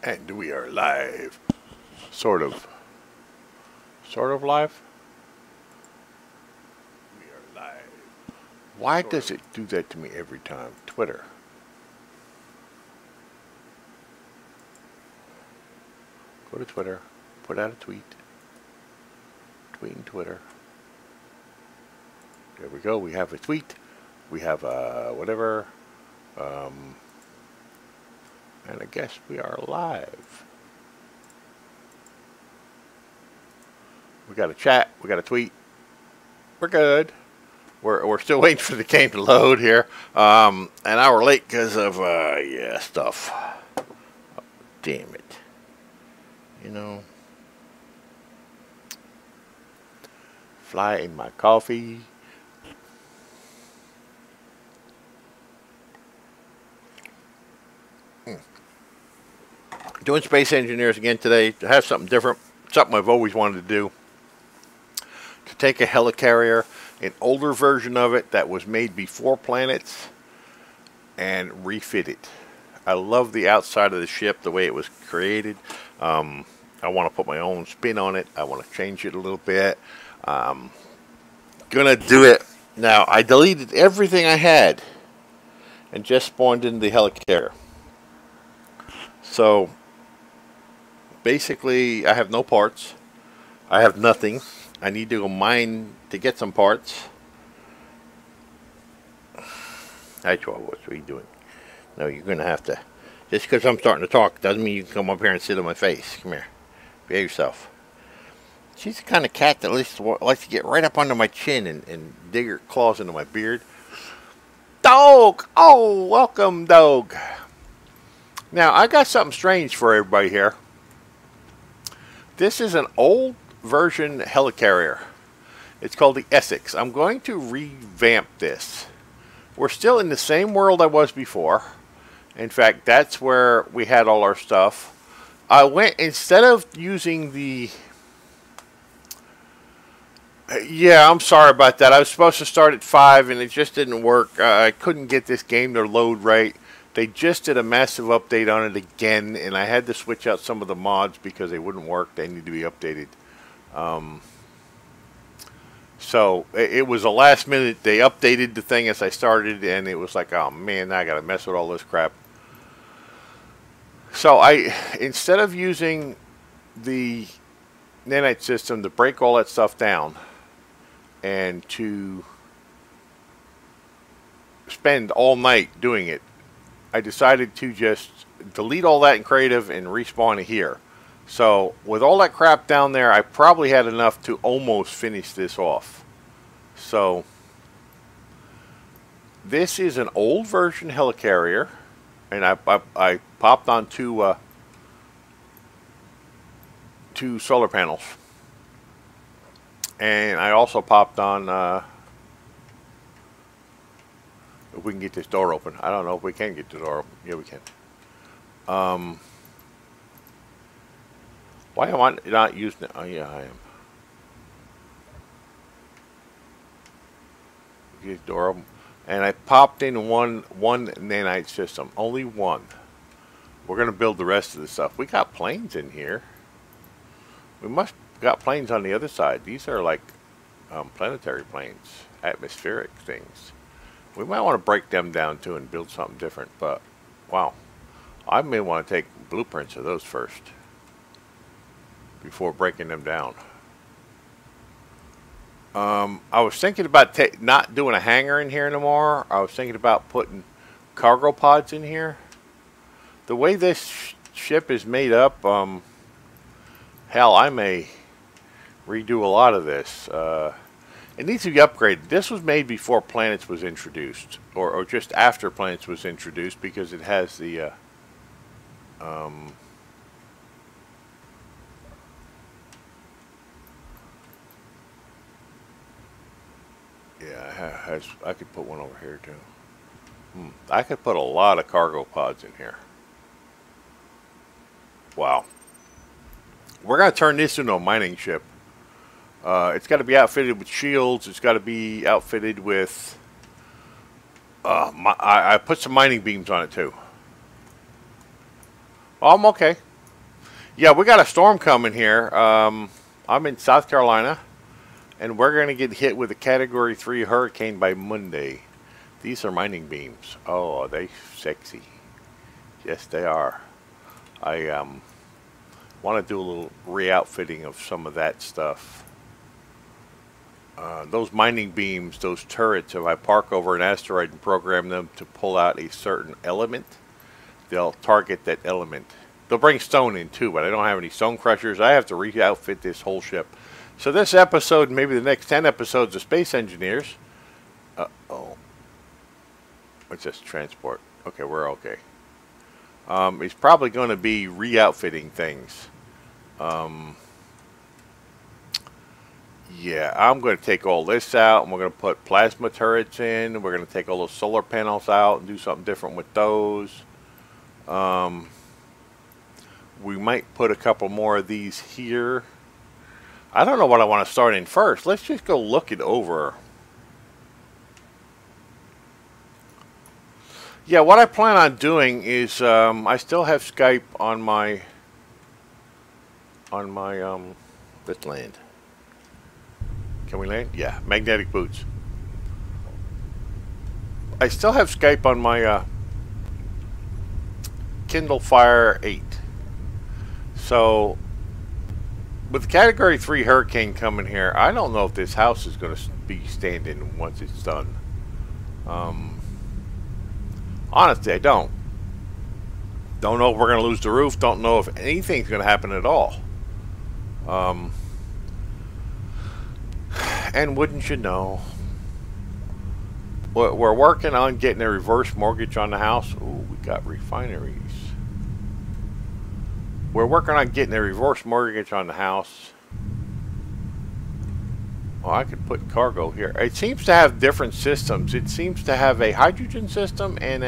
And we are live. Sort of. Sort of live? We are live. Why does it do that to me every time? Twitter. Go to Twitter. Put out a tweet. Tweeting Twitter. There we go. We have a tweet. We have a whatever. And I guess we are live. We got a chat. We got a tweet. We're good. We're still waiting for the game to load here. An hour late because of stuff. Oh, damn it. You know. Fly in my coffee. Doing Space Engineers again today to have something different, something I've always wanted to do. To take a helicarrier, an older version of it that was made before planets, and refit it. I love the outside of the ship, the way it was created. I want to put my own spin on it. I want to change it a little bit. Gonna do it. Now, I deleted everything I had and just spawned in the helicarrier. So, basically, I have no parts. I have nothing. I need to go mine to get some parts. Hi, Chihuahua, what are you doing? No, you're going to have to. Just because I'm starting to talk doesn't mean you can come up here and sit on my face. Come here. Behave yourself. She's the kind of cat that likes to get right up under my chin and dig her claws into my beard. Dog! Oh, welcome, dog. Now, I got something strange for everybody here. This is an old version helicarrier. It's called the Essex. I'm going to revamp this. We're still in the same world I was before. In fact, that's where we had all our stuff. I went, instead of using the... Yeah, I'm sorry about that. I was supposed to start at 5 and it just didn't work. I couldn't get this game to load right. They just did a massive update on it again, and I had to switch out some of the mods because they wouldn't work. They need to be updated. So it was a last minute. They updated the thing as I started, and it was like, oh man, now I got to mess with all this crap. So instead of using the nanite system to break all that stuff down and to spend all night doing it, I decided to just delete all that in creative and respawn it here. So with all that crap down there, I probably had enough to almost finish this off. So this is an old version helicarrier, and I popped on two solar panels, and I also popped on. If we can get this door open. I don't know if we can get the door open. Yeah, we can. Why am I not using it? Oh, yeah, I am. Get the door open. And I popped in one nanite system. Only one. We're going to build the rest of the stuff. We got planes in here. We must got planes on the other side. These are like planetary planes. Atmospheric things. We might want to break them down too and build something different, but wow. I may want to take blueprints of those first before breaking them down. I was thinking about not doing a hangar in here anymore. I was thinking about putting cargo pods in here. The way this ship is made up, hell, I may redo a lot of this. It needs to be upgraded. This was made before Planets was introduced, or just after Planets was introduced, because it has the yeah, I could put one over here too. I could put a lot of cargo pods in here. Wow. We're going to turn this into a mining ship. It's got to be outfitted with shields. It's got to be outfitted with... I put some mining beams on it too. Oh, I'm okay. Yeah, we got a storm coming here. I'm in South Carolina, and we're going to get hit with a Category 3 hurricane by Monday. These are mining beams. Oh, are they sexy? Yes, they are. I want to do a little re-outfitting of some of that stuff. Those mining beams, those turrets, if I park over an asteroid and program them to pull out a certain element, they'll target that element. They'll bring stone in too, but I don't have any stone crushers. I have to re-outfit this whole ship. So this episode, maybe the next 10 episodes of Space Engineers. Uh-oh. What's this? Transport. Okay, we're okay. It's probably going to be re-outfitting things. Yeah, I'm going to take all this out, and we're going to put plasma turrets in. We're going to take all those solar panels out and do something different with those. We might put a couple more of these here. I don't know what I want to start in first. Let's just go look it over. Yeah, what I plan on doing is I still have Skype on my let's land. Can we land? Yeah, magnetic boots. I still have Skype on my Kindle Fire 8. So with the Category 3 hurricane coming here, I don't know if this house is going to be standing once it's done. Honestly, I don't. Don't know if we're going to lose the roof. Don't know if anything's going to happen at all. And wouldn't you know, we're working on getting a reverse mortgage on the house. Ooh, we got refineries. We're working on getting a reverse mortgage on the house. Oh, I could put cargo here. It seems to have different systems. It seems to have a hydrogen system and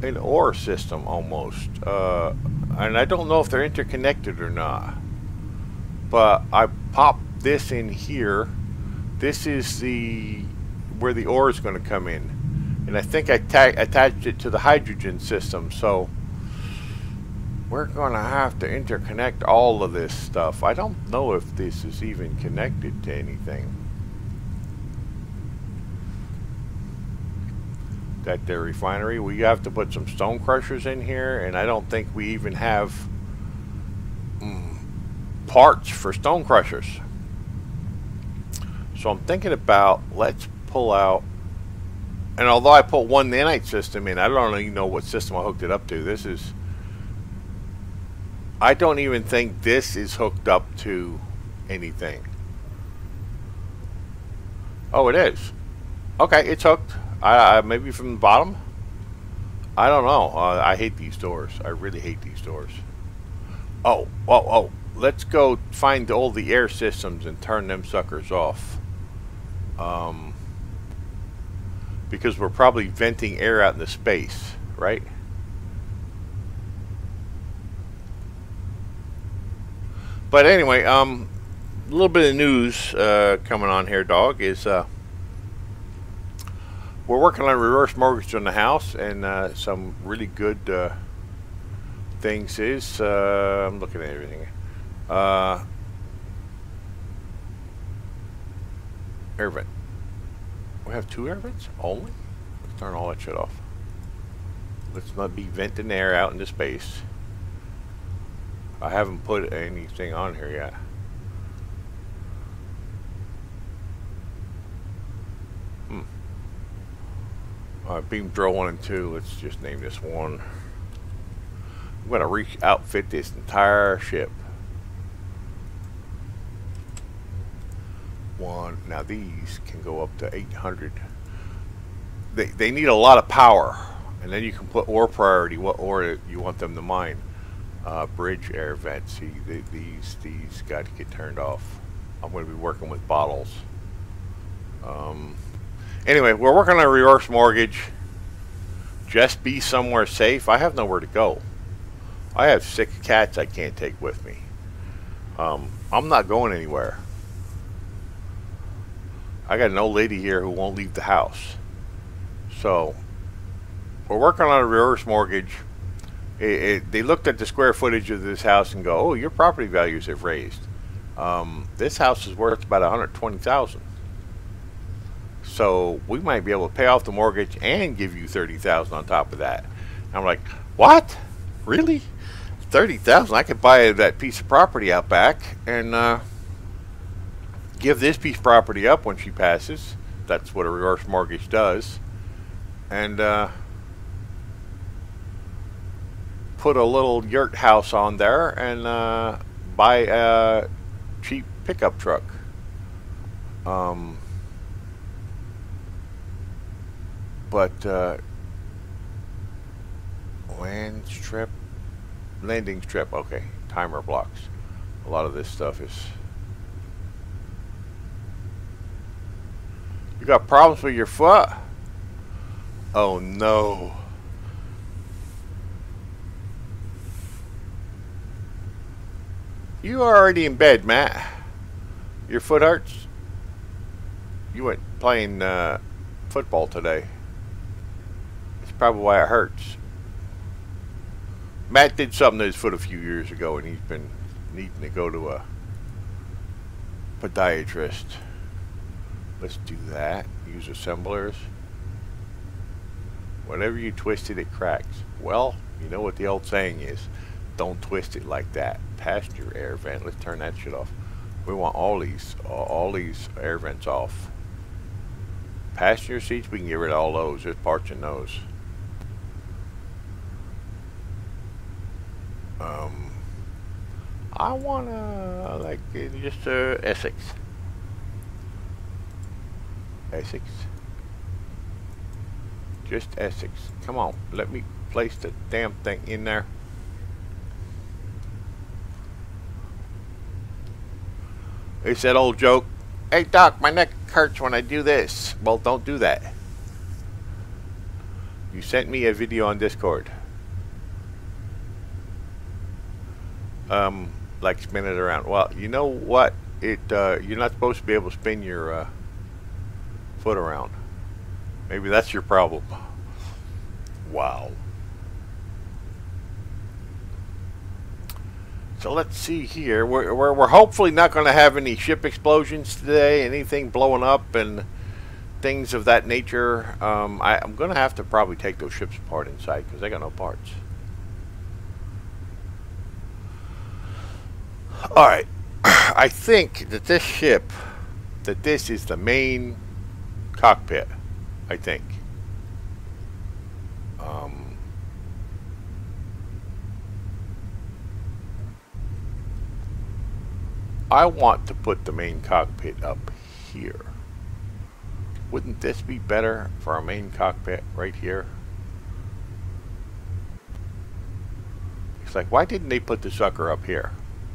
an ore system almost. And I don't know if they're interconnected or not. But I popped this in here. This is where the ore is going to come in. And I think I attached it to the hydrogen system. So we're going to have to interconnect all of this stuff. I don't know if this is even connected to anything. That their refinery. We have to put some stone crushers in here, and I don't think we even have parts for stone crushers. So I'm thinking about, let's pull out, and although I put one nanite system in, I don't even know what system I hooked it up to. I don't even think this is hooked up to anything. Oh, it is. Okay, it's hooked. Maybe from the bottom? I don't know. I hate these doors. I really hate these doors. Oh. Let's go find all the air systems and turn them suckers off. Because we're probably venting air out into space, right? But anyway, a little bit of news coming on here, dog, is we're working on a reverse mortgage on the house, and some really good things is, I'm looking at everything. Air vent. We have 2 air vents only? Let's turn all that shit off. Let's not be venting air out into space. I haven't put anything on here yet. Beam drill 1 and 2. Let's just name this 1. I'm going to re-outfit this entire ship. 1. Now these can go up to 800. They need a lot of power, and then you can put ore priority, what ore you want them to mine. Bridge air vents. See, these got to get turned off. I'm going to be working with bottles. Anyway, we're working on a reverse mortgage. Just be somewhere safe. I have nowhere to go. I have 6 cats I can't take with me. I'm not going anywhere. I got an old lady here who won't leave the house. So we're working on a reverse mortgage. They looked at the square footage of this house and go, "Oh, your property values have raised. This house is worth about 120,000. So we might be able to pay off the mortgage and give you 30,000 on top of that." I'm like, "What? Really? 30,000? I could buy that piece of property out back and give this piece of property up when she passes." That's what a reverse mortgage does, and put a little yurt house on there and buy a cheap pickup truck. But landing strip, okay, timer blocks. A lot of this stuff is. You got problems with your foot? Oh no. You are already in bed, Matt. Your foot hurts? You went playing football today. That's probably why it hurts. Matt did something to his foot a few years ago and he's been needing to go to a podiatrist. Let's do that. Use assemblers. Whenever you twist it, it cracks. Well, you know what the old saying is. Don't twist it like that. Passenger air vent. Let's turn that shit off. We want all these air vents off. Passenger seats, we can get rid of all those. There's parts in those. I wanna like just Essex. Essex. Just Essex. Come on, let me place the damn thing in there. It's that old joke. Hey Doc, my neck hurts when I do this. Well, don't do that. You sent me a video on Discord. Like spin it around. Well, you know what? You're not supposed to be able to spin your foot around. Maybe that's your problem. Wow. So let's see here. We're hopefully not going to have any ship explosions today, anything blowing up and things of that nature. I'm going to have to probably take those ships apart inside because they got no parts. Alright. I think that this ship, that this is the main cockpit. I think. I want to put the main cockpit up here. Wouldn't this be better for our main cockpit right here? It's like, why didn't they put the sucker up here?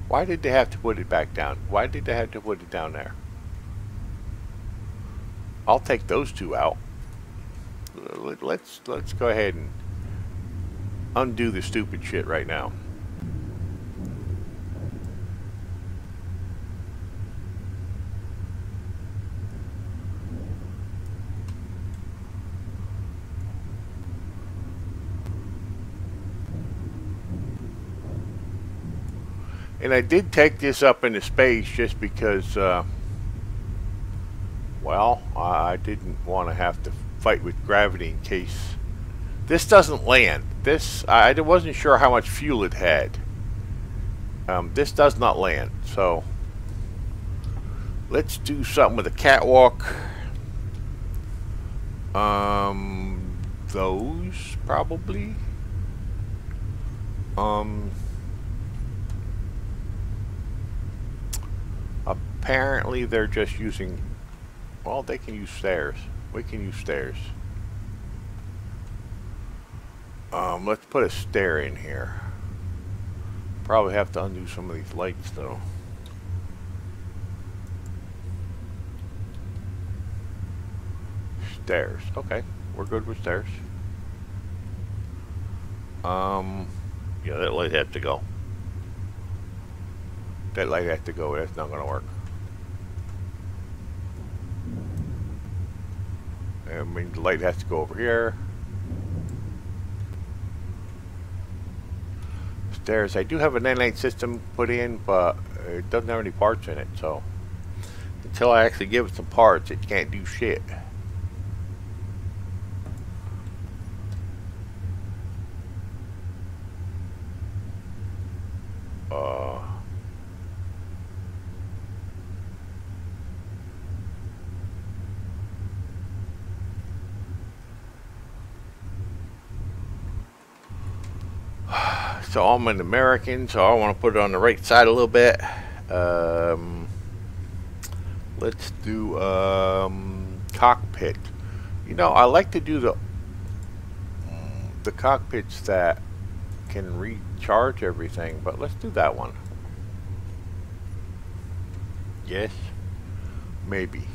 Why did they have to put it back down? Why did they have to put it down there? I'll take those two out. Let's go ahead and undo the stupid shit right now. And I did take this up into space just because, well, I didn't want to have to fight with gravity in case. This doesn't land. This, I wasn't sure how much fuel it had. This does not land. So, let's do something with a catwalk. Those, probably. Apparently they're just using, well, they can use stairs. We can use stairs. Let's put a stair in here. Probably have to undo some of these lights though. Stairs. Okay, we're good with stairs. Yeah, that light has to go. That light has to go. That's not going to work. I mean, the light has to go over here. stairs. I do have an nanite system put in, but it doesn't have any parts in it, so until I actually give it some parts, it can't do shit. So I'm an American, so I want to put it on the right side a little bit. Let's do cockpit. You know, I like to do the cockpits that can recharge everything, but let's do that one. Yes, maybe.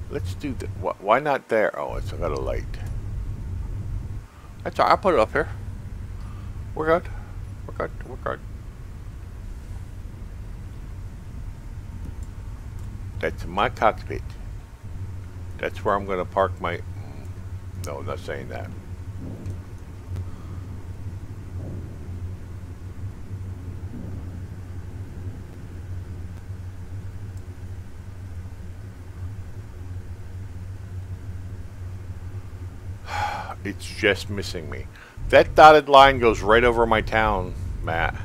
Let's do the. Why not there? Oh, it's got a light. That's all right. I'll put it up here. We're good. We're good. We're good. That's my cockpit. That's where I'm going to park my... No, I'm not saying that. It's just missing me. That dotted line goes right over my town, Matt.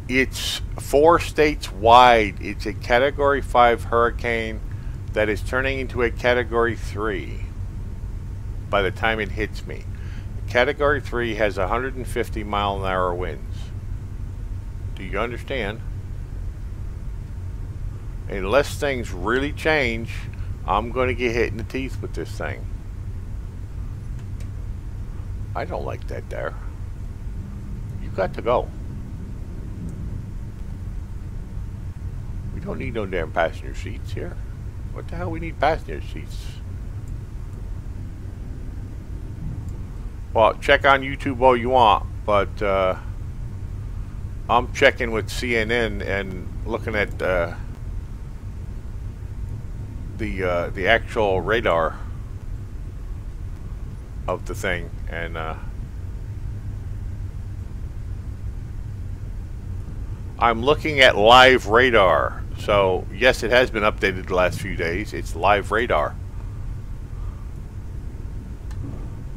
It's 4 states wide. It's a Category 5 hurricane that is turning into a Category 3 by the time it hits me. Category 3 has 150-mile-an-hour winds. Do you understand? Unless things really change, I'm going to get hit in the teeth with this thing. I don't like that there. You got to go. We don't need no damn passenger seats here. What the hell we need passenger seats? Well, check on YouTube all you want, but I'm checking with CNN and looking at the actual radar of the thing, and I'm looking at live radar. So yes, it has been updated the last few days. It's live radar.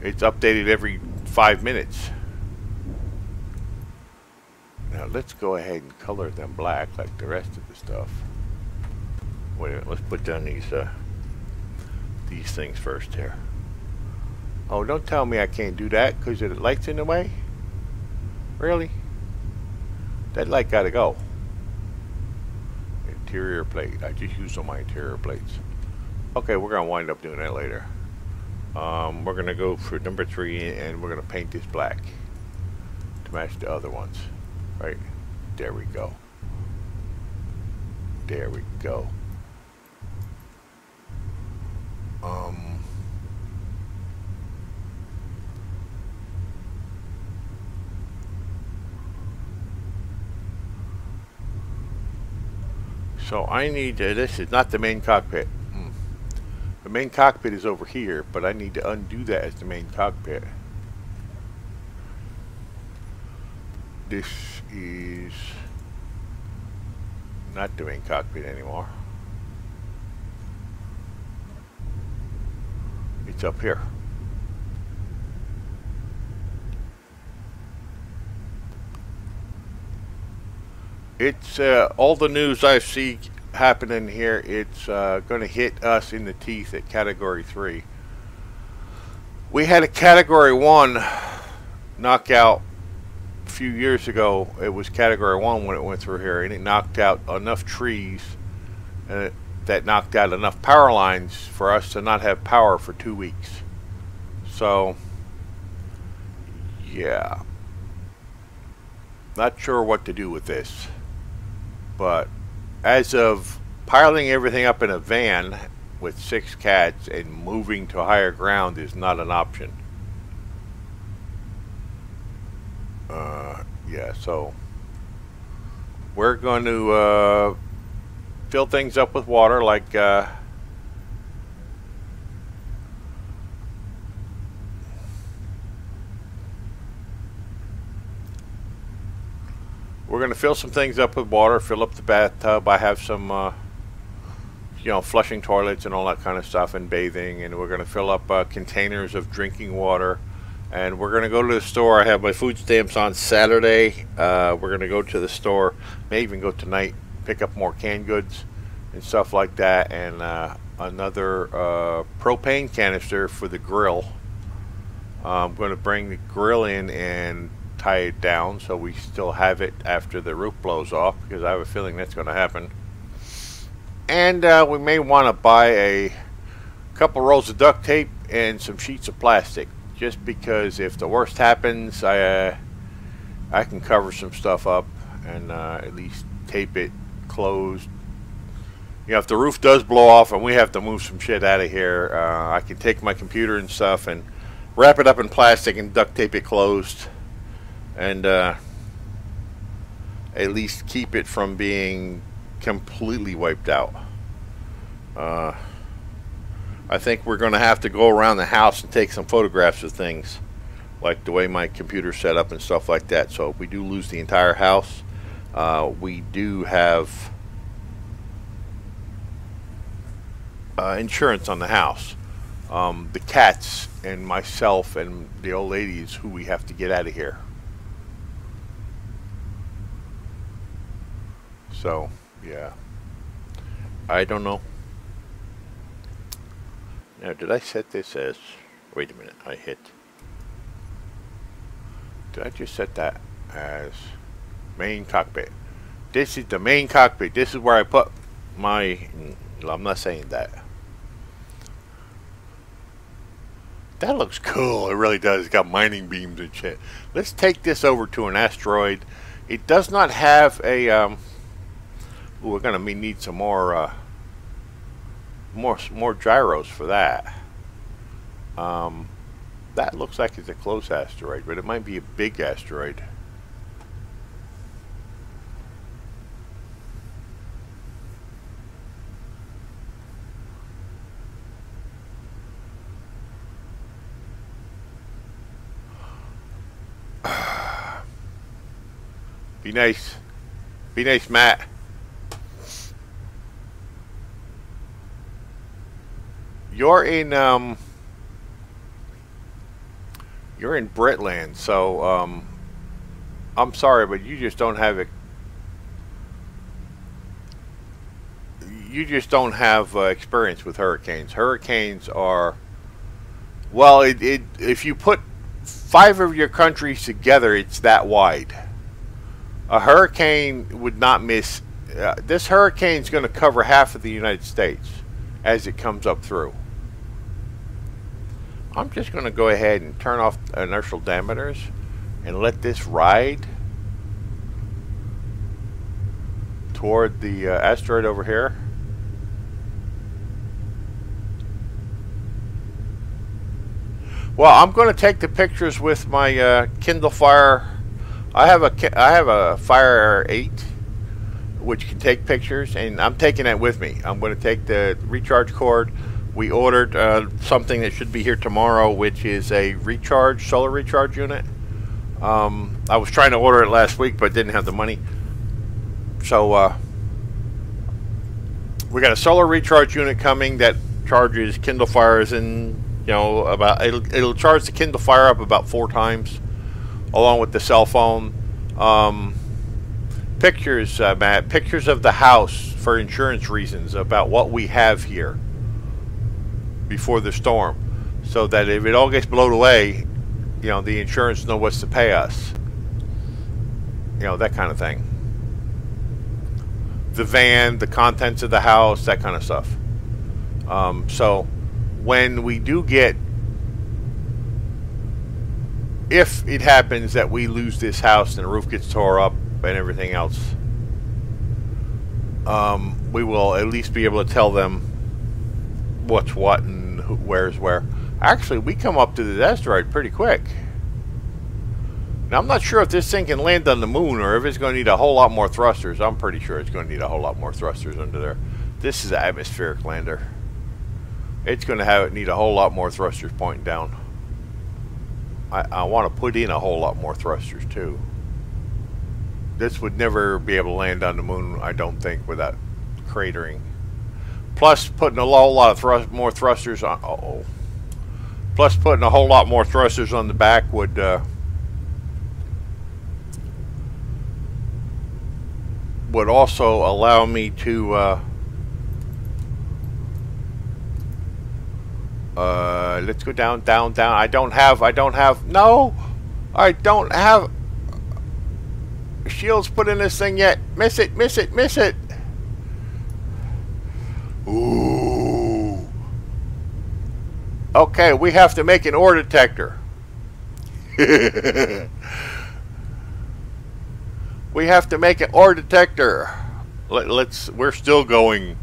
It's updated every 5 minutes. Now let's go ahead and color them black like the rest of the stuff. Wait a minute, let's put down these things first here. Oh, don't tell me I can't do that because the light's in the way? Really? That light gotta go. Interior plate. I just used all my interior plates. Okay, we're gonna wind up doing that later. We're gonna go for number 3 and we're gonna paint this black to match the other ones. Right? There we go. There we go. So I need, this is not the main cockpit. The main cockpit is over here, but I need to undo that as the main cockpit. This is not the main cockpit anymore. It's up here. It's all the news I see happening here. It's going to hit us in the teeth at Category 3. We had a Category 1 knockout a few years ago. It was Category 1 when it went through here, and it knocked out enough trees that knocked out enough power lines for us to not have power for 2 weeks. So, yeah. Not sure what to do with this. But as of piling everything up in a van with 6 cats and moving to higher ground is not an option. Yeah, so we're going to fill things up with water like we're going to fill some things up with water, fill up the bathtub. I have some, you know, flushing toilets and all that kind of stuff, and bathing. And we're going to fill up containers of drinking water. And we're going to go to the store. I have my food stamps on Saturday. We're going to go to the store, may even go tonight, pick up more canned goods and stuff like that. And another propane canister for the grill. I'm going to bring the grill in and tie it down so we still have it after the roof blows off, because I have a feeling that's going to happen. And we may want to buy a couple rolls of duct tape and some sheets of plastic, just because if the worst happens, I can cover some stuff up and at least tape it closed. You know, if the roof does blow off and we have to move some shit out of here, I can take my computer and stuff and wrap it up in plastic and duct tape it closed, and at least keep it from being completely wiped out. I think we're going to have to go around the house and take some photographs of things, like the way my computer's set up and stuff like that. So if we do lose the entire house, we do have insurance on the house. The cats and myself and the old ladies who we have to get out of here. So, yeah. I don't know. Now, did I set this as... Wait a minute, I hit... Did I just set that as main cockpit? This is the main cockpit. This is where I put my... I'm not saying that. That looks cool. It really does. It's got mining beams and shit. Let's take this over to an asteroid. It does not have a... Ooh, we're going to need some more... more gyros for that. That looks like it's a close asteroid, but it might be a big asteroid. Be nice. Be nice, Matt. You're in Britland, so I'm sorry, but you just don't have it. You just don't have experience with hurricanes. Hurricanes are, well, if you put 5 of your countries together, it's that wide. A hurricane would not miss. This hurricane's going to cover half of the United States as it comes up through. I'm just going to go ahead and turn off inertial dampers and let this ride toward the asteroid over here. Well, I'm going to take the pictures with my Kindle Fire. I have a Fire 8, which can take pictures, and I'm taking that with me. I'm going to take the recharge cord. We ordered something that should be here tomorrow, which is a solar recharge unit. I was trying to order it last week, but didn't have the money. So we got a solar recharge unit coming that charges Kindle Fires in, you know, about it'll charge the Kindle Fire up about 4 times, along with the cell phone. Pictures, Matt, pictures of the house for insurance reasons about what we have here before the storm, so that if it all gets blown away, you know, the insurance know what's to pay us, you know, that kind of thing. The van, the contents of the house, that kind of stuff. So when we do get, if it happens that we lose this house and the roof gets tore up and everything else, we will at least be able to tell them what's what and where's where. Actually, we come up to the asteroid pretty quick. Now, I'm not sure if this thing can land on the moon or if it's going to need a whole lot more thrusters. I'm pretty sure it's going to need a whole lot more thrusters under there. This is an atmospheric lander. It's going to need a whole lot more thrusters pointing down. I want to put in a whole lot more thrusters too. This would never be able to land on the moon, I don't think, without cratering. Plus, putting a whole lot of more thrusters on. Plus, putting a whole lot more thrusters on the back would also allow me to. Let's go down, down, down. I don't have. No, I don't have shields put in this thing yet. Miss it, miss it, miss it. Ooh. Okay, we have to make an ore detector. We have to make an ore detector. We're still going.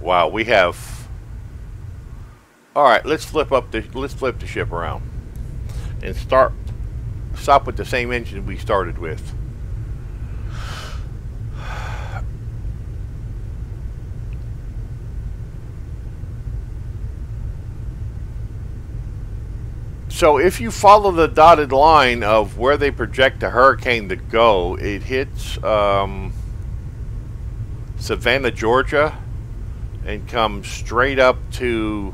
Wow, we have. All right, let's flip the ship around and stop with the same engine we started with. So if you follow the dotted line of where they project the hurricane to go, it hits Savannah, Georgia, and comes straight up to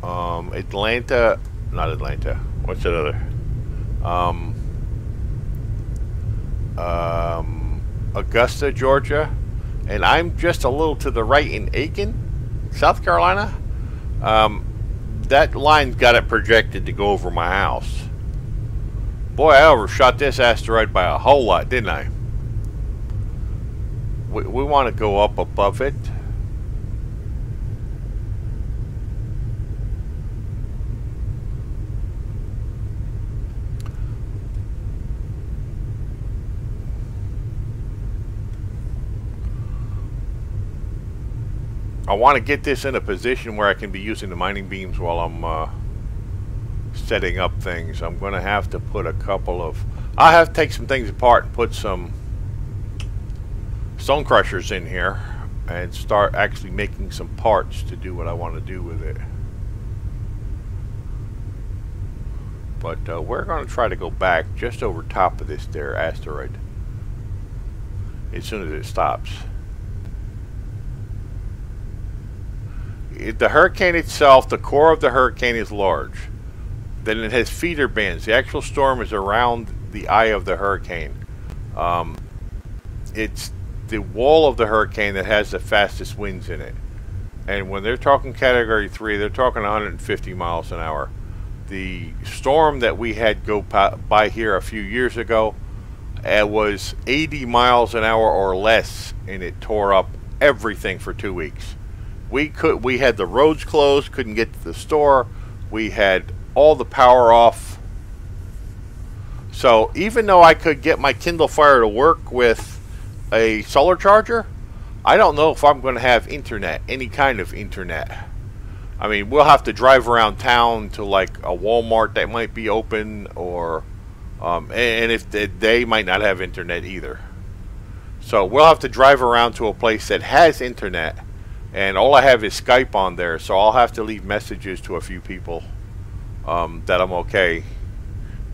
Atlanta. Not Atlanta. What's that other? Augusta, Georgia, and I'm just a little to the right in Aiken, South Carolina. That line's got it projected to go over my house. Boy, I overshot this asteroid by a whole lot, didn't I? We want to go up above it. I want to get this in a position where I can be using the mining beams while I'm setting up things. I'm going to have to put a couple of... I'll have to take some things apart and put some stone crushers in here and start actually making some parts to do what I want to do with it. But we're going to try to go back just over top of this there asteroid as soon as it stops. The hurricane itself, the core of the hurricane is large. Then it has feeder bands. The actual storm is around the eye of the hurricane. It's the wall of the hurricane that has the fastest winds in it. And when they're talking Category 3, they're talking 150 miles an hour. The storm that we had go by here a few years ago, it was 80 miles an hour or less, and it tore up everything for 2 weeks. We had the roads closed, couldn't get to the store. We had all the power off. So even though I could get my Kindle Fire to work with a solar charger, I don't know if I'm going to have internet, any kind of internet. I mean, we'll have to drive around town to like a Walmart that might be open, or and if they might not have internet either. So we'll have to drive around to a place that has internet. And all I have is Skype on there, so I'll have to leave messages to a few people that I'm okay,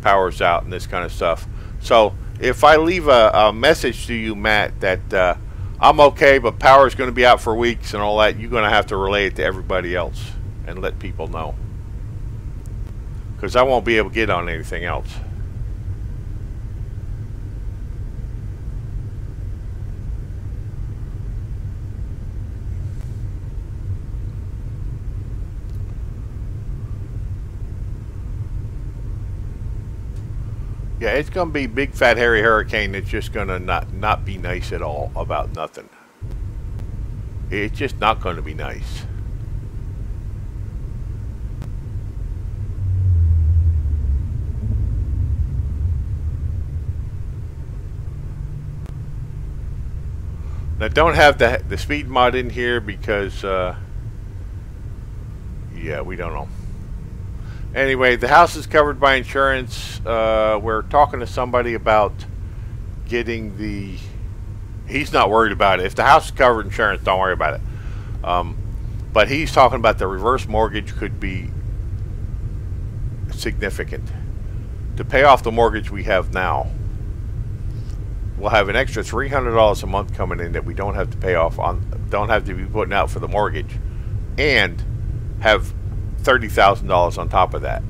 power's out, and this kind of stuff. So if I leave a message to you, Matt, that I'm okay, but power's going to be out for weeks and all that, you're going to have to relay it to everybody else and let people know. Because I won't be able to get on anything else. Yeah, it's going to be big, fat, hairy hurricane that's just going to not be nice at all about nothing. It's just not going to be nice. Now, don't have the speed mod in here because, yeah, we don't know. Anyway, the house is covered by insurance. We're talking to somebody about getting the... He's not worried about it. If the house is covered insurance, don't worry about it. But he's talking about the reverse mortgage could be significant. To pay off the mortgage we have now, we'll have an extra $300 a month coming in that we don't have to pay off on, don't have to be putting out for the mortgage, and have $30,000 on top of that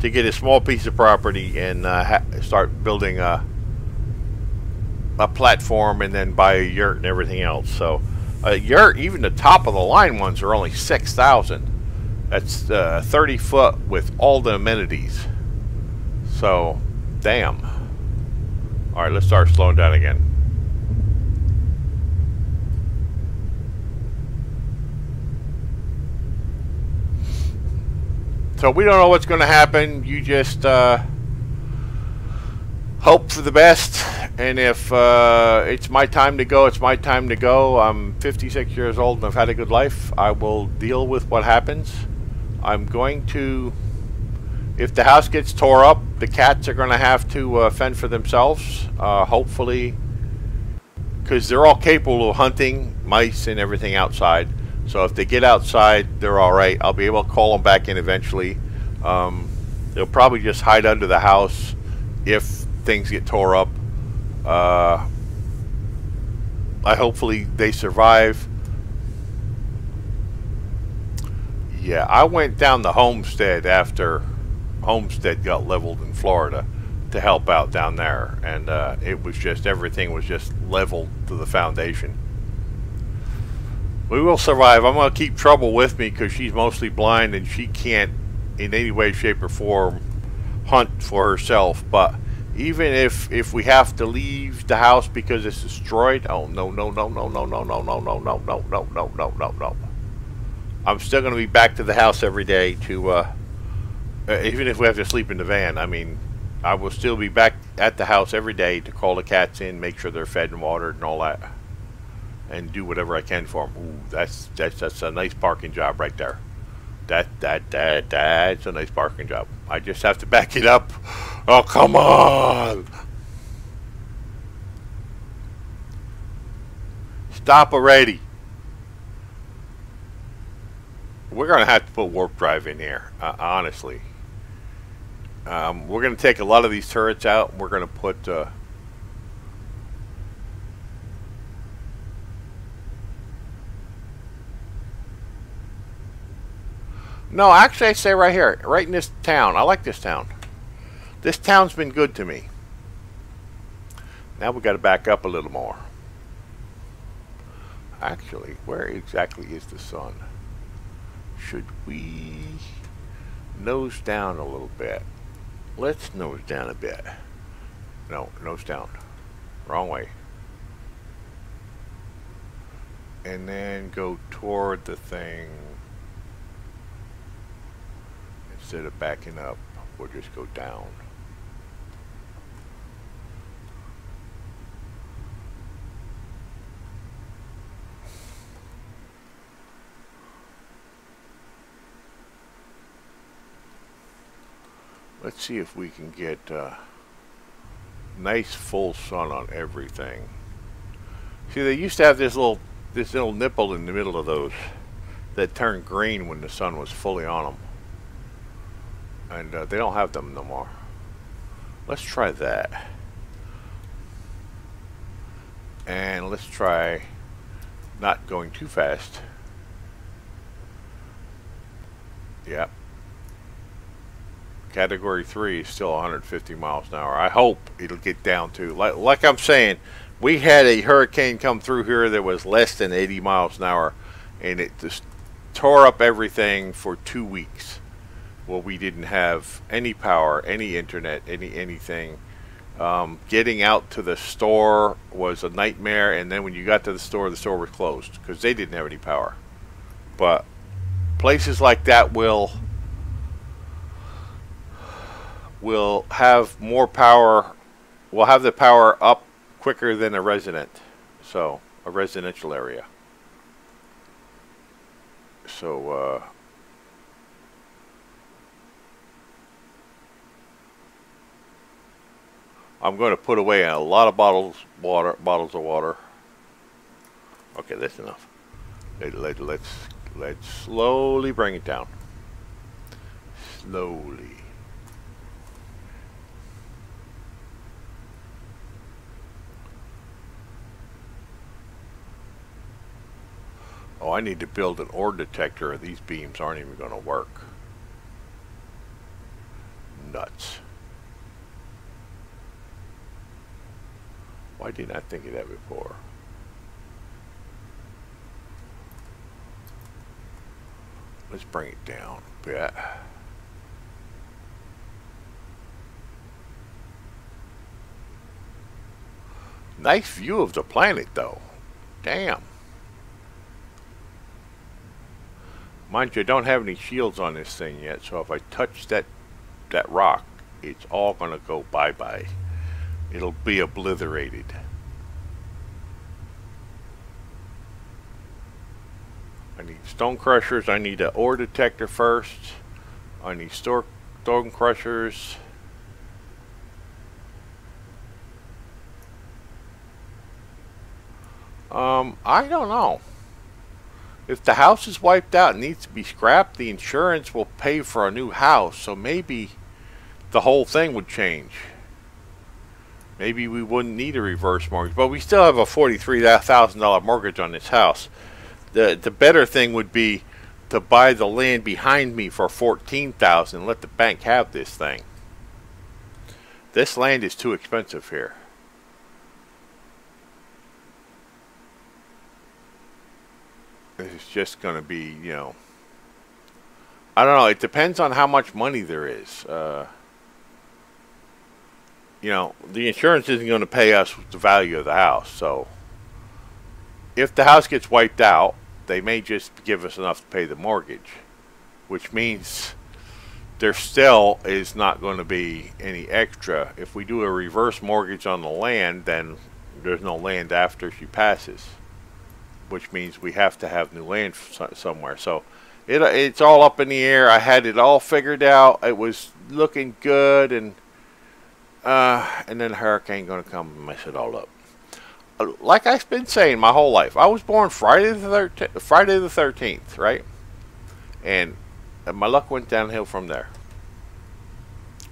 to get a small piece of property and start building a platform, and then buy a yurt and everything else. So a yurt, even the top of the line ones, are only $6,000. That's 30 foot with all the amenities. So damn. All right, let's start slowing down again. So we don't know what's going to happen. You just hope for the best. And if it's my time to go, it's my time to go. I'm 56 years old and I've had a good life. I will deal with what happens. I'm going to, if the house gets tore up, the cats are going to have to fend for themselves. Hopefully, because they're all capable of hunting mice and everything outside. So if they get outside, they're all right. I'll be able to call them back in eventually. They'll probably just hide under the house if things get tore up. Hopefully they survive. Yeah, I went down the Homestead after Homestead got leveled in Florida to help out down there, and it was just, everything was just leveled to the foundation. We will survive. I'm going to keep Trouble with me because she's mostly blind and she can't in any way, shape, or form hunt for herself. But even if we have to leave the house because it's destroyed, oh no no no no no no no no no no no no no no no no. I'm still going to be back to the house every day to even if we have to sleep in the van. I mean, I will still be back at the house every day to call the cats in, make sure they're fed and watered and all that, and do whatever I can for them. Ooh, that's a nice parking job right there. That's a nice parking job. I just have to back it up. Oh, come on! Stop already. We're gonna have to put warp drive in here, honestly. We're gonna take a lot of these turrets out. And we're gonna put no, actually, I say right here, right in this town. I like this town. This town's been good to me. Now we got to back up a little more. Actually, where exactly is the sun? Should we nose down a little bit? Let's nose down a bit. No, nose down. Wrong way. And then go toward the thing. Instead of backing up, we'll just go down. Let's see if we can get nice full sun on everything. See, they used to have this little nipple in the middle of those that turned green when the sun was fully on them. And they don't have them no more. Let's try that. And let's try not going too fast. Yep. Category 3 is still 150 miles an hour. I hope it'll get down to, like I'm saying, we had a hurricane come through here that was less than 80 miles an hour, and it just tore up everything for 2 weeks. Well, we didn't have any power, any internet, anything. Getting out to the store was a nightmare, and then when you got to the store was closed because they didn't have any power. But places like that will have more power, will have the power up quicker than a residential area. So I'm going to put away a lot of bottles of water. Okay, that's enough. Let's slowly bring it down. Slowly. Oh, I need to build an ore detector or these beams aren't even going to work. Nuts. Why didn't I think of that before? Let's bring it down a bit. Nice view of the planet, though. Damn. Mind you, I don't have any shields on this thing yet, so if I touch that rock, it's all going to go bye-bye. It'll be obliterated. I need stone crushers. I need an ore detector first. I need stone crushers. I don't know. If the house is wiped out and needs to be scrapped, the insurance will pay for a new house. So maybe the whole thing would change. Maybe we wouldn't need a reverse mortgage. But we still have a $43,000 mortgage on this house. The better thing would be to buy the land behind me for $14,000 and let the bank have this thing. This land is too expensive here. This is just going to be, you know, I don't know. It depends on how much money there is. You know, the insurance isn't going to pay us the value of the house. So if the house gets wiped out, they may just give us enough to pay the mortgage, which means there still is not going to be any extra. If we do a reverse mortgage on the land, then there's no land after she passes, which means we have to have new land somewhere. So it's all up in the air. I had it all figured out. It was looking good, and then a hurricane going to come and mess it all up. Like I've been saying my whole life, I was born Friday the 13th, right? And my luck went downhill from there.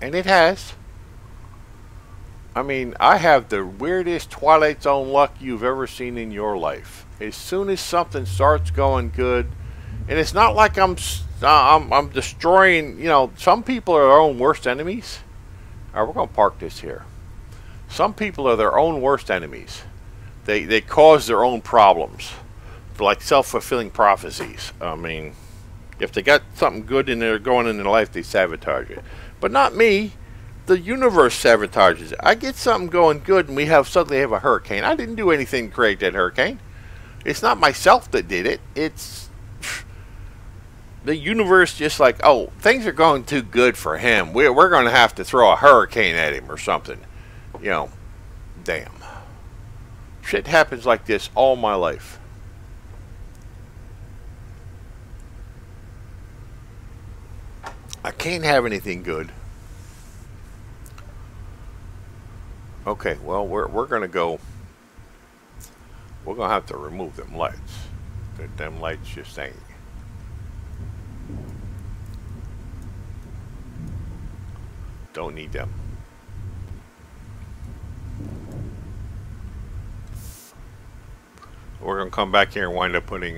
And it has. I mean, I have the weirdest Twilight Zone luck you've ever seen in your life. As soon as something starts going good, and it's not like I'm destroying, you know, some people are their own worst enemies. All right, we're going to park this here. Some people are their own worst enemies. They cause their own problems. They're like self-fulfilling prophecies. I mean, if they got something good in there going in their life, they sabotage it. But not me. The universe sabotages it. I get something going good, and we suddenly have a hurricane. I didn't do anything to create that hurricane. It's not myself that did it. It's the universe just like, oh, things are going too good for him. We're going to have to throw a hurricane at him or something. You know, damn. Shit happens like this all my life. I can't have anything good. Okay, well, we're going to go. We're going to have to remove them lights. Them lights just ain't. Don't need them. We're going to come back here and wind up putting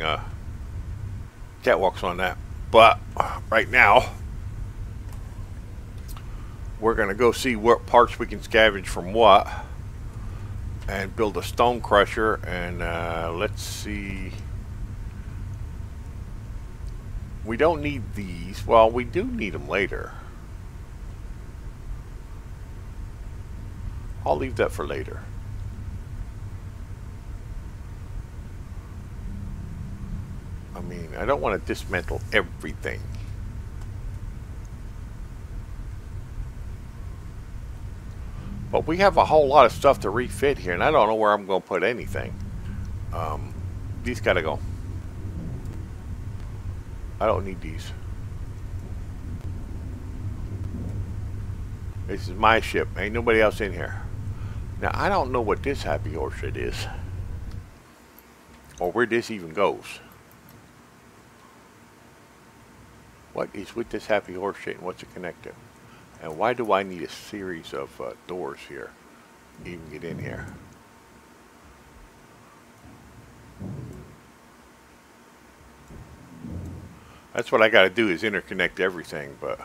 catwalks on that. But right now, we're going to go see what parts we can scavenge from what. And build a stone crusher. And let's see. We don't need these. Well, we do need them later. I'll leave that for later. I mean, I don't want to dismantle everything. But we have a whole lot of stuff to refit here, and I don't know where I'm going to put anything. These got to go. I don't need these. This is my ship. Ain't nobody else in here. Now, I don't know what this happy horse shit is. Or where this even goes. What is with this happy horse shit and what's it connected? And why do I need a series of doors here to even get in here? That's what I got to do, is interconnect everything, but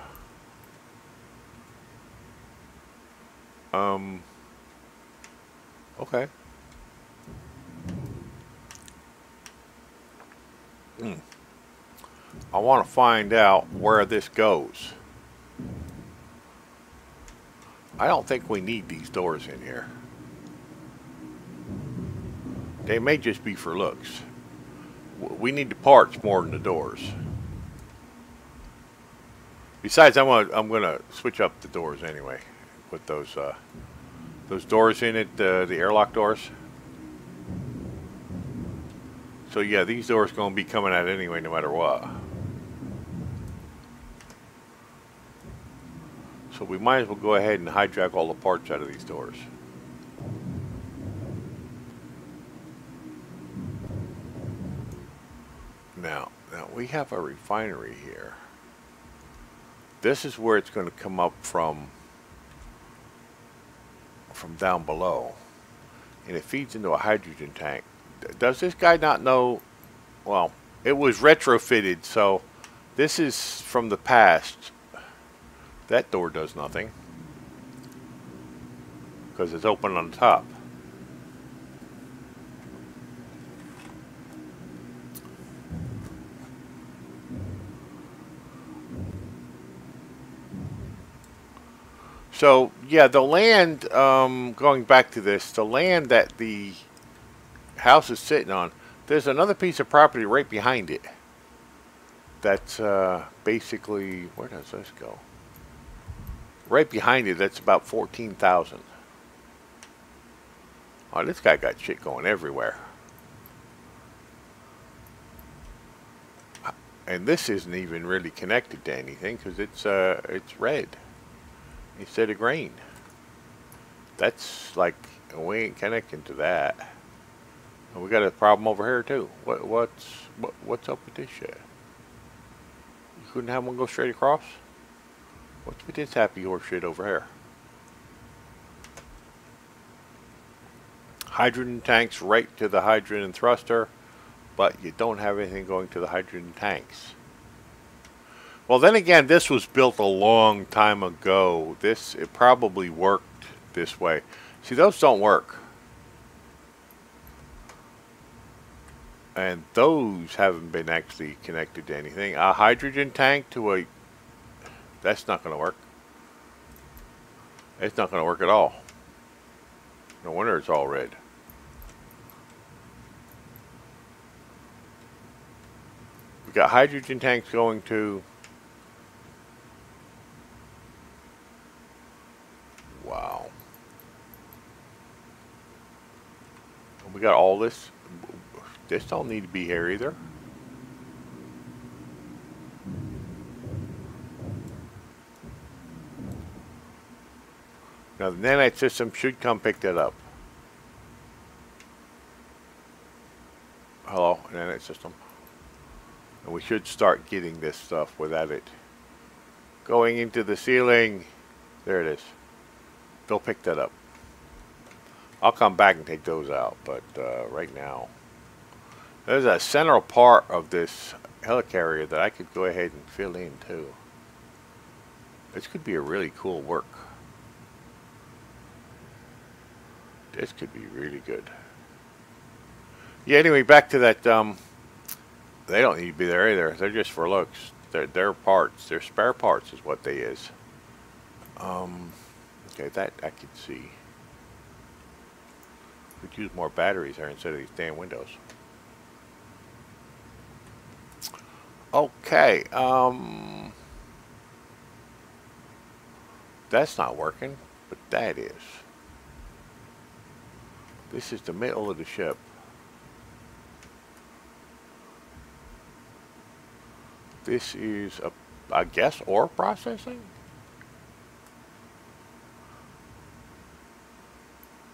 okay. I want to find out where this goes. I don't think we need these doors in here. They may just be for looks. We need the parts more than the doors. Besides, I'm gonna switch up the doors anyway. Put those doors in it, the airlock doors. So yeah, these doors gonna be coming out anyway, no matter what. So we might as well go ahead and hijack all the parts out of these doors. Now we have a refinery here. This is where it's going to come up from down below, and it feeds into a hydrogen tank. Does this guy not know? Well, it was retrofitted, so this is from the past. That door does nothing because it's open on top. So yeah, the land, going back to this, the land that the house is sitting on, there's another piece of property right behind it. That's basically, where does this go? Right behind it, that's about 14,000. Oh, this guy got shit going everywhere. And this isn't even really connected to anything because it's red instead of green. That's like, we ain't connecting to that. And we got a problem over here too. What's up with this shit? You couldn't have one go straight across? What's with this happy horse shit over here? Hydrogen tanks right to the hydrogen thruster, but you don't have anything going to the hydrogen tanks. Well, then again, this was built a long time ago. It probably worked this way. See, those don't work. And those haven't been actually connected to anything. A hydrogen tank to a... That's not going to work. It's not going to work at all. No wonder it's all red. We got hydrogen tanks going to... Wow. We got all this. This don't need to be here either. Now the nanite system should come pick that up. Hello, nanite system. And we should start getting this stuff without it going into the ceiling. There it is. They'll pick that up. I'll come back and take those out, but right now there's a central part of this helicarrier that I could go ahead and fill in too. This could be a really cool work. This could be really good. Yeah, anyway, back to that, they don't need to be there either. They're just for looks. They're parts. They're spare parts is what they is. Okay, that I can see. Could use more batteries there instead of these damn windows. Okay, that's not working, but that is. This is the middle of the ship. This is, I guess, ore processing?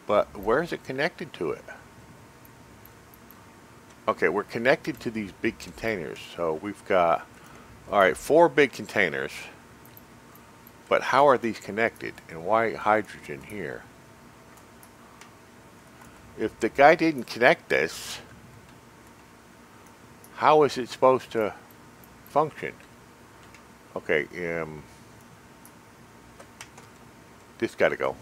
But where is it connected to it? Okay, we're connected to these big containers. So we've got, all right, 4 big containers. But how are these connected? And why hydrogen here? If the guy didn't connect this, how is it supposed to... function. Okay, this got to go.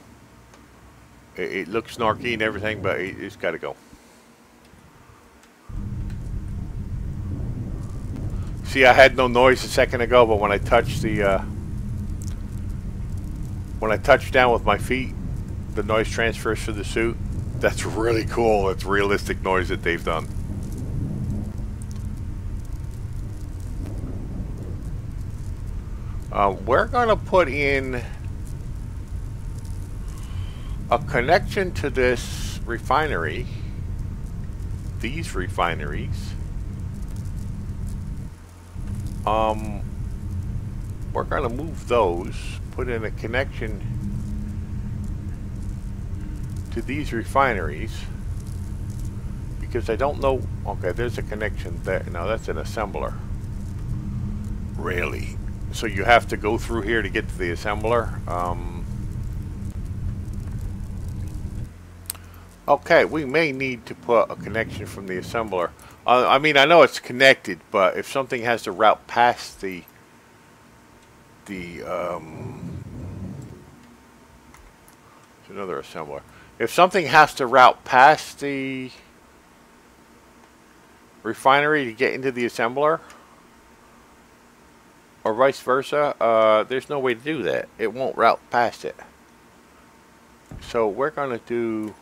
It looks snarky and everything, but it's got to go. See, I had no noise a second ago, but when I touched the when I touch down with my feet, the noise transfers to the suit. That's really cool. It's realistic noise that they've done. We're going to put in a connection to this refinery. These refineries. We're going to move those. Put in a connection to these refineries because I don't know. Okay, there's a connection there. Now that's an assembler. Really? So you have to go through here to get to the assembler. Okay, we may need to put a connection from the assembler. I mean, I know it's connected, but if something has to route past it's another assembler. If something has to route past the refinery to get into the assembler, or vice versa, there's no way to do that. It won't route past it. So we're going to do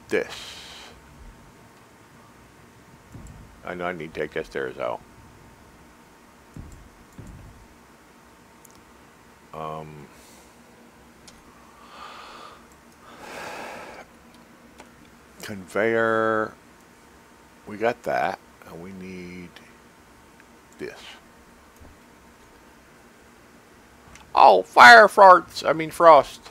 this. I know I need to take that stairs out. Conveyor, we got that, and we need this. Oh, fire farts, I mean frost.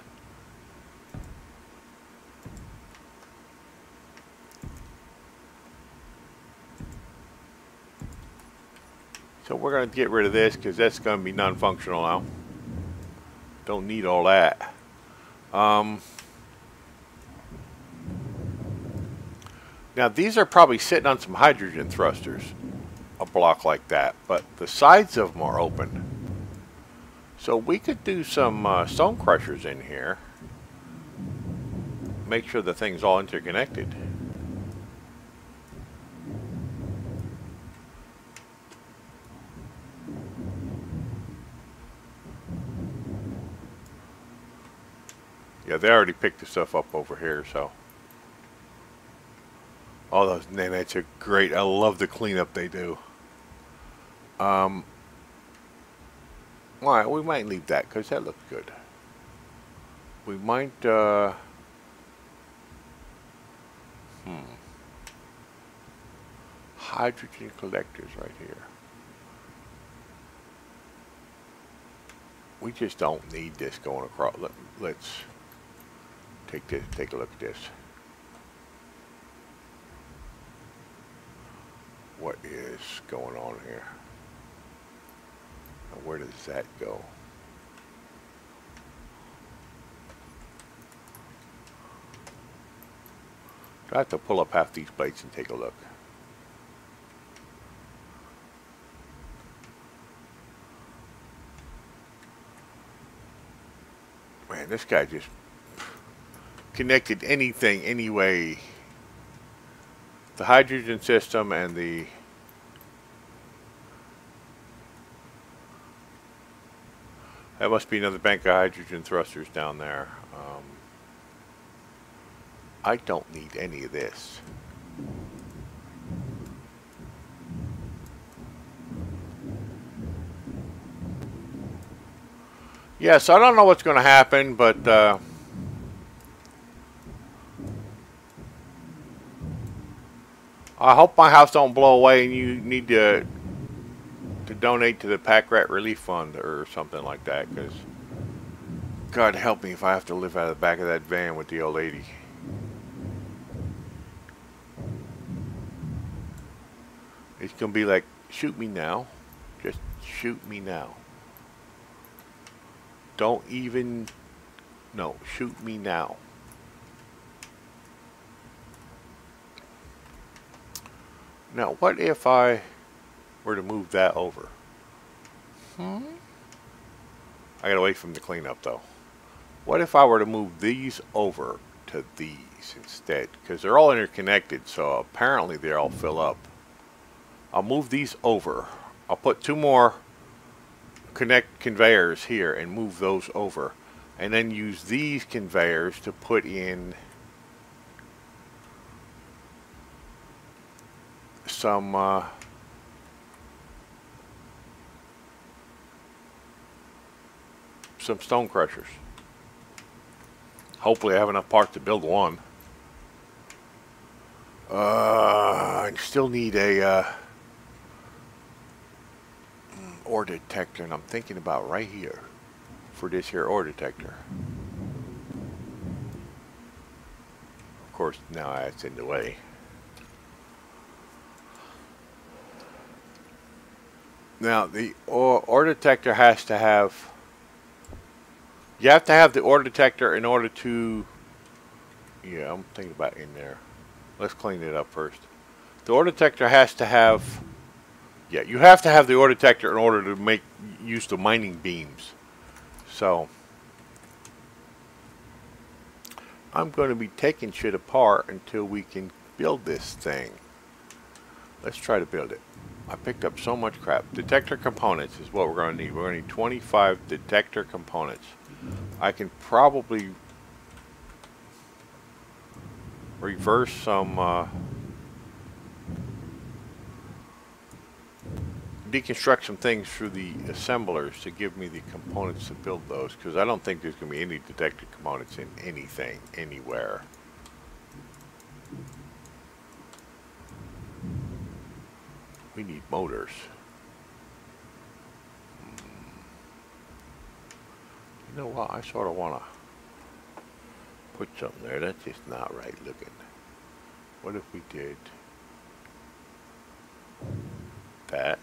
So we're going to get rid of this because that's going to be non-functional now. Don't need all that. Now these are probably sitting on some hydrogen thrusters, a block like that, but the sides of them are open. So we could do some stone crushers in here. Make sure the thing's all interconnected. Yeah, they already picked the stuff up over here, so. All those nanites are great. I love the cleanup they do. Alright, we might leave that because that looks good. We might, hydrogen collectors right here. We just don't need this going across. Let's take this, take a look at this. What is going on here? And where does that go? I have to pull up half these plates and take a look. Man, this guy just connected anything, anyway. The hydrogen system and the that must be another bank of hydrogen thrusters down there. I don't need any of this. Yes, I don't know what's going to happen, but I hope my house don't blow away and you need to donate to the ThePackrat Relief Fund or something like that, because God help me if I have to live out of the back of that van with the old lady. It's going to be like, shoot me now. Just shoot me now. Don't even, no, shoot me now. Now, what if I were to move that over? I gotta wait for them to clean up though. What if I were to move these over to these instead? Because they're all interconnected, so apparently they all fill up. I'll move these over. I'll put 2 more conveyors here and move those over. And then use these conveyors to put in some stone crushers. Hopefully I have enough parts to build one. I still need a ore detector, and I'm thinking about right here for this here ore detector. Of course, now it's in the way. Now the ore detector has to have. You have to have the ore detector in order to. Yeah, I'm thinking about in there. Let's clean it up first. The ore detector has to have. Yeah, you have to have the ore detector in order to make use the mining beams. So I'm going to be taking shit apart until we can build this thing. Let's try to build it. I picked up so much crap. Detector components is what we're going to need. We're going to need 25 detector components. I can probably reverse some deconstruct some things through the assemblers to give me the components to build those, because I don't think there's going to be any detector components in anything anywhere. We need motors. You know what? I sort of want to put something there. That's just not right looking. What if we did that?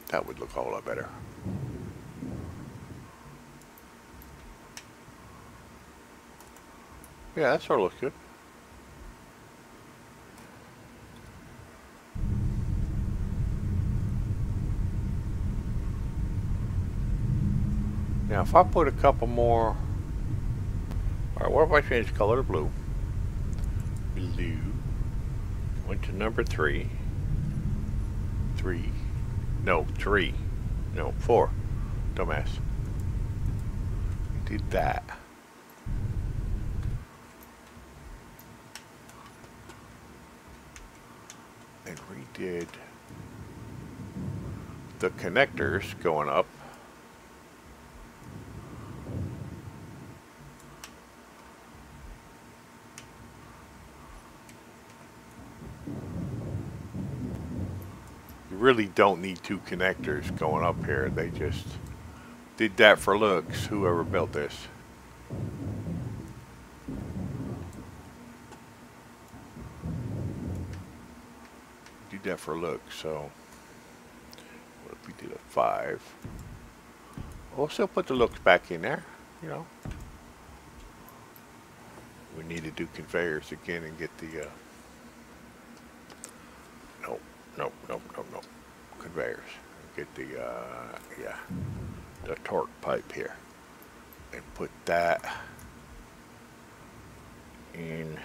That would look a whole lot better. Yeah, that sort of looks good. Now, if I put a couple more... Alright, what if I change the color to blue? Blue. Went to number 3. 3. No, 3. No, 4. Dumbass. Did that. And redid the connectors going up. You really don't need 2 connectors going up here. They just did that for looks, whoever built this. Did that for looks, so what if we did a 5? We'll still put the looks back in there, you know. We need to do conveyors again and get the no conveyors. Get the yeah, the torque pipe here and put that in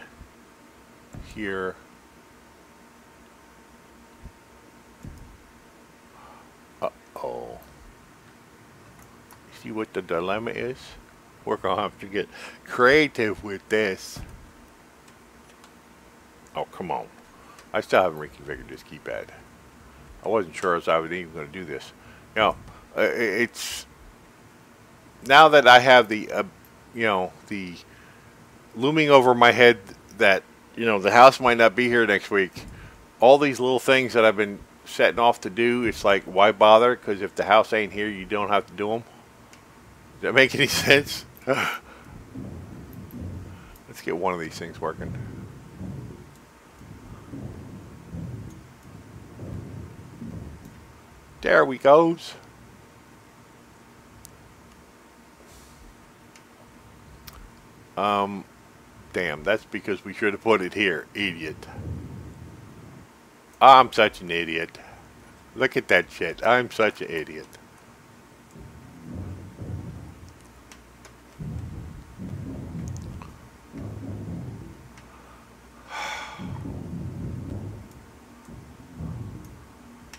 here. Uh-oh. See what the dilemma is? We're gonna have to get creative with this. Oh, come on. I still haven't reconfigured this keypad. I wasn't sure as I was even going to do this. You know, it's... Now that I have the, you know, the looming over my head that, you know, the house might not be here next week, all these little things that I've been setting off to do, it's like, why bother? Because if the house ain't here, you don't have to do them. Does that make any sense? Let's get one of these things working. There we goes. Damn, that's because we should have put it here, idiot. I'm such an idiot. Look at that shit. I'm such an idiot.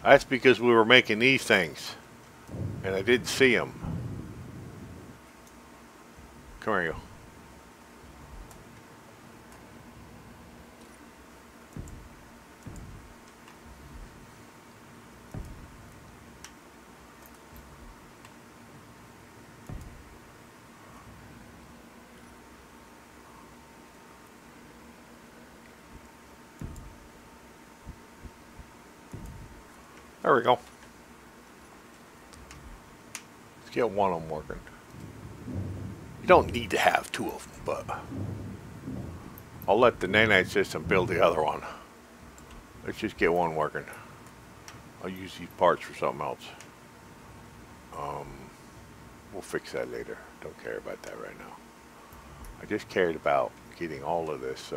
That's because we were making these things. And I didn't see them. Come here, you. There we go. Let's get one of them working. You don't need to have two of them, but I'll let the nanite system build the other one. Let's just get one working. I'll use these parts for something else. We'll fix that later. Don't care about that right now. I just cared about getting all of this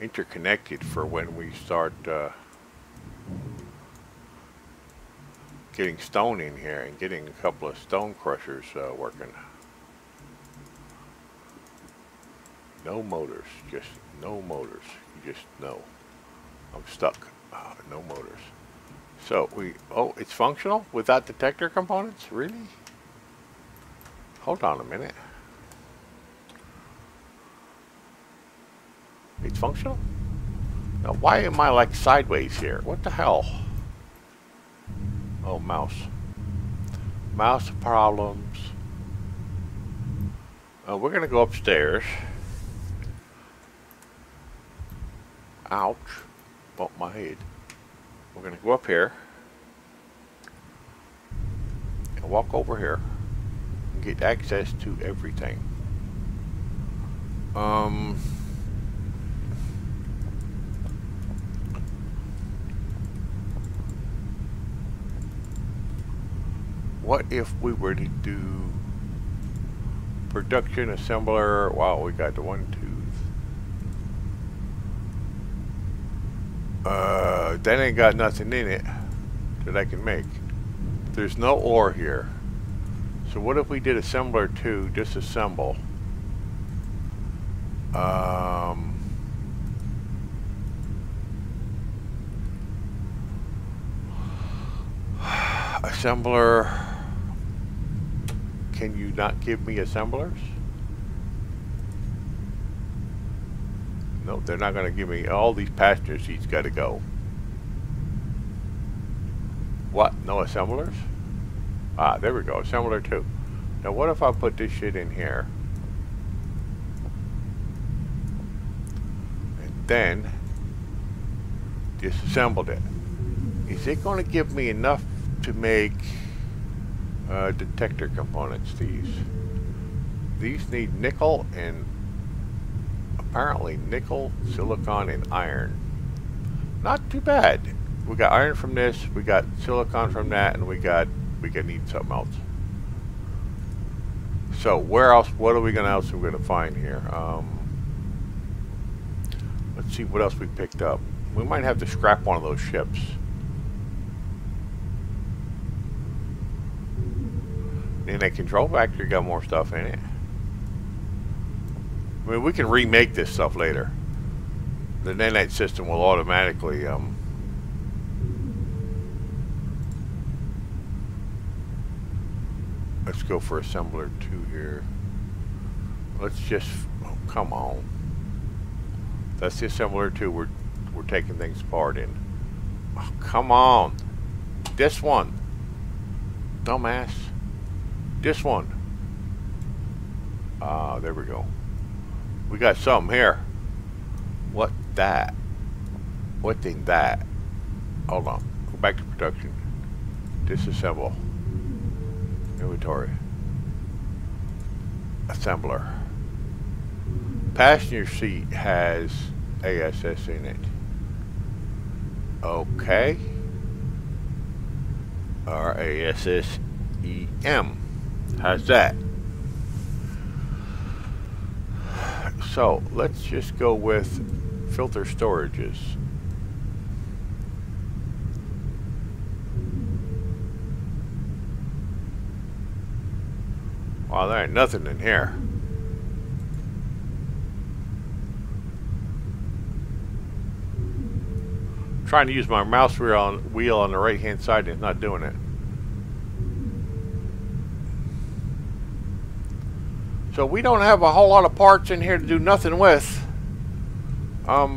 interconnected for when we start getting stone in here and getting a couple of stone crushers working. No motors, just no motors. You just no. I'm stuck. No motors. So it's functional without detector components? Really? Hold on a minute. It's functional? Now why am I like sideways here? What the hell? Oh, mouse. Mouse problems. We're gonna go upstairs. Ouch. Bumped my head. We're gonna go up here. And walk over here. And get access to everything. What if we were to do production assembler? Wow, we got the 1 tooth. That ain't got nothing in it that I can make. There's no ore here. So what if we did assembler 2, disassemble? Assembler. Can you not give me assemblers? No, they're not going to give me all these passenger seats. Got to go. What? No assemblers? Ah, there we go. Assembler 2. Now, what if I put this shit in here? And then disassembled it. Is it going to give me enough to make detector components? These need nickel and apparently nickel, silicon, and iron. Not too bad. We got iron from this, we got silicon from that, and we need something else. So where else? What are we gonna find here? Let's see what else we picked up. We might have to scrap one of those ships. And that control factory got more stuff in it. I mean, we can remake this stuff later. The nanite system will automatically let's go for assembler 2 here. Let's just come on. That's the assembler 2 we're taking things apart in. Oh, come on. This one. Dumbass. This one. There we go. We got something here. What that? What in that? Hold on. Go back to production. Disassemble. Inventory. Assembler. Passenger seat has ASS in it. Okay. RASSEM. How's that? So let's just go with filter storages. Wow, there ain't nothing in here. Trying to use my mouse wheel on the right hand side and it's not doing it. So we don't have a whole lot of parts in here to do nothing with.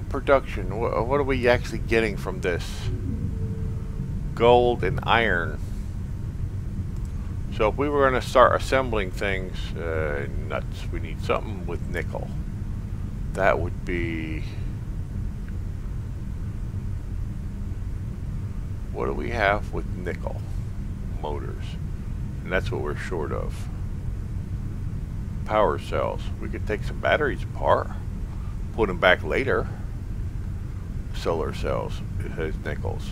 Production. What are we actually getting from this? Gold and iron. So if we were going to start assembling things, nuts, we need something with nickel. That would be... What do we have with nickel? Motors. And that's what we're short of. Power cells. We could take some batteries apart, put them back later. Solar cells. It has nickels.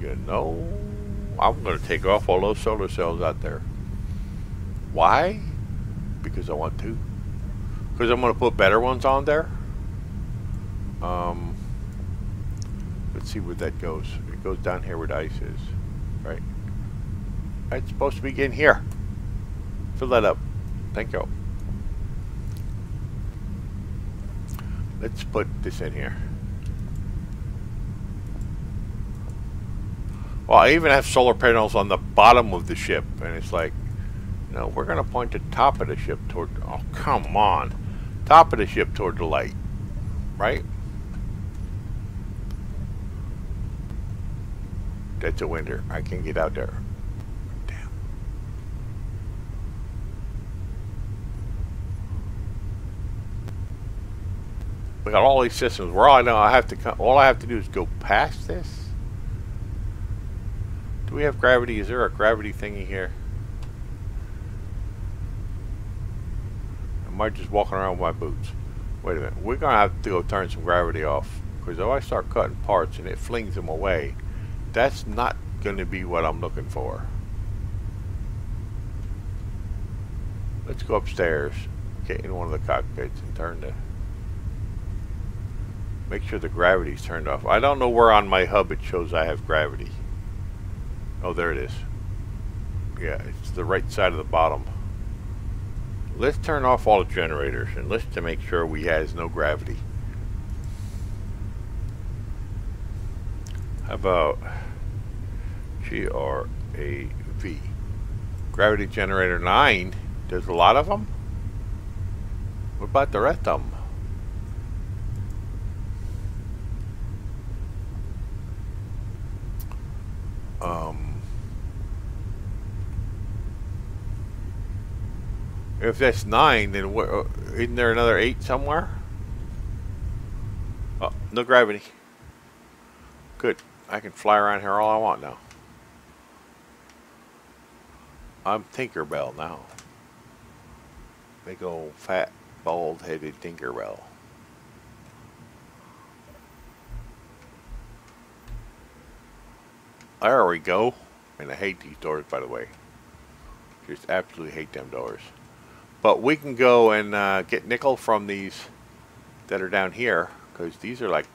You know, I'm going to take off all those solar cells out there. Why? Because I want to. Because I'm going to put better ones on there. Let's see where that goes. It goes down here where the ice is. Right? It's supposed to be in here. Fill that up. Thank you. Let's put this in here. Well, I even have solar panels on the bottom of the ship, and it's like, no, we're going to point the top of the ship toward, oh, come on. Top of the ship toward the light. Right? That's a winter. I can't get out there. Damn. We got all these systems. Where I know I have to come, all I have to do is go past this. Do we have gravity? Is there a gravity thingy here? Am I just walking around with my boots? Wait a minute. We're gonna have to go turn some gravity off, because if I start cutting parts and it flings them away, that's not going to be what I'm looking for. Let's go upstairs, get in one of the cockpits and turn the... Make sure the gravity's turned off. I don't know where on my hub it shows I have gravity. Oh, there it is. Yeah, it's the right side of the bottom. Let's turn off all the generators and let's to make sure we has no gravity. How about GRAV? Gravity generator 9. There's a lot of them. What about the rest of them? If that's 9, then isn't there another 8 somewhere? Oh, no gravity. Good. I can fly around here all I want now. I'm Tinkerbell now. Big old fat, bald-headed Tinkerbell. There we go. And I hate these doors, by the way. Just absolutely hate them doors. But we can go and get nickel from these that are down here, because these are like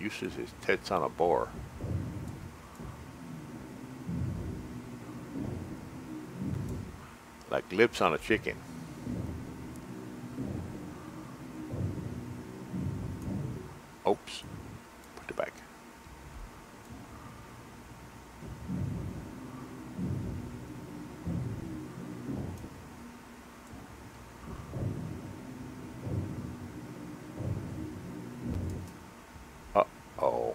useless as tits on a boar. Like lips on a chicken. Oops. Put it back. Uh-oh.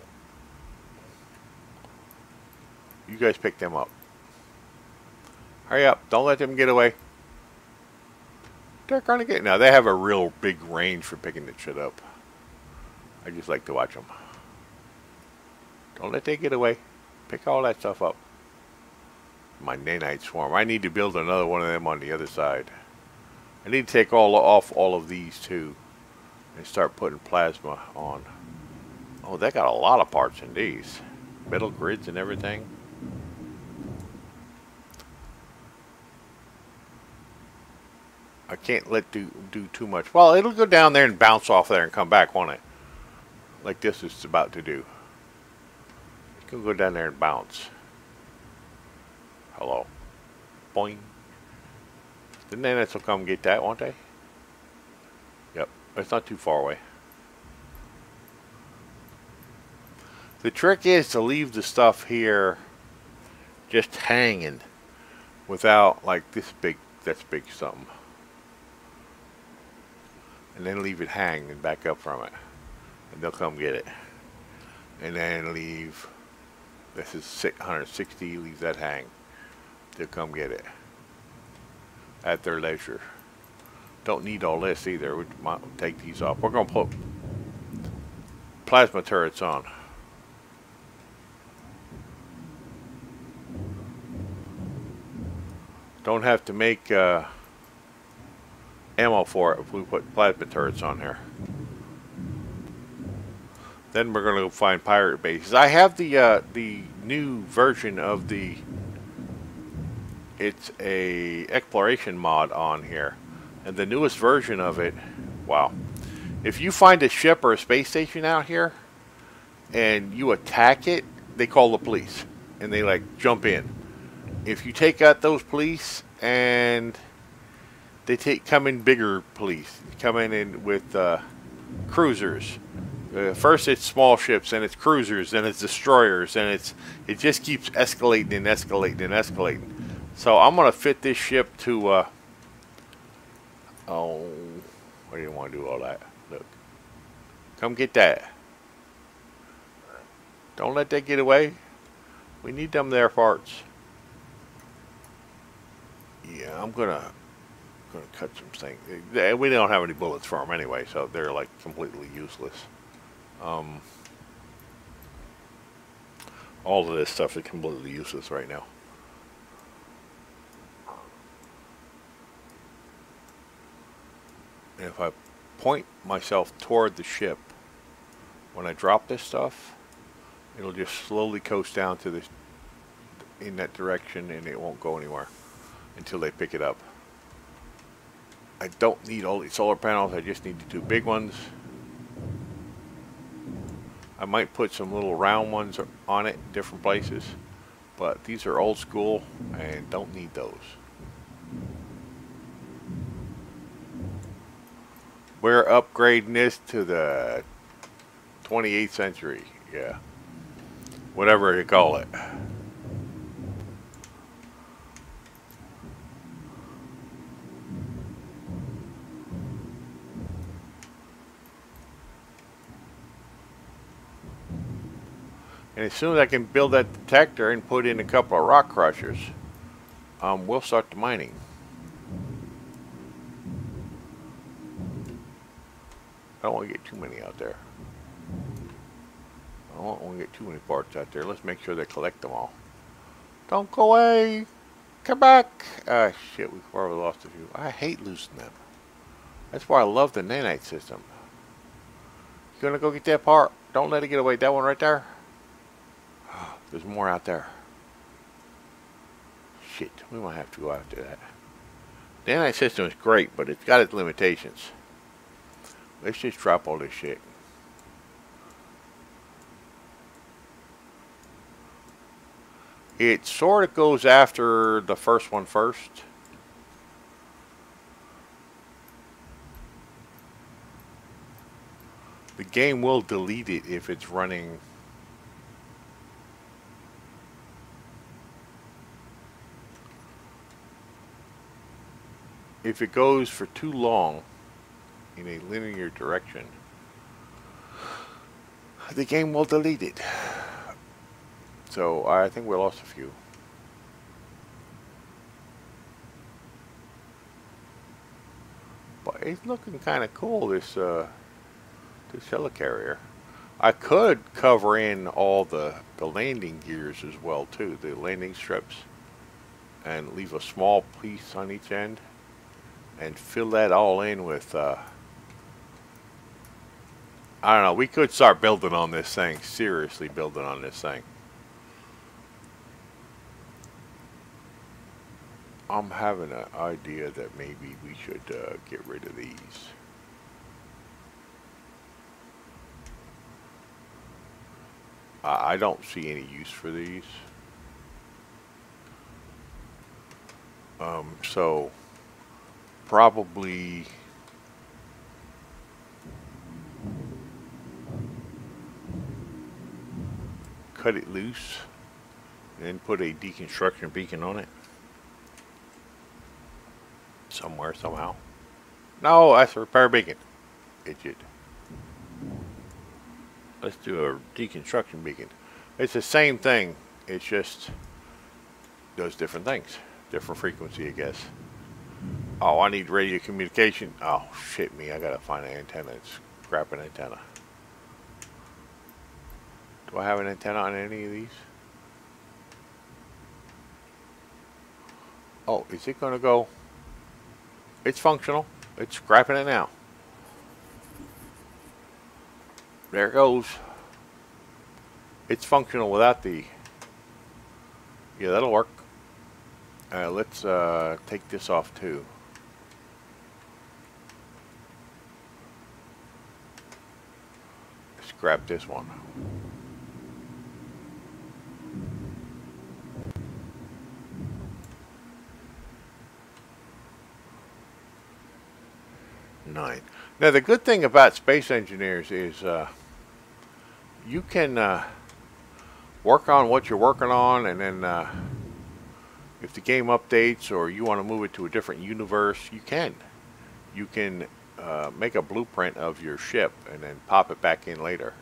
You guys pick them up. Hurry up. Don't let them get away. They're gonna get... Now, they have a real big range for picking that shit up. I just like to watch them. Don't let they get away. Pick all that stuff up. My nanite swarm. I need to build another one of them on the other side. I need to take off all of these too. And start putting plasma on. Oh, they got a lot of parts in these. Metal grids and everything. I can't let do too much. Well, it'll go down there and bounce off there and come back, won't it? Like this is about to do. It can go down there and bounce. Hello. Boing. The nanites will come get that, won't they? Yep. It's not too far away. The trick is to leave the stuff here just hanging without like this big, that's big something. And then leave it hang and back up from it. And they'll come get it. And then leave, this is 160, leave that hang. They'll come get it at their leisure. Don't need all this either. We might take these off. We're going to put plasma turrets on. Don't have to make ammo for it if we put plasma turrets on here. Then we're going to go find pirate bases. I have the new version of the, it's a exploration mod on here, and the newest version of it, wow. If you find a ship or a space station out here and you attack it, they call the police and they like jump in. If you take out those police and they come in bigger police, come in with cruisers. First it's small ships, and it's cruisers, and it's destroyers, and it just keeps escalating and escalating and escalating. So I'm gonna fit this ship to oh, I didn't want to do all that. Look, come get that. Don't let that get away. We need them there parts. Yeah, I'm gonna cut some things. We don't have any bullets for them anyway, so they're like completely useless. All of this stuff is completely useless right now. And if I point myself toward the ship, when I drop this stuff, it'll just slowly coast down to the in that direction, and it won't go anywhere until they pick it up. I don't need all these solar panels. I just need the two big ones. I might put some little round ones on it in different places, but these are old school and don't need those. We're upgrading this to the 28th century, yeah. Whatever you call it. And as soon as I can build that detector and put in a couple of rock crushers, we'll start the mining. I don't want to get too many out there. I don't want to get too many parts out there. Let's make sure they collect them all. Don't go away. Come back. Ah, shit, we've probably lost a few. I hate losing them. That's why I love the nanite system. You gonna go get that part? Don't let it get away. That one right there. There's more out there. Shit, we might have to go after that. The nanite system is great, but it's got its limitations. Let's just drop all this shit. It sort of goes after the first one first. The game will delete it if it's running. If it goes for too long in a linear direction, the game will delete it. So I think we lost a few. But it's looking kind of cool, this helicarrier. I could cover in all the landing gears as well too, the landing strips, and leave a small piece on each end and fill that all in with I don't know, we could start building on this thing, seriously building on this thing. I'm having an idea that maybe we should get rid of these. I don't see any use for these. So probably cut it loose and put a deconstruction beacon on it. Somewhere, somehow. No, that's a repair beacon. Idiot. Let's do a deconstruction beacon. It's the same thing. It's just does different things. Different frequency, I guess. Oh, I need radio communication. Oh, shit me. I gotta find an antenna. It's scrap an antenna. Do I have an antenna on any of these? Oh, is it gonna go? It's functional. It's scrapping it now. There it goes. It's functional without the... Yeah, that'll work. Let's take this off too. Scrap this one. Nine. Now the good thing about space engineers is you can work on what you're working on, and then if the game updates or you want to move it to a different universe, you can. You can make a blueprint of your ship and then pop it back in later.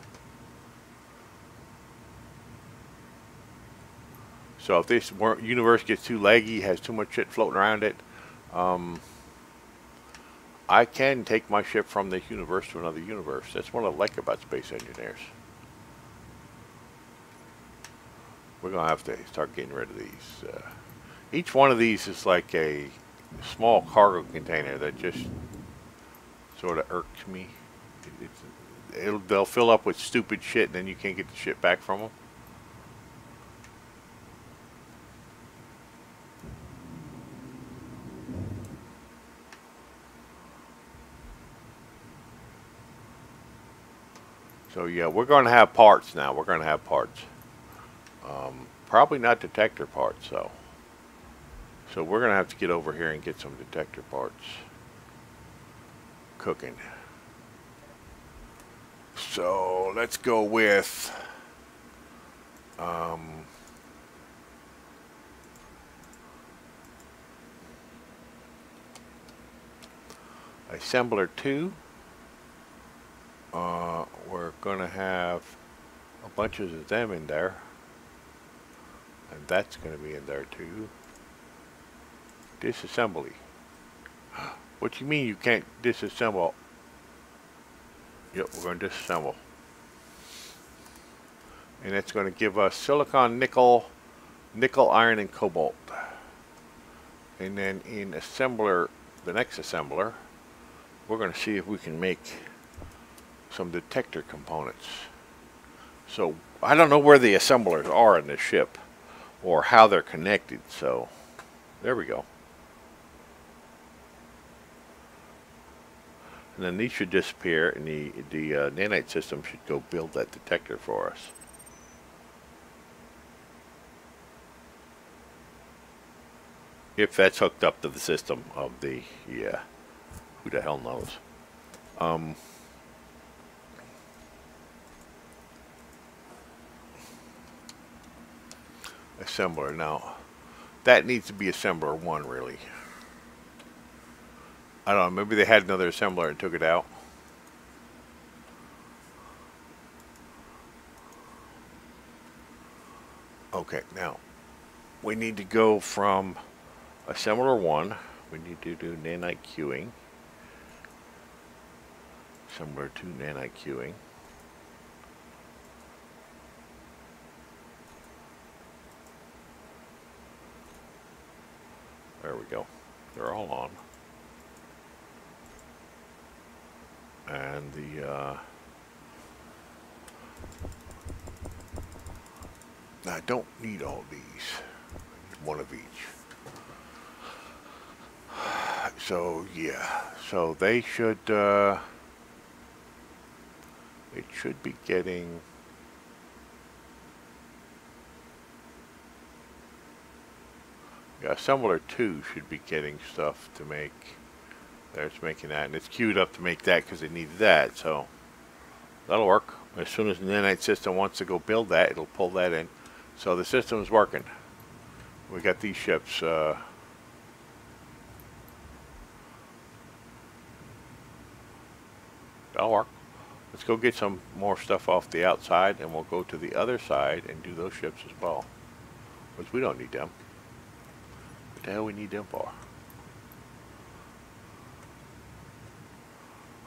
So if this universe gets too laggy, has too much shit floating around it, I can take my ship from this universe to another universe. That's what I like about space engineers. We're going to have to start getting rid of these. Each one of these is like a small cargo container that just sort of irks me. They'll fill up with stupid shit and then you can't get the shit back from them. So yeah, we're going to have parts now. We're going to have parts. Probably not detector parts, though. So we're going to have to get over here and get some detector parts cooking. So let's go with assembler 2. We're going to have a bunch of them in there. And that's going to be in there too. Disassembly. What do you mean you can't disassemble? Yep, we're going to disassemble. And it's going to give us silicon, nickel, iron, and cobalt. And then in assembler, the next assembler, we're going to see if we can make some detector components. So I don't know where the assemblers are in this ship or how they're connected, so there we go. And then these should disappear, and the nanite system should go build that detector for us. If that's hooked up to the system of the, yeah, who the hell knows. Assembler. Now, that needs to be assembler 1, really. I don't know, maybe they had another assembler and took it out. Okay, now, we need to go from assembler 1, we need to do nanite queuing. Assembler 2, nanite queuing. There we go. They're all on. And the I don't need all these. I need one of each. So yeah, so they should it should be getting yeah, Assembler 2 should be getting stuff to make. There's making that, and it's queued up to make that because it needed that, so that'll work. As soon as the nanite system wants to go build that, it'll pull that in. So the system's working. We got these ships. That'll work. Let's go get some more stuff off the outside, and we'll go to the other side and do those ships as well. Because we don't need them. What the hell we need them for?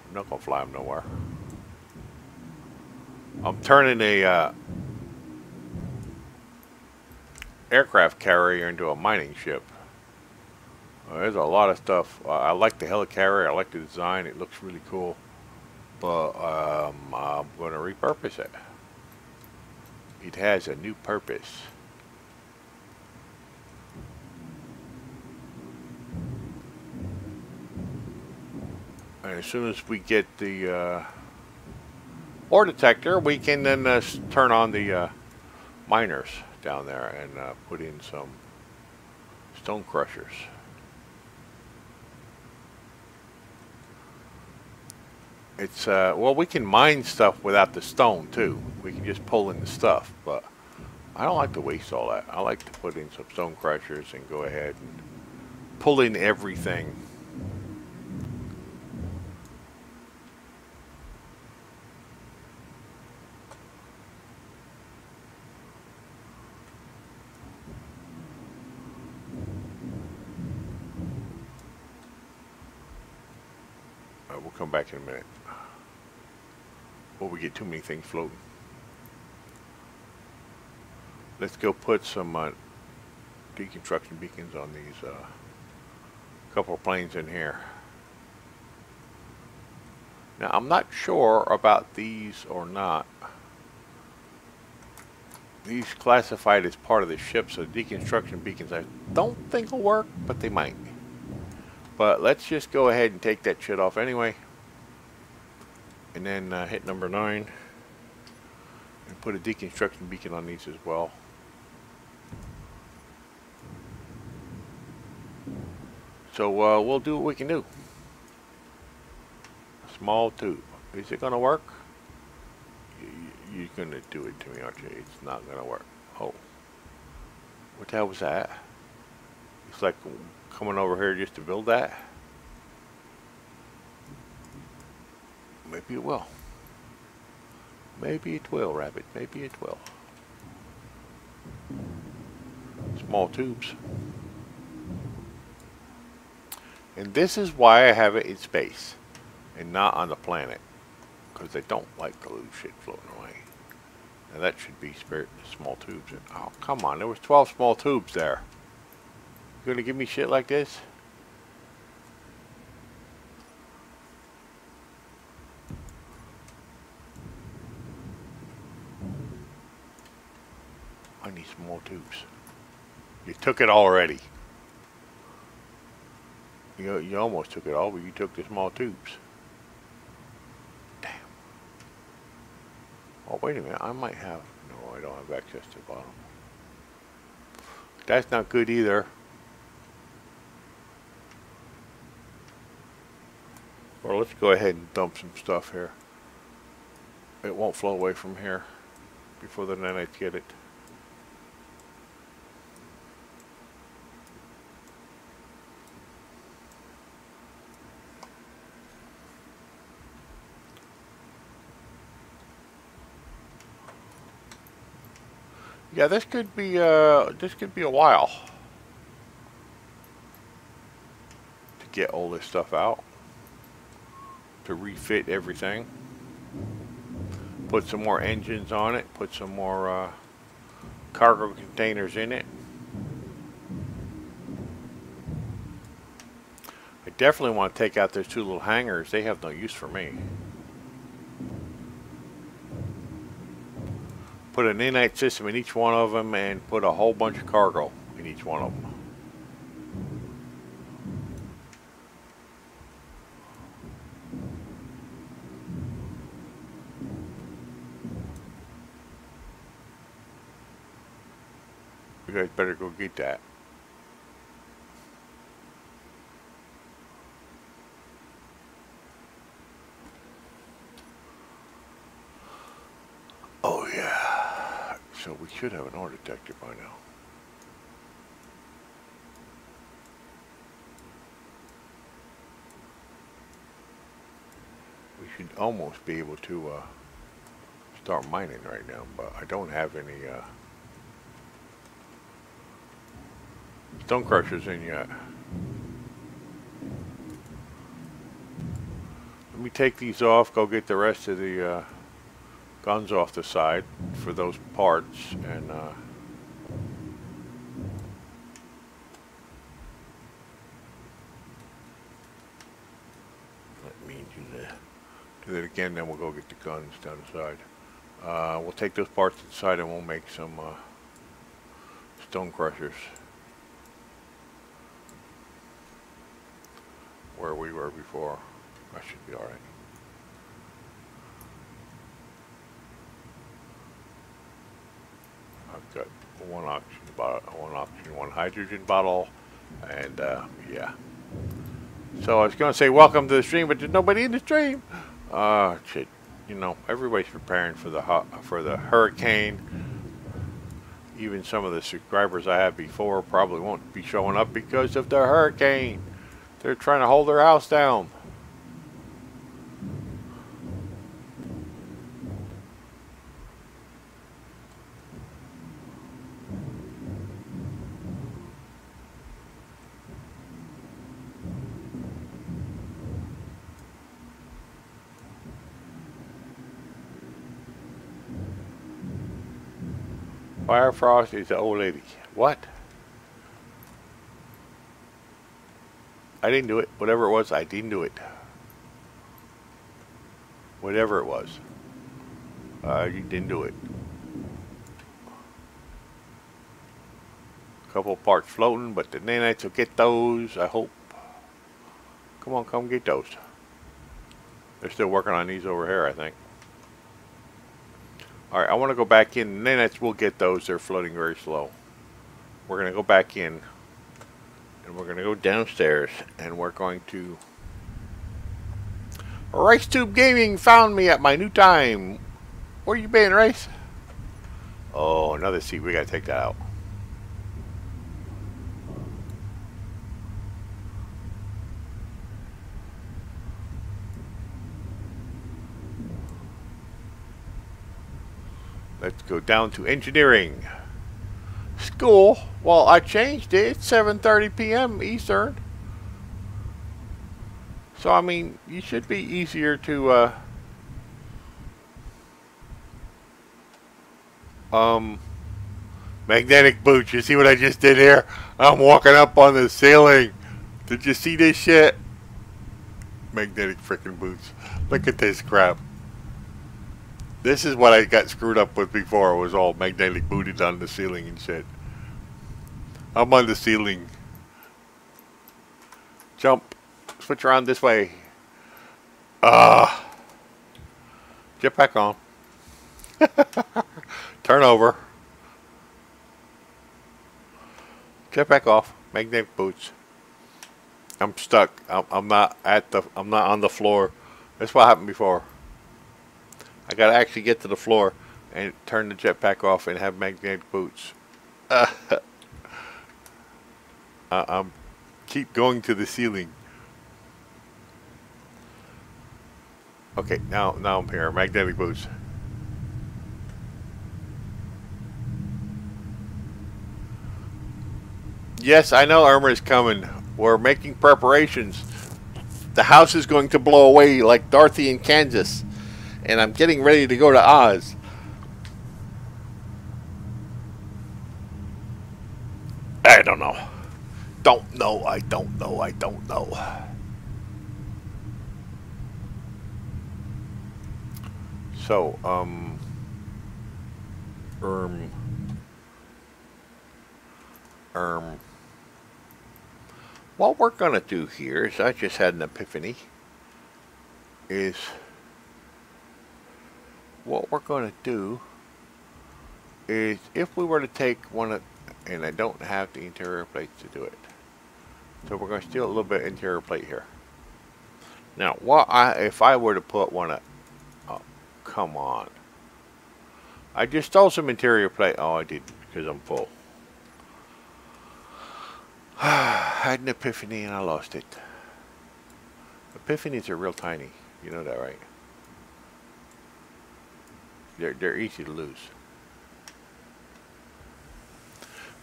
I'm not gonna fly them nowhere. I'm turning a aircraft carrier into a mining ship. There's a lot of stuff. I like the helicarrier. I like the design. It looks really cool. But I'm going to repurpose it. It has a new purpose. And as soon as we get the ore detector, we can then turn on the miners down there and put in some stone crushers. It's well, we can mine stuff without the stone too. We can just pull in the stuff, but I don't like to waste all that. I like to put in some stone crushers and go ahead and pull in everything. We'll come back in a minute. Before we get too many things floating. Let's go put some deconstruction beacons on these couple of planes in here. Now I'm not sure about these or not. These classified as part of the ship, so deconstruction beacons I don't think will work, but they might. But let's just go ahead and take that shit off anyway. And then hit number 9. And put a deconstruction beacon on these as well. So we'll do what we can do. A small tube. Is it going to work? You're going to do it to me, aren't you? It's not going to work. Oh. What the hell was that? It's like coming over here just to build that. Maybe it will. Maybe it will, Rabbit. Maybe it will. Small tubes. And this is why I have it in space and not on the planet. Because I don't like the loose shit floating away. Now that should be small tubes. Oh, come on. There was 12 small tubes there. You gonna give me shit like this? I need small tubes. You took it already. You almost took it all, but you took the small tubes. Damn. Oh, wait a minute. I might have... No, I don't have access to the bottom. That's not good either. Well, let's go ahead and dump some stuff here. It won't flow away from here before the nanites get it. Yeah, this could be a while to get all this stuff out, to refit everything, put some more engines on it, put some more cargo containers in it. I definitely want to take out those two little hangars. They have no use for me. Put an nanite system in each one of them and put a whole bunch of cargo in each one of them. You guys better go get that. Oh yeah. So we should have an ore detector by now. We should almost be able to start mining right now, but I don't have any stone crushers in yet. Let me take these off, go get the rest of the guns off the side for those parts, and let me do that again, then we'll go get the guns down the side. We'll take those parts to the side and we'll make some stone crushers where we were before. That should be alright. I've got one oxygen bottle, one hydrogen bottle, and yeah. So I was going to say welcome to the stream, but there's nobody in the stream. Shit. You know, everybody's preparing for the hurricane. Even some of the subscribers I had before probably won't be showing up because of the hurricane. They're trying to hold their house down. Firefrost is the old lady. What? I didn't do it. Whatever it was, I didn't do it. Whatever it was. You didn't do it. A couple parts floating, but the nanites will get those, I hope. Come on, come get those. They're still working on these over here, I think. Alright, I want to go back in. Nanites will get those. They're floating very slow. We're going to go back in. And we're going to go downstairs. And we're going to... Rice Tube Gaming found me at my new time. Where you been, Rice? Oh, another seat. We got to take that out. Let's go down to engineering. School. Well, I changed it. It's 7:30 p.m. Eastern. So, I mean, you should be easier to, magnetic boots. You see what I just did here? I'm walking up on the ceiling. Did you see this shit? Magnetic freaking boots. Look at this crap. This is what I got screwed up with before. It was all magnetic booted on the ceiling and shit. I'm on the ceiling. Jump. Switch around this way. Get back on. Turn over. Get back off. Magnetic boots. I'm stuck. I'm not on the floor. That's what happened before. I gotta actually get to the floor and turn the jetpack off and have magnetic boots. I'm keep going to the ceiling. Okay, now I'm here. Magnetic boots. Yes, I know Irma is coming. We're making preparations. The house is going to blow away like Dorothy in Kansas. And I'm getting ready to go to Oz. I don't know. Don't know. I don't know. I don't know. So, what we're gonna do here is, I just had an epiphany, is what we're going to do is, if we were to take one of and I don't have the interior plates to do it. So we're going to steal a little bit of interior plate here. Now, if I were to put one up? Oh, come on. I just stole some interior plate. Oh, I did because I'm full. I had an epiphany and I lost it. Epiphanies are real tiny. You know that, right? They're easy to lose.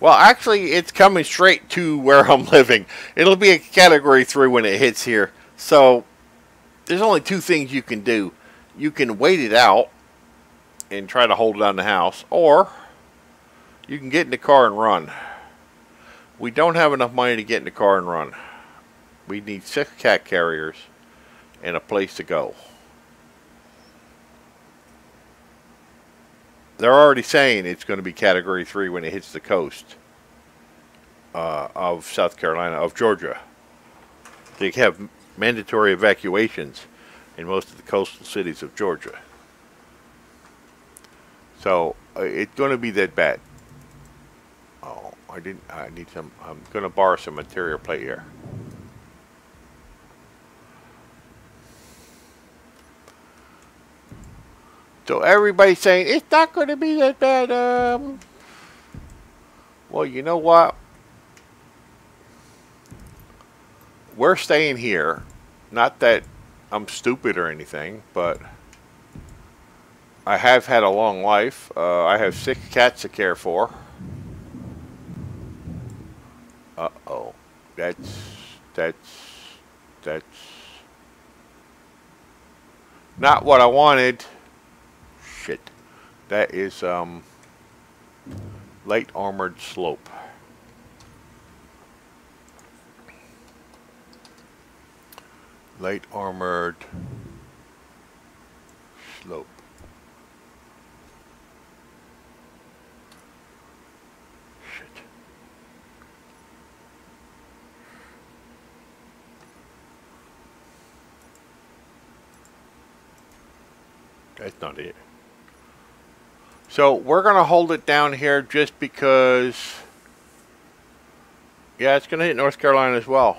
Well, actually, it's coming straight to where I'm living. It'll be a category 3 when it hits here. So, there's only two things you can do. You can wait it out and try to hold it on the house, or you can get in the car and run. We don't have enough money to get in the car and run. We need 6 cat carriers and a place to go. They're already saying it's going to be category 3 when it hits the coast of South Carolina, of Georgia. They have mandatory evacuations in most of the coastal cities of Georgia. So it's going to be that bad. Oh, I need some. I'm going to borrow some interior plate here. So everybody's saying it's not going to be that bad. Well, you know what? We're staying here. Not that I'm stupid or anything, but I have had a long life. I have 6 cats to care for. Uh-oh. That's not what I wanted. Shit. That is, light armored slope. Light armored slope. Shit. That's not it. So we're going to hold it down here just because, yeah, it's going to hit North Carolina as well.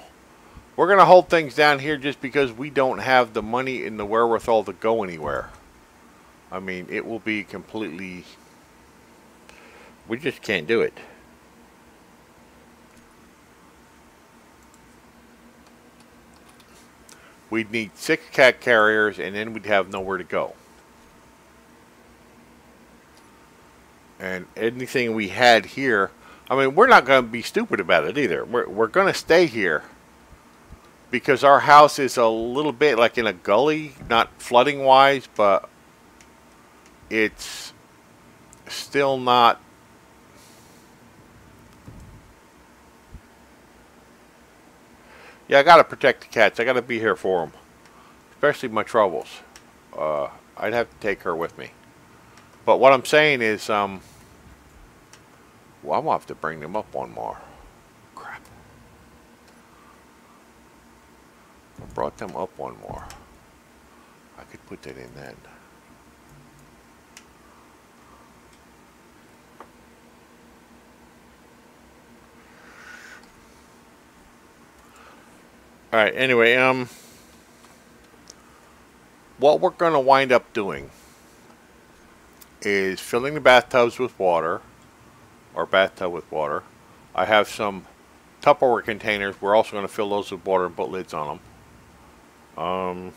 We're going to hold things down here just because we don't have the money and the wherewithal to go anywhere. I mean, it will be completely, we just can't do it. We'd need 6 cat carriers and then we'd have nowhere to go. And anything we had here, I mean, we're not going to be stupid about it either. We're going to stay here because our house is a little bit like in a gully, not flooding wise, but it's still not. Yeah, I got to protect the cats. I got to be here for them, especially my troubles. I'd have to take her with me. But what I'm saying is, well, I'm going to have to bring them up one more. Crap. I brought them up one more. I could put that in then. Alright, anyway, what we're going to wind up doing is filling the bathtubs with water, or bathtub with water. I have some Tupperware containers. We're also going to fill those with water and put lids on them.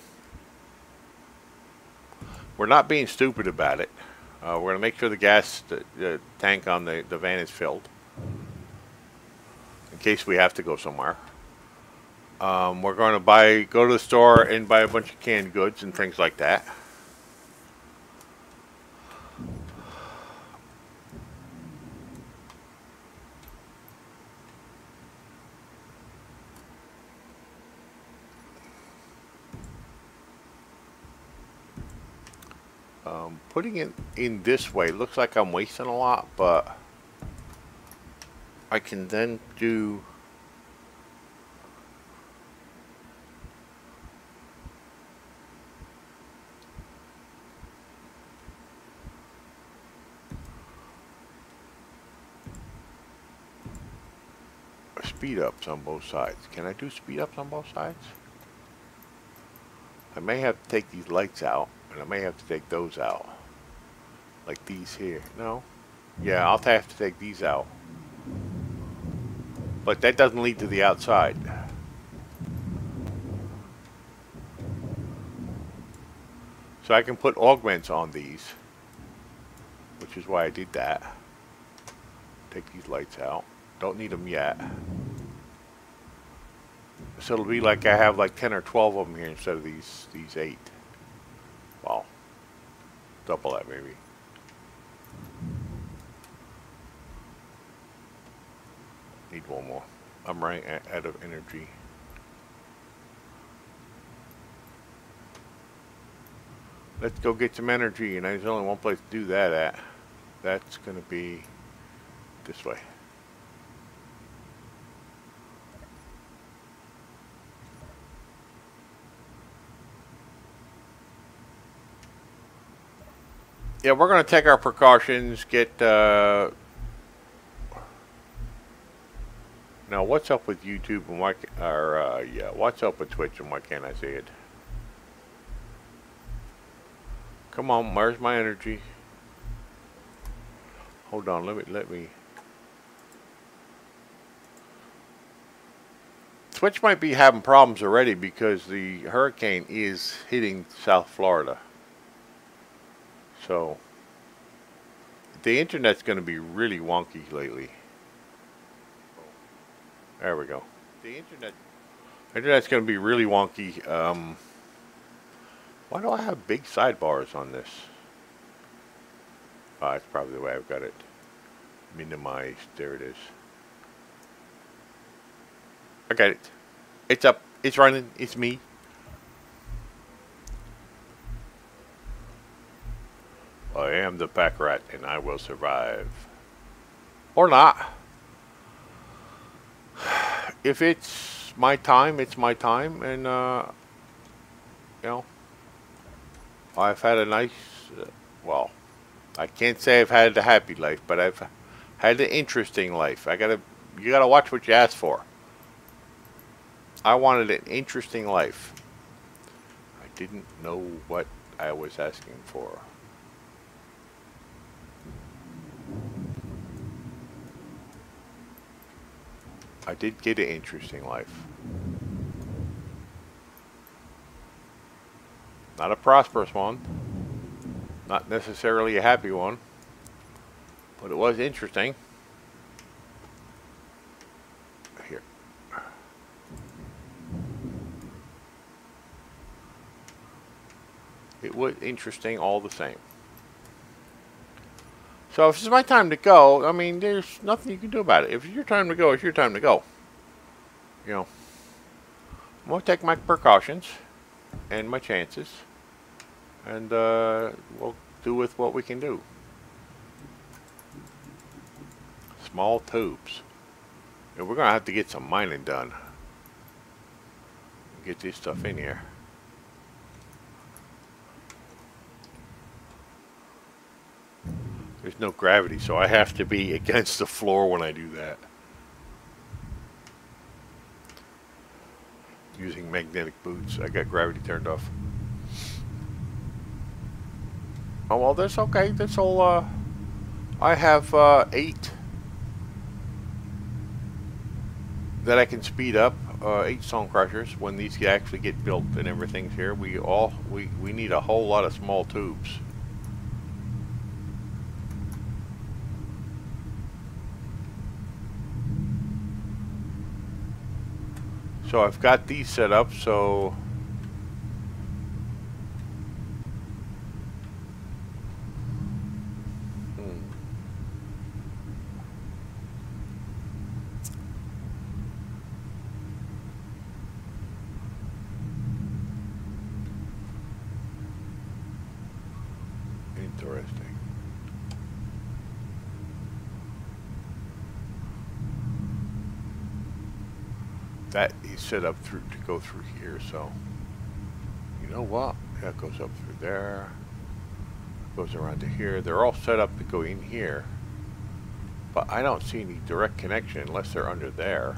We're not being stupid about it. We're going to make sure the gas the tank on the van is filled in case we have to go somewhere. We're going to go to the store and buy a bunch of canned goods and things like that. Putting it in this way looks like I'm wasting a lot, but I can then do speed ups on both sides. Can I do speed ups on both sides? I may have to take these lights out, and I may have to take those out. Like these here. No? Yeah, I'll have to take these out. But that doesn't lead to the outside. So I can put augments on these, which is why I did that. Take these lights out. Don't need them yet. So it'll be like I have like 10 or 12 of them here instead of these 8. Well, double that maybe. Need one more. I'm running out of energy. Let's go get some energy, and there's only one place to do that at. That's going to be this way. Yeah, we're going to take our precautions, get, now what's up with YouTube and why, yeah, what's up with Twitch and why can't I see it? Come on, where's my energy? Hold on, let me. Twitch might be having problems already because the hurricane is hitting South Florida. So, the internet's going to be really wonky lately. There we go. The internet's going to be really wonky. Why do I have big sidebars on this? Oh, that's probably the way I've got it minimized. There it is. I got it. It's up. It's running. It's me. I am the ThePackrat, and I will survive. Or not. If it's my time, it's my time, and you know, I've had a nice, well, I can't say I've had a happy life, but I've had an interesting life. You gotta watch what you ask for. I wanted an interesting life. I didn't know what I was asking for. I did get an interesting life. Not a prosperous one. Not necessarily a happy one. But it was interesting. Here. It was interesting all the same. So if it's my time to go, I mean, there's nothing you can do about it. If it's your time to go, it's your time to go. You know, I'm going to take my precautions and my chances, and we'll do with what we can do. Small tubes. And we're going to have to get some mining done. Get this stuff in here. There's no gravity, so I have to be against the floor when I do that. Using magnetic boots. I got gravity turned off. Oh, well, that's okay. That's all, I have, 8 that I can speed up. 8 stone crushers when these actually get built and everything's here. We need a whole lot of small tubes. So I've got these set up, so interesting. That is set up to go through here, so you know what? That goes up through there, goes around to here. They're all set up to go in here, but I don't see any direct connection unless they're under there.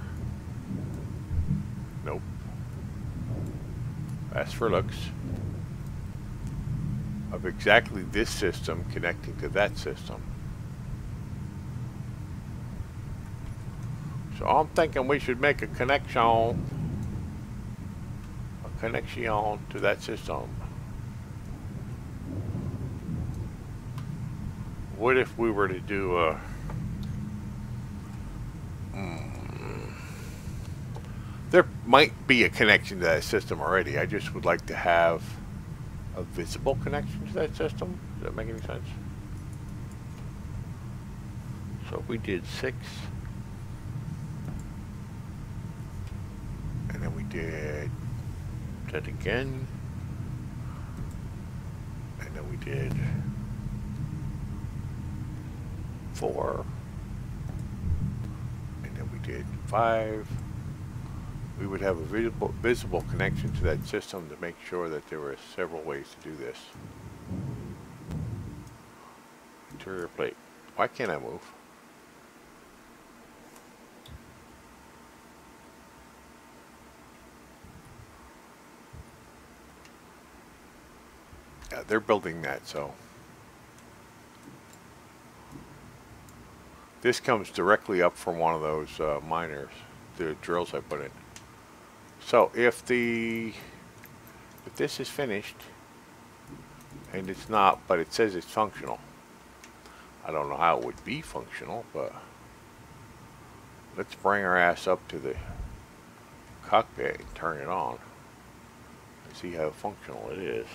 Nope. That's for looks. Of exactly this system connecting to that system. So I'm thinking we should make a connection to that system. What if we were to do a there might be a connection to that system already. I just would like to have a visible connection to that system. Does that make any sense? So if we did 6, and then we did that again, and then we did 4, and then we did 5, we would have a visible connection to that system to make sure that there were several ways to do this. Interior plate. Why can't I move? Yeah, they're building that, so. This comes directly up from one of those miners, the drills I put in. So if this is finished, and it's not, but it says it's functional. I don't know how it would be functional, but let's bring our ass up to the cockpit and turn it on and see how functional it is.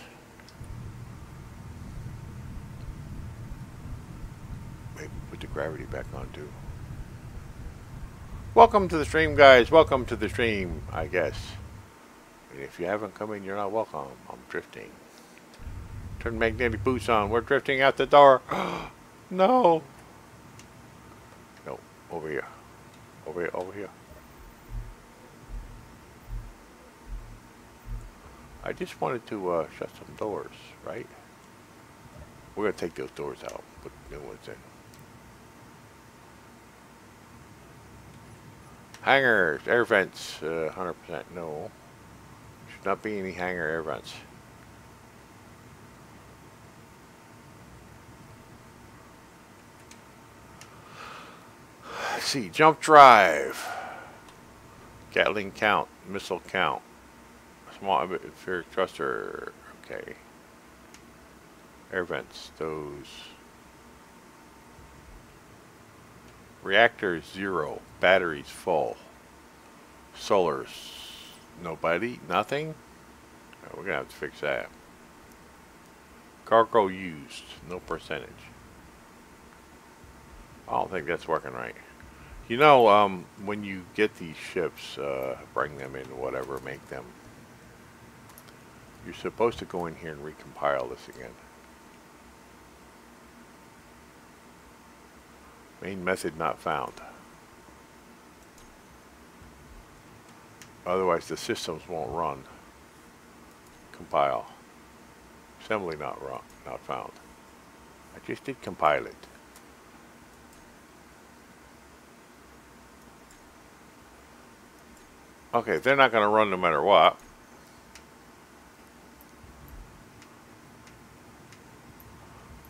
Maybe put the gravity back on too. Welcome to the stream, guys. Welcome to the stream, I guess. And if you haven't come in, you're not welcome. I'm drifting. Turn magnetic boots on. We're drifting out the door. No. No, over here. Over here, over here. I just wanted to shut some doors, right? We're going to take those doors out, put new ones in. Hangars, air vents, 100% no. Should not be any hangar air vents. Let's see, jump drive, Gatling count, missile count, small atmospheric thruster, okay. Air vents, those. Reactors 0, batteries full. Solars, nobody, nothing. Oh, we're gonna have to fix that. Cargo used, no percentage. I don't think that's working right. You know, when you get these ships, bring them in, whatever, make them. You're supposed to go in here and recompile this again. Main method not found. Otherwise the systems won't run. Compile. Assembly not found. I just did compile it. Okay, they're not going to run no matter what.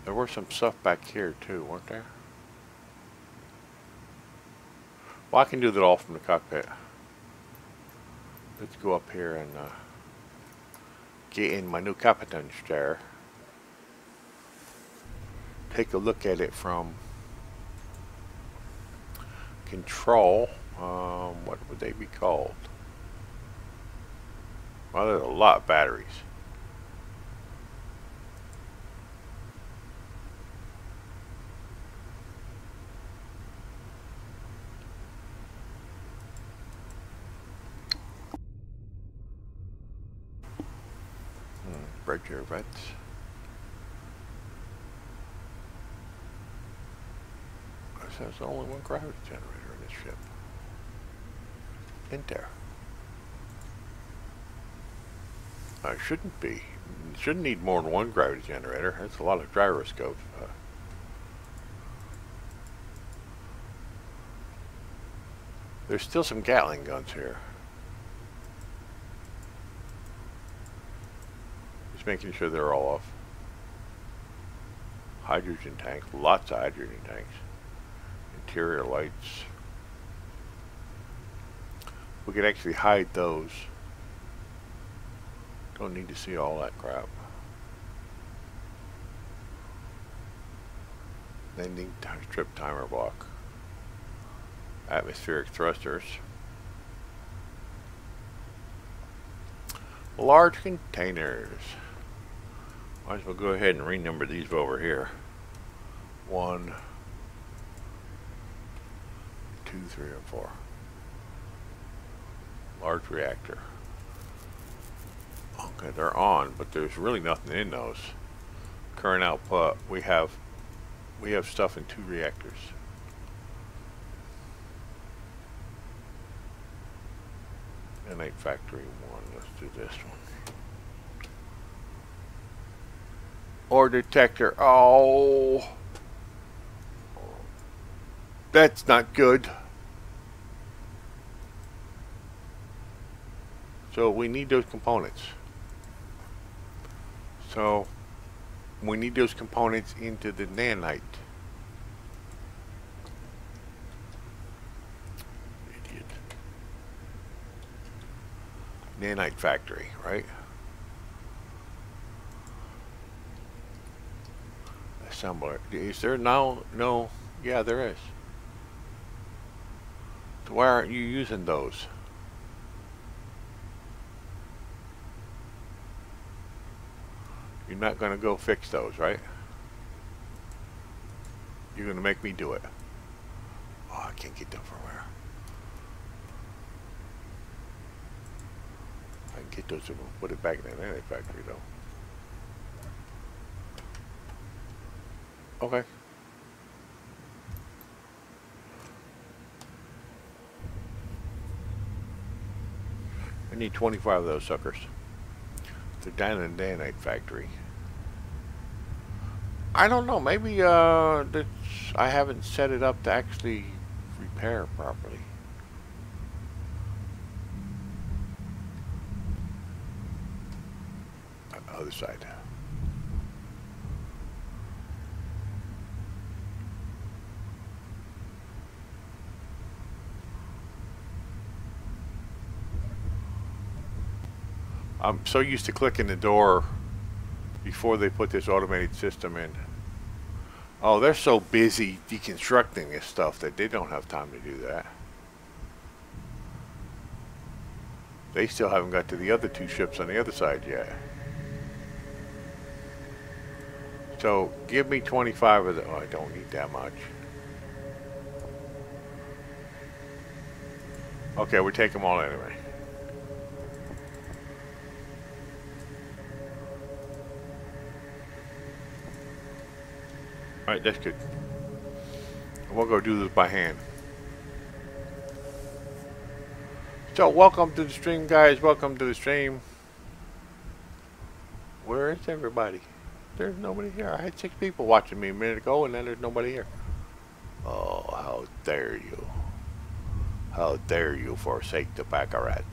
There were some stuff back here too, weren't there? Well, I can do that all from the cockpit. Let's go up here and get in my new captain's chair. Take a look at it from control. What would they be called? Well, there's a lot of batteries. Bridge air vents. There's only one gravity generator in this ship. In there. I shouldn't be. Shouldn't need more than one gravity generator. That's a lot of gyroscopes. There's still some Gatling guns here. Just making sure they're all off. Hydrogen tanks, lots of hydrogen tanks. Interior lights. We could actually hide those. Don't need to see all that crap. Landing strip timer block. Atmospheric thrusters. Large containers. Might as well go ahead and renumber these over here. 1, 2, 3, and 4. Large reactor. Okay, they're on, but there's really nothing in those. Current output. We have stuff in 2 reactors. N8 factory 1. Let's do this one. Ore detector. Oh, that's not good. So we need those components. So we need those components into the nanite. Idiot. Nanite factory, right? Assembler. Is there now? No. Yeah, there is. So why aren't you using those? You're not going to go fix those, right? You're going to make me do it. Oh, I can't get them from where. I can get those and put it back in the nanite factory, though. Okay. I need 25 of those suckers. They're down in the nanite factory. I don't know. Maybe I haven't set it up to actually repair properly. Other side. I'm so used to clicking the door before they put this automated system in. Oh, they're so busy deconstructing this stuff that they don't have time to do that. They still haven't got to the other 2 ships on the other side yet. So give me 25 of the. Oh, I don't need that much. Okay, we take them all anyway. Alright, that's good. We'll go do this by hand. So, welcome to the stream, guys. Welcome to the stream. Where is everybody? There's nobody here. I had 6 people watching me a minute ago, and then there's nobody here. Oh, how dare you. How dare you forsake the ThePackrat.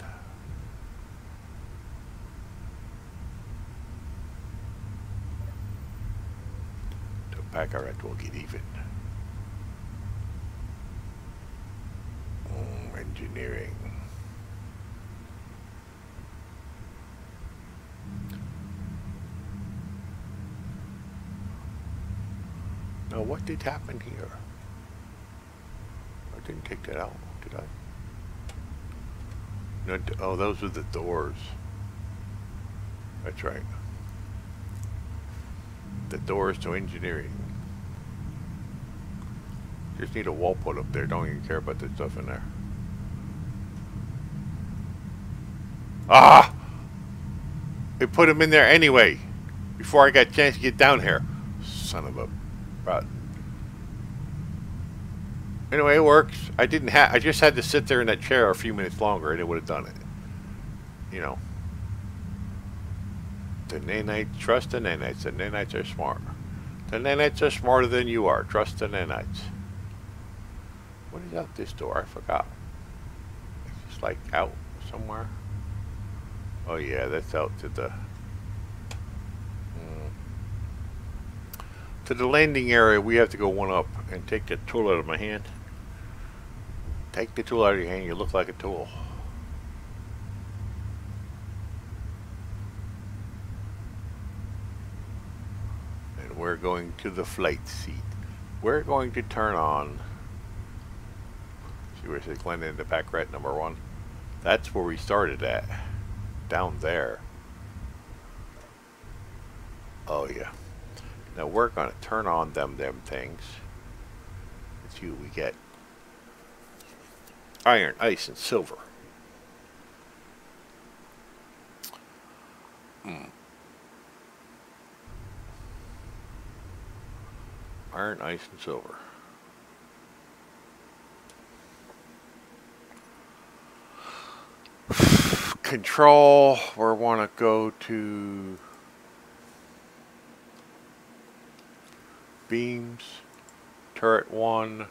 ThePackrat will get even. Engineering. Now what did happen here? I didn't take that out, did I? No, oh, those are the doors. That's right. The doors to engineering. Just need a wall put up there. Don't even care about the stuff in there. Ah! They put them in there anyway. Before I got a chance to get down here. Son of a... Anyway, it works. I just had to sit there in that chair a few minutes longer and it would have done it. You know. The nanites, trust the nanites. The nanites are smart. The nanites are smarter than you are. Trust the nanites. What is out this door? I forgot. It's just like out somewhere. Oh yeah, that's out to the... To the landing area, we have to go one up and take the tool out of my hand. Take the tool out of your hand, you look like a tool. And we're going to the flight seat. We're going to turn on, see where it says Glendin, ThePackrat #1. That's where we started at. Down there. Oh yeah. Now we're going to turn on them things. Let's see what we get. Iron, ice, and silver. Iron, ice, and silver. Control, we want to go to beams, turret 1,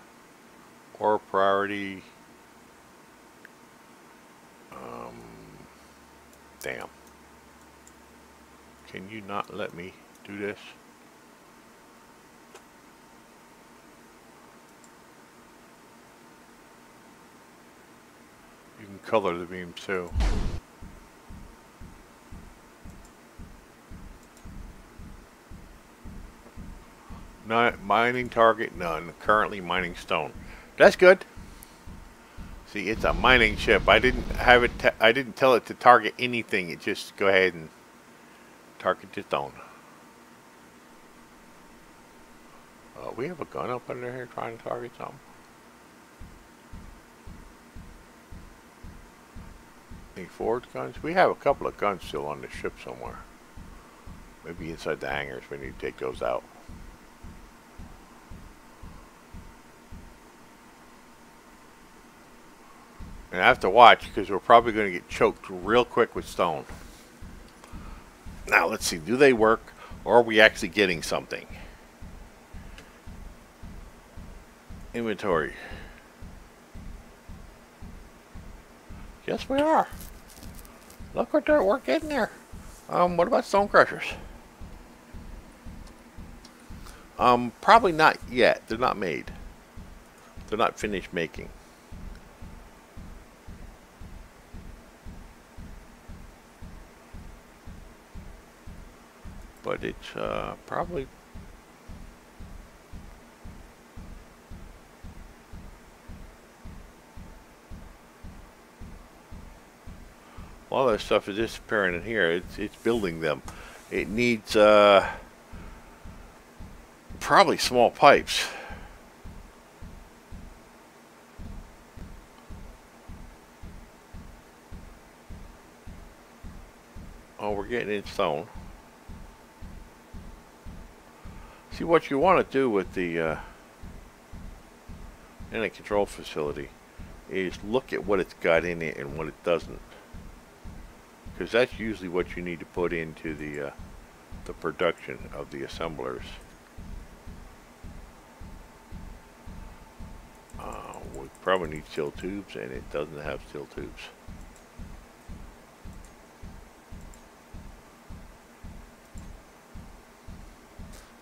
or priority. Damn. Can you not let me do this? You can color the beams too. Not mining target, none. Currently mining stone. That's good. See, it's a mining ship. I didn't have it. I didn't tell it to target anything. It just go ahead and target the stone. We have a gun up under here trying to target something. Any forward guns? We have a couple of guns still on the ship somewhere. Maybe inside the hangars. We need to take those out. And I have to watch because we're probably going to get choked real quick with stone. Now let's see, do they work or are we actually getting something? Inventory. Yes, we are. Look what we're getting there. What about stone crushers? Probably not yet. They're not made. They're not finished making. But it's probably a lot of that stuff is disappearing in here. It's building them. It needs probably small pipes. Oh, we're getting in stone. See, what you want to do with the energy control facility is look at what it's got in it and what it doesn't, because that's usually what you need to put into the production of the assemblers. We probably need steel tubes, and it doesn't have steel tubes.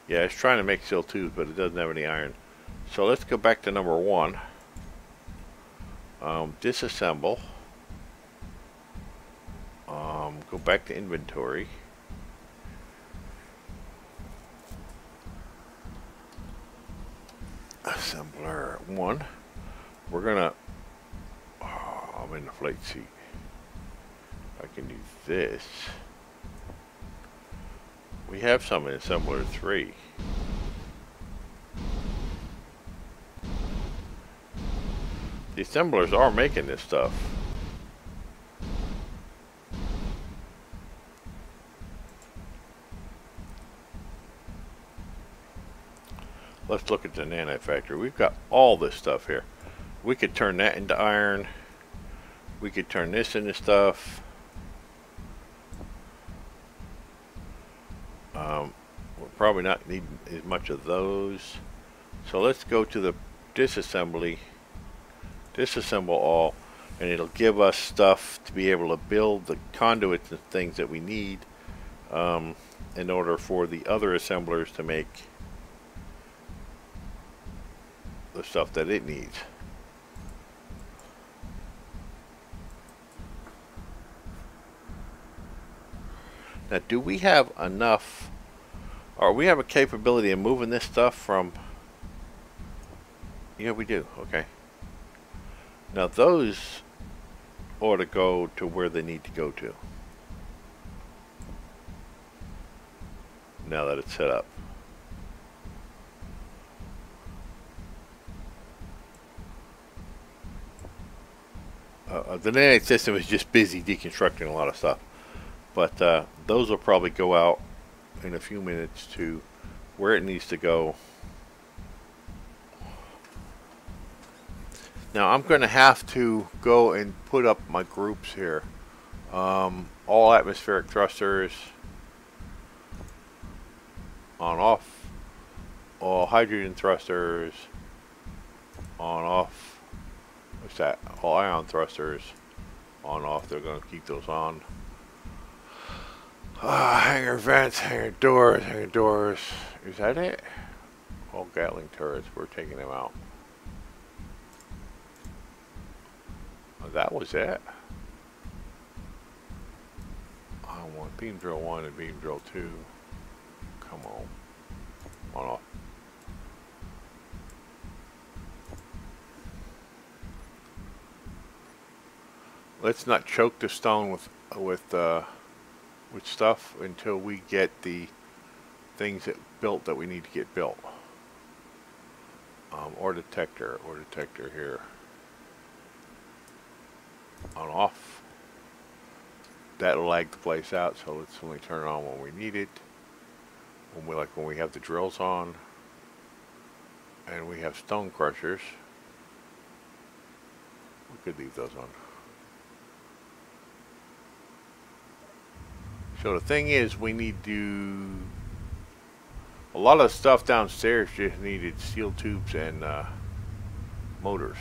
Yeah, it's trying to make steel tubes, but it doesn't have any iron. So let's go back to #1. Disassemble. Go back to inventory. Assembler 1. We're gonna. Oh, I'm in the flight seat. I can do this. We have some in assembler 3. The assemblers are making this stuff. Let's look at the nanite factory. We've got all this stuff here. We could turn that into iron. We could turn this into stuff. We're probably not needing as much of those. So let's go to the disassembly. Disassemble all, and it'll give us stuff to be able to build the conduits and things that we need in order for the other assemblers to make the stuff that it needs. Now, do we have enough, or we have a capability of moving this stuff from? Yeah, we do. Okay. Now those ought to go to where they need to go to. Now that it's set up. The nanite system is just busy deconstructing a lot of stuff. But those will probably go out in a few minutes to where it needs to go. Now I'm going to have to go and put up my groups here. All atmospheric thrusters on off. All hydrogen thrusters on off. What's that? All ion thrusters on off. They're going to keep those on. Hangar vents, hangar doors, hangar doors. Is that it? All Gatling turrets. We're taking them out. Oh, that was it. I want beam drill 1 and beam drill 2. Come on. On off. Let's not choke the stone with stuff until we get the things built that we need to get built. Ore detector here. On off. That'll lag the place out, so let's only turn it on when we need it. When we have the drills on, and we have stone crushers. We could leave those on. So the thing is, we need to. A lot of stuff downstairs just needed steel tubes and motors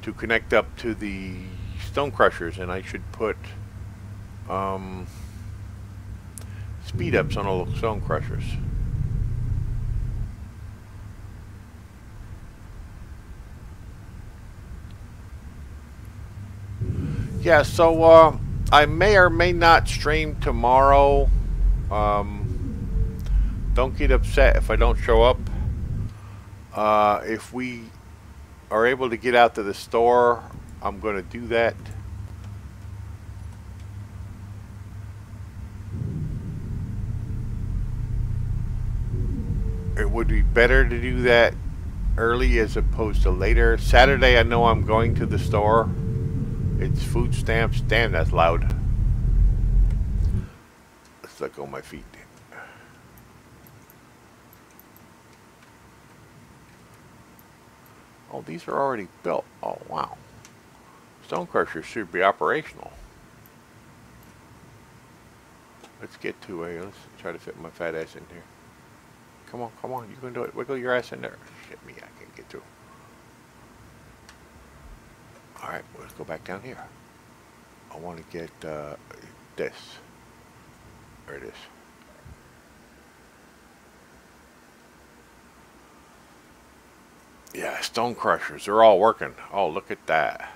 to connect up to the stone crushers, and I should put speed ups on all the stone crushers. Yeah, so I may or may not stream tomorrow. Don't get upset if I don't show up. If we are able to get out to the store, I'm going to do that. It would be better to do that early as opposed to later. Saturday, I know I'm going to the store. It's food stamps. Damn, that's loud. Let's let go of my feet. Oh, these are already built. Oh, wow. Stone crushers should be operational. Let's get to a. Let's try to fit my fat ass in here. Come on, come on. You can do it. Wiggle your ass in there. Shit me, I can't get through. Alright, let's go back down here. I want to get this. There it is. Yeah, stone crushers. They're all working. Oh, look at that.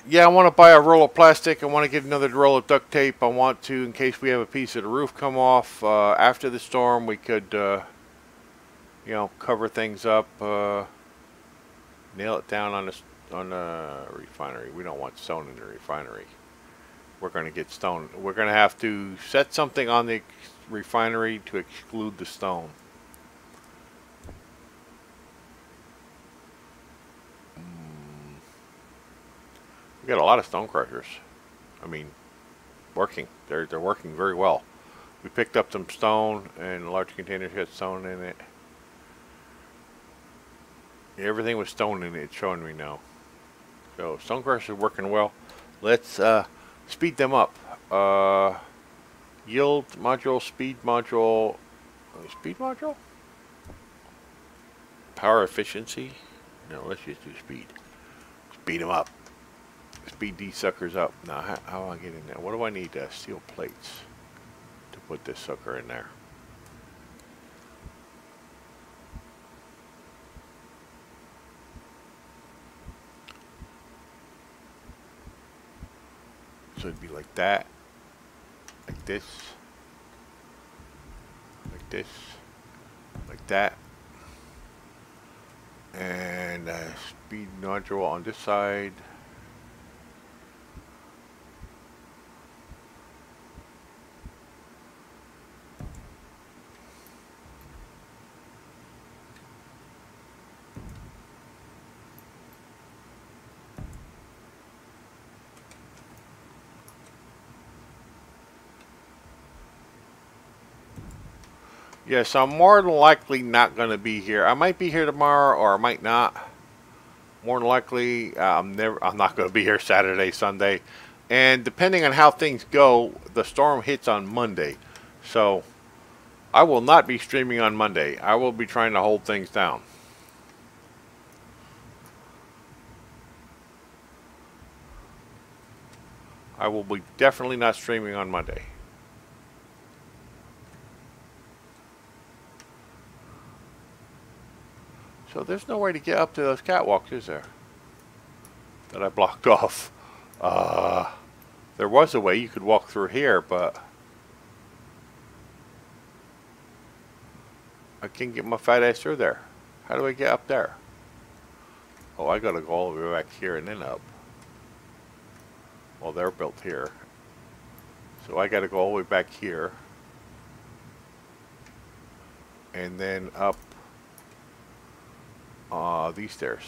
Yeah, I want to buy a roll of plastic. I want to get another roll of duct tape. I want to, in case we have a piece of the roof come off after the storm, we could, you know, cover things up, nail it down on the refinery. We don't want stone in the refinery. We're going to get stone. We're going to have to set something on the refinery to exclude the stone. We got a lot of stone crushers. I mean, working. They're working very well. We picked up some stone, and large containers had stone in it. Everything with stone in it. It's showing me now. So stone crushers working well. Let's speed them up. Yield module, speed module, power efficiency. No, let's just do speed. Speed them up. Speed these suckers up. Now, how do I get in there? What do I need? Steel plates to put this sucker in there. So it'd be like that, like this, like this, like that, and speed nodule on this side. Yes, I'm more than likely not going to be here. I might be here tomorrow, or I might not. More than likely, I'm not going to be here Saturday, Sunday, and depending on how things go, the storm hits on Monday. So I will not be streaming on Monday. I will be trying to hold things down. I will be definitely not streaming on Monday. So there's no way to get up to those catwalks, is there? That I blocked off. There was a way you could walk through here, but I can't get my fat ass through there. How do I get up there? Oh, I gotta go all the way back here and then up. Well, they're built here. So I gotta go all the way back here. And then up these stairs.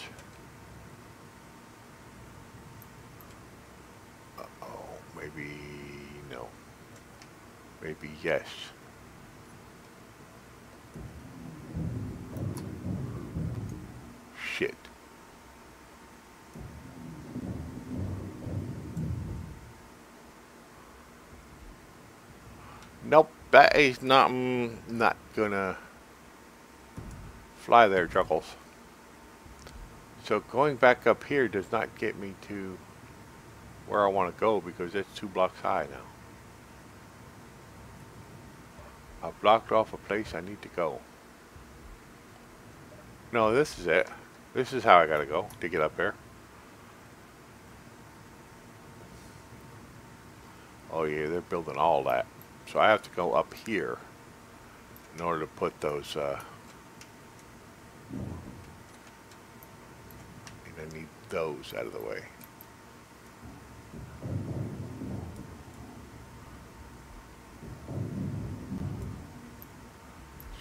Uh-oh, maybe no. Maybe yes. Shit. Nope, that is not gonna fly there, Chuckles. So going back up here does not get me to where I want to go because it's 2 blocks high now. I've blocked off a place I need to go. No, this is it. This is how I gotta go to get up here. Oh yeah, they're building all that. So I have to go up here in order to put those and I need those out of the way.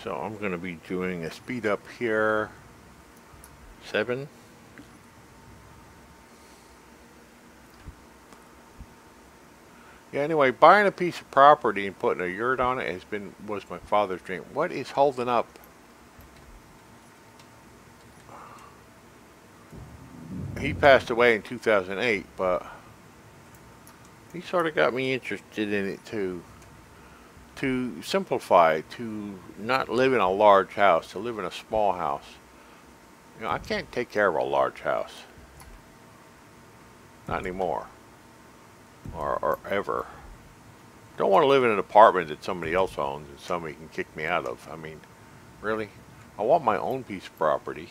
So I'm going to be doing a speed up here, 7. Yeah, anyway, buying a piece of property and putting a yurt on it was my father's dream. What is holding up? He passed away in 2008, but he sort of got me interested in it too. To simplify, to not live in a large house, to live in a small house. You know, I can't take care of a large house. Not anymore. Or ever. Don't want to live in an apartment that somebody else owns and somebody can kick me out of. I mean, really? I want my own piece of property.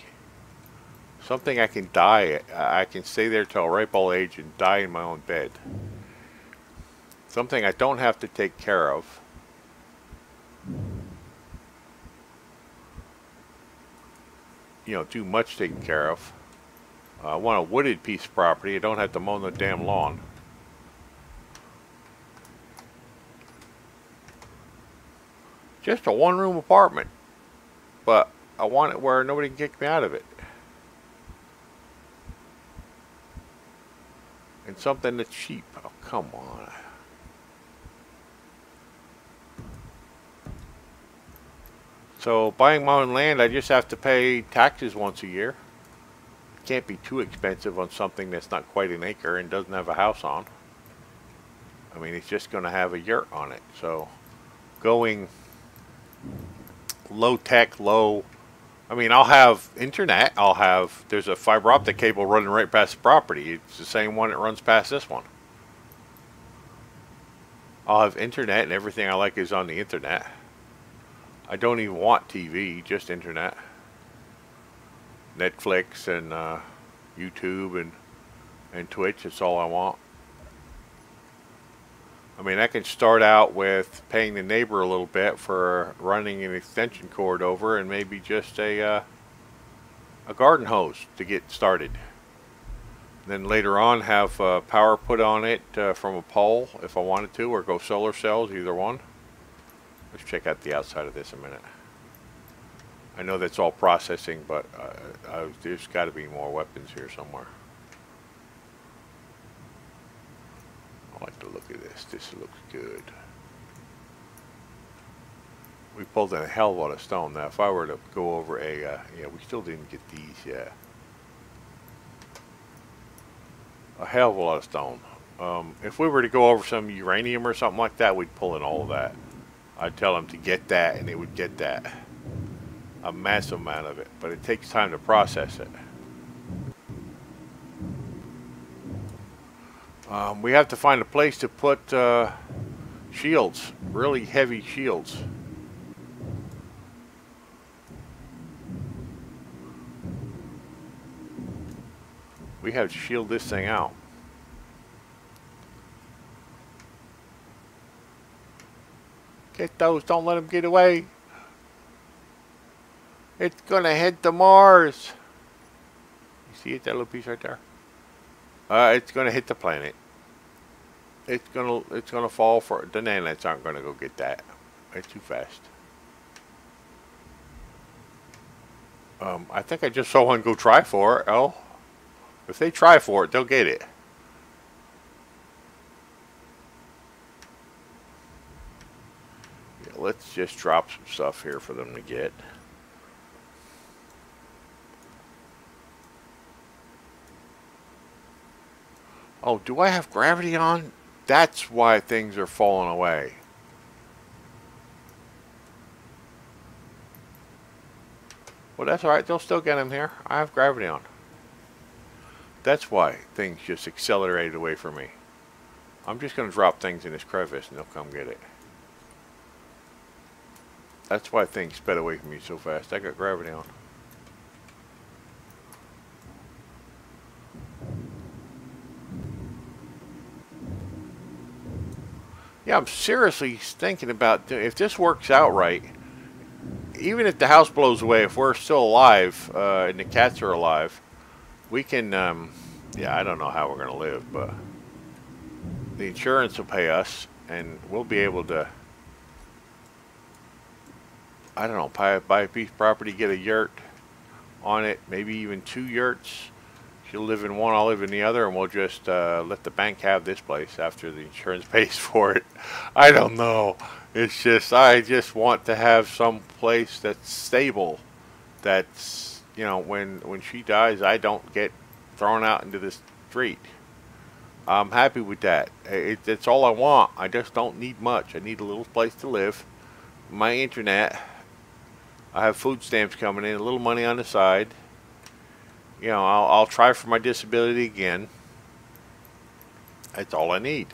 Something I can die, I can stay there till a ripe old age and die in my own bed. Something I don't have to take care of. You know, too much taken care of. I want a wooded piece of property. I don't have to mow the damn lawn. Just a 1-room apartment. But I want it where nobody can kick me out of it. And something that's cheap. Oh, come on. So buying my own land, I just have to pay taxes once a year. It can't be too expensive on something that's not quite an acre and doesn't have a house on. I mean, it's just going to have a yurt on it. So going low tech, low I mean, I'll have internet. There's a fiber optic cable running right past the property. It's the same one that runs past this one. I'll have internet, and everything I like is on the internet. I don't even want TV, just internet. Netflix and YouTube and Twitch, that's all I want. I mean, I can start out with paying the neighbor a little bit for running an extension cord over, and maybe just a garden hose to get started. Then later on have power put on it from a pole if I wanted to, or go solar cells, either one. Let's check out the outside of this a minute. I know that's all processing, but there's got to be more weapons here somewhere. I like the look of this. This looks good. We pulled in a hell of a lot of stone. Now, if I were to go over yeah, we still didn't get these yet. A hell of a lot of stone. If we were to go over some uranium or something like that, we'd pull in all of that. I'd tell them to get that, and they would get that. A massive amount of it, but it takes time to process it. We have to find a place to put shields, really heavy shields. We have to shield this thing out. Get those, don't let them get away. It's gonna head to Mars. You see it, that little piece right there? It's gonna hit the planet. It's gonna fall for the nanites aren't gonna go get that. It's too fast. I think I just saw one go try for it. Oh, if they try for it, they'll get it. Yeah, let's just drop some stuff here for them to get. Oh, do I have gravity on? That's why things are falling away. Well, that's alright. They'll still get them here. I have gravity on. That's why things just accelerated away from me. I'm just going to drop things in this crevice and they'll come get it. That's why things sped away from me so fast. I got gravity on. Yeah, I'm seriously thinking about, if this works out right, even if the house blows away, if we're still alive and the cats are alive, we can, yeah, I don't know how we're going to live, but the insurance will pay us and we'll be able to, I don't know, buy a piece of property, get a yurt on it, maybe even 2 yurts. She'll live in one, I'll live in the other, and we'll just let the bank have this place after the insurance pays for it. I don't know. It's just, I just want to have some place that's stable. That's, you know, when she dies, I don't get thrown out into the street. I'm happy with that. It's all I want. I just don't need much. I need a little place to live. My internet. I have food stamps coming in, a little money on the side. You know, I'll try for my disability again. That's all I need.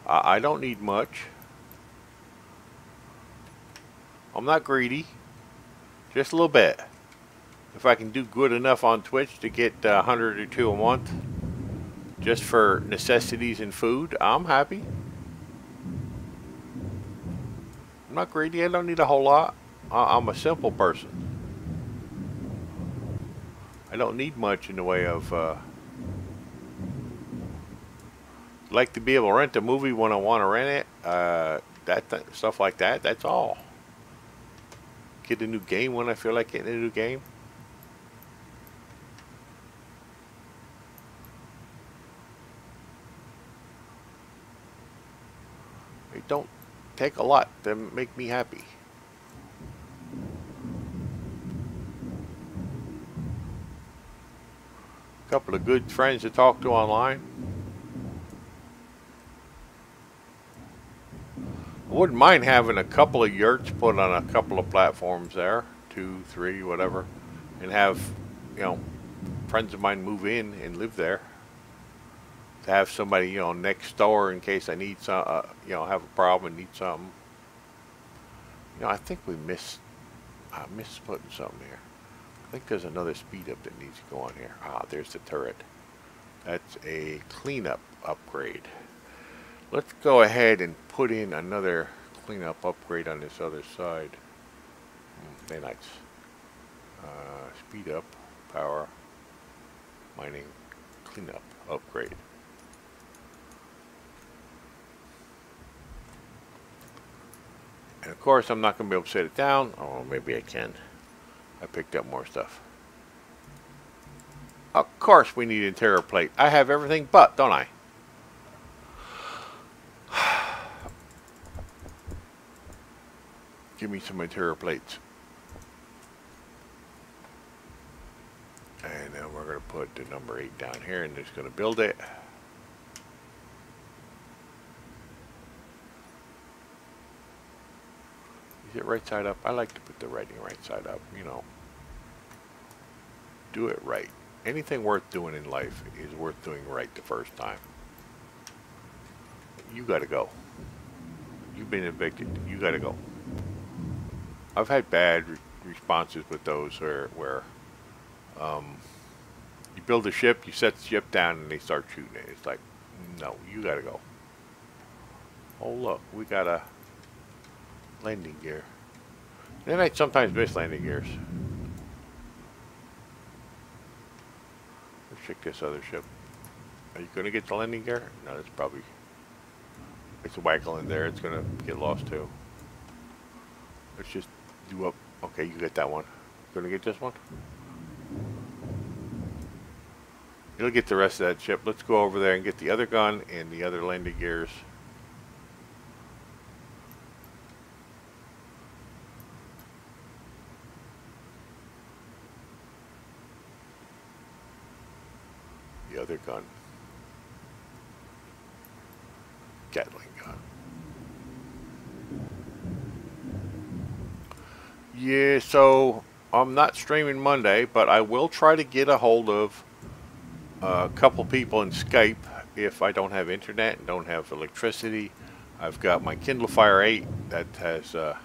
I don't need much. I'm not greedy. Just a little bit. If I can do good enough on Twitch to get 100 or 2 a month, just for necessities and food, I'm happy. I'm not greedy. I don't need a whole lot. I'm a simple person. I don't need much in the way of like to be able to rent a movie when I want to rent it, stuff like that. That's all. Get a new game when I feel like getting a new game. It don't take a lot to make me happy. Couple of good friends to talk to online. I wouldn't mind having a couple of yurts put on a couple of platforms there, 2, 3, whatever. and have, you know, friends of mine move in and live there. To have somebody, you know, next door in case I need some, you know, have a problem and need something. You know, I think I missed putting something here. I think there's another speed up that needs to go on here. Ah, there's the turret. That's a cleanup upgrade. Let's go ahead and put in another cleanup upgrade on this other side. Very nice. Speed up, power, mining, cleanup upgrade. And of course, I'm not going to be able to set it down. Oh, maybe I can. I picked up more stuff. Of course, we need interior plate. I have everything but, don't I? Give me some interior plates. And then we're going to put the number 8 down here and just going to build it. Is it right side up? I like to put the writing right side up, you know. Do it right. Anything worth doing in life is worth doing right the first time. You got to go. You've been evicted. You got to go. I've had bad responses with those where you build a ship, you set the ship down, and they start shooting it. It's like, no, you got to go. Oh, look, we got a landing gear. Then I sometimes miss landing gears. Let's check this other ship. Are you going to get the landing gear? No, that's probably... It's a waggle in there. It's going to get lost too. Let's just do up. Okay, you get that one. Going to get this one? You'll get the rest of that ship. Let's go over there and get the other gun and the other landing gears. The other gun. Gatling gun. Yeah, so I'm not streaming Monday, but I will try to get a hold of a couple people in Skype if I don't have internet and don't have electricity. I've got my Kindle Fire 8 that has, it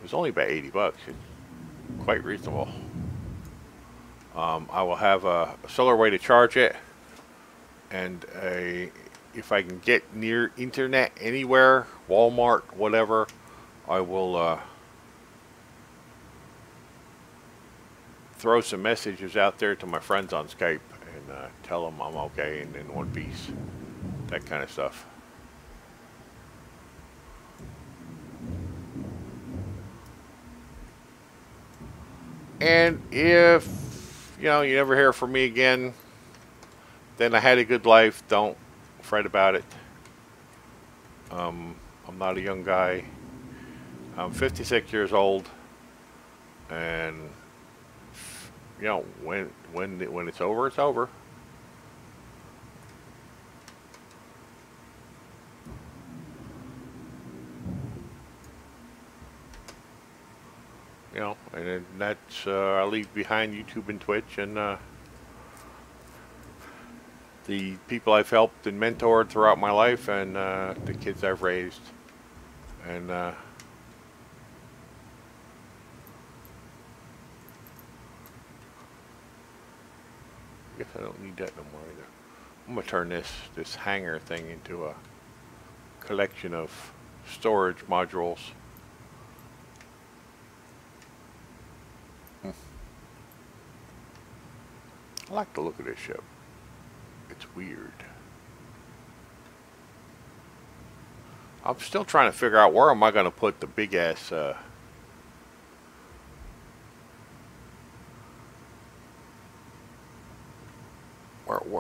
was only about 80 bucks. It's quite reasonable. I will have a solar way to charge it, and if I can get near internet anywhere, Walmart, whatever, I will throw some messages out there to my friends on Skype and tell them I'm okay and in one piece, that kind of stuff. And if, you know, you never hear from me again, then I had a good life. Don't fret about it. I'm not a young guy. I'm 56 years old, and you know, when it's over, it's over. You know, and then that's I'll leave behind YouTube and Twitch and the people I've helped and mentored throughout my life, and the kids I've raised, and I guess I don't need that no more either. I'm gonna turn this hanger thing into a collection of storage modules. I like the look of this ship. It's weird. I'm still trying to figure out where am I going to put the big ass where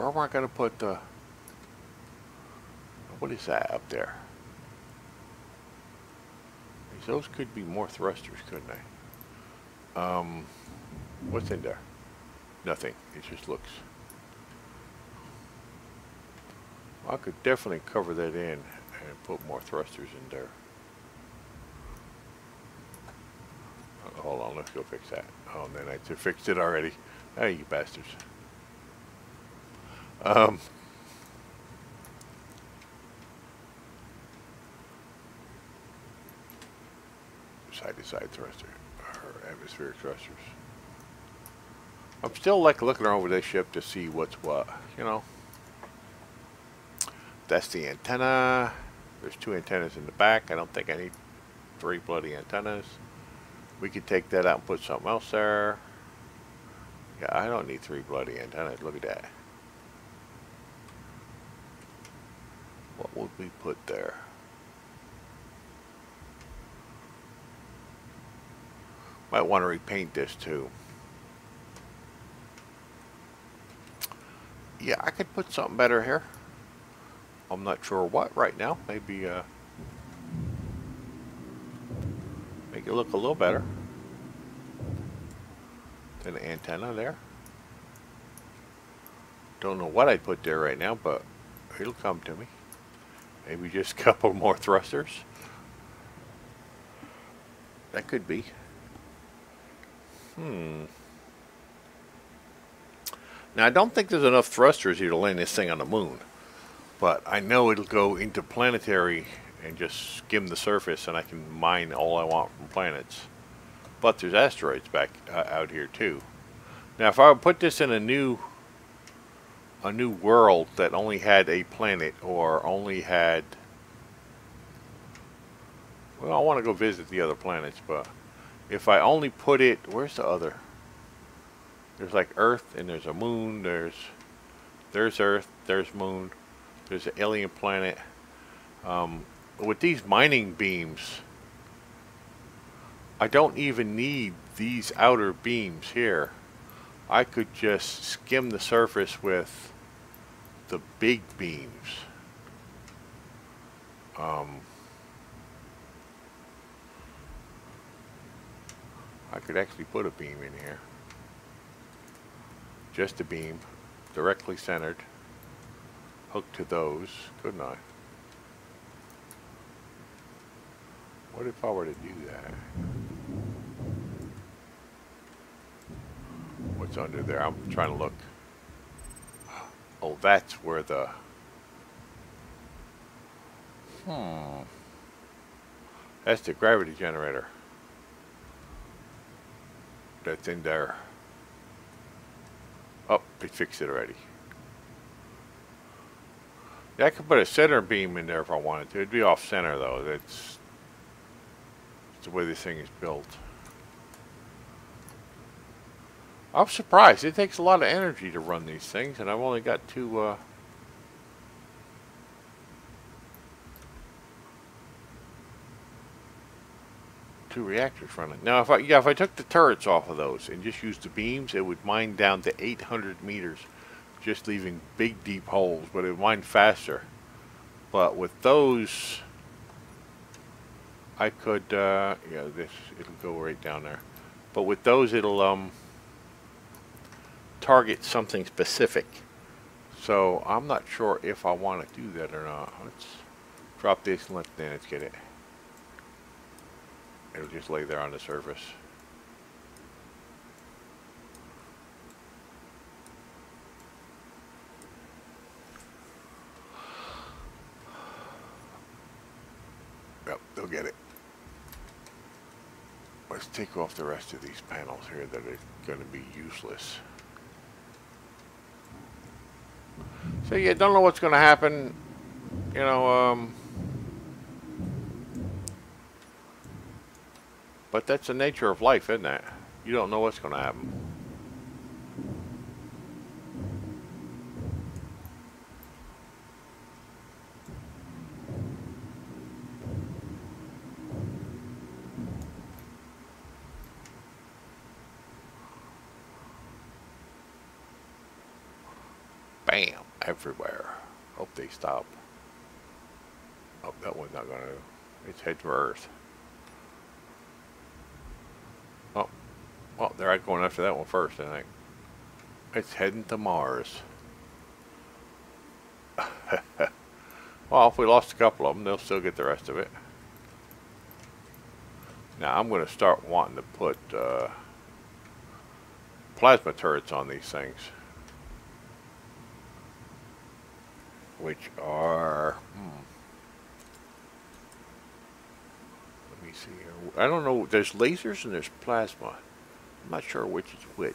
am I going to put the, what is that up there? Those could be more thrusters, couldn't they? What's in there? Nothing. It just looks. I could definitely cover that in and put more thrusters in there. Hold on. let's go fix that. Oh, then I fixed it already. Hey, you bastards. Side-to-side thruster, or atmospheric thrusters. I'm still like looking over this ship to see what's what, you know. That's the antenna. There's 2 antennas in the back. I don't think I need 3 bloody antennas. We could take that out and put something else there. Yeah, I don't need 3 bloody antennas. Look at that. What would we put there? Might want to repaint this too. Yeah, I could put something better here. I'm not sure what right now. Maybe make it look a little better than the antenna there. Don't know what I'd put there right now, but it'll come to me. Maybe just a couple more thrusters. That could be. Now, I don't think there's enough thrusters here to land this thing on the moon. But I know it'll go interplanetary and just skim the surface, and I can mine all I want from planets. But there's asteroids back out here too. Now, if I would put this in a new world that only had a planet, or only had, well, I want to go visit the other planets, but if I only put it, where's the other? There's like Earth, and there's a moon. There's Earth. There's moon. There's an alien planet. With these mining beams, I don't even need these outer beams here. I could just skim the surface with the big beams. I could actually put a beam in here. Just a beam, directly centered, hooked to those, couldn't I? What if I were to do that? What's under there? I'm trying to look. Oh, that's where the... That's the gravity generator. That's in there. Oh, they fixed it already. Yeah, I could put a center beam in there if I wanted to. It'd be off center though. That's the way this thing is built. I'm surprised. It takes a lot of energy to run these things, and I've only got two reactors running. Now, if I took the turrets off of those and just used the beams, it would mine down to 800 meters, just leaving big deep holes. But it would mine faster. But with those, I could yeah, it'll go right down there. But with those, it'll target something specific. So I'm not sure if I want to do that or not. Let's drop this and let the planets get it. It'll just lay there on the surface. Yep, they'll get it. Let's take off the rest of these panels here that are going to be useless. So yeah, don't know what's going to happen. You know, but that's the nature of life, isn't it? You don't know what's going to happen. Bam! Everywhere. Hope they stop. Oh, that one's not going to. It's head for Earth. Oh, well, they're going after that one first, I think. It's heading to Mars. Well, if we lost a couple of them, they'll still get the rest of it. Now I'm going to start wanting to put plasma turrets on these things, which are, let me see here. I don't know. There's lasers and there's plasma. I'm not sure which is which.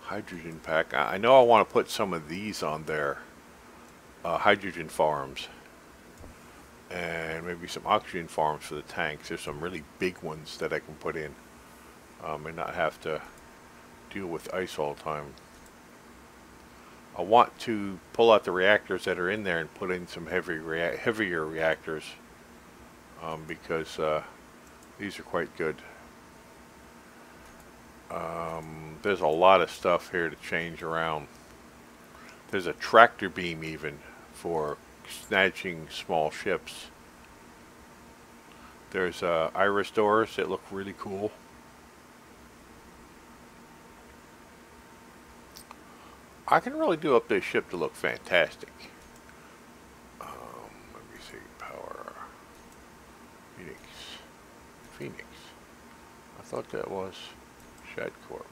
Hydrogen pack. I know I want to put some of these on there. Hydrogen farms. And maybe some oxygen farms for the tanks. There's some really big ones that I can put in. And not have to deal with ice all the time. I want to pull out the reactors that are in there and put in some heavier reactors. Because these are quite good. There's a lot of stuff here to change around. There's a tractor beam even for snatching small ships. There's iris doors that look really cool. I can really do up this ship to look fantastic. Let me see. Power. Phoenix. I thought that was Shad Corp.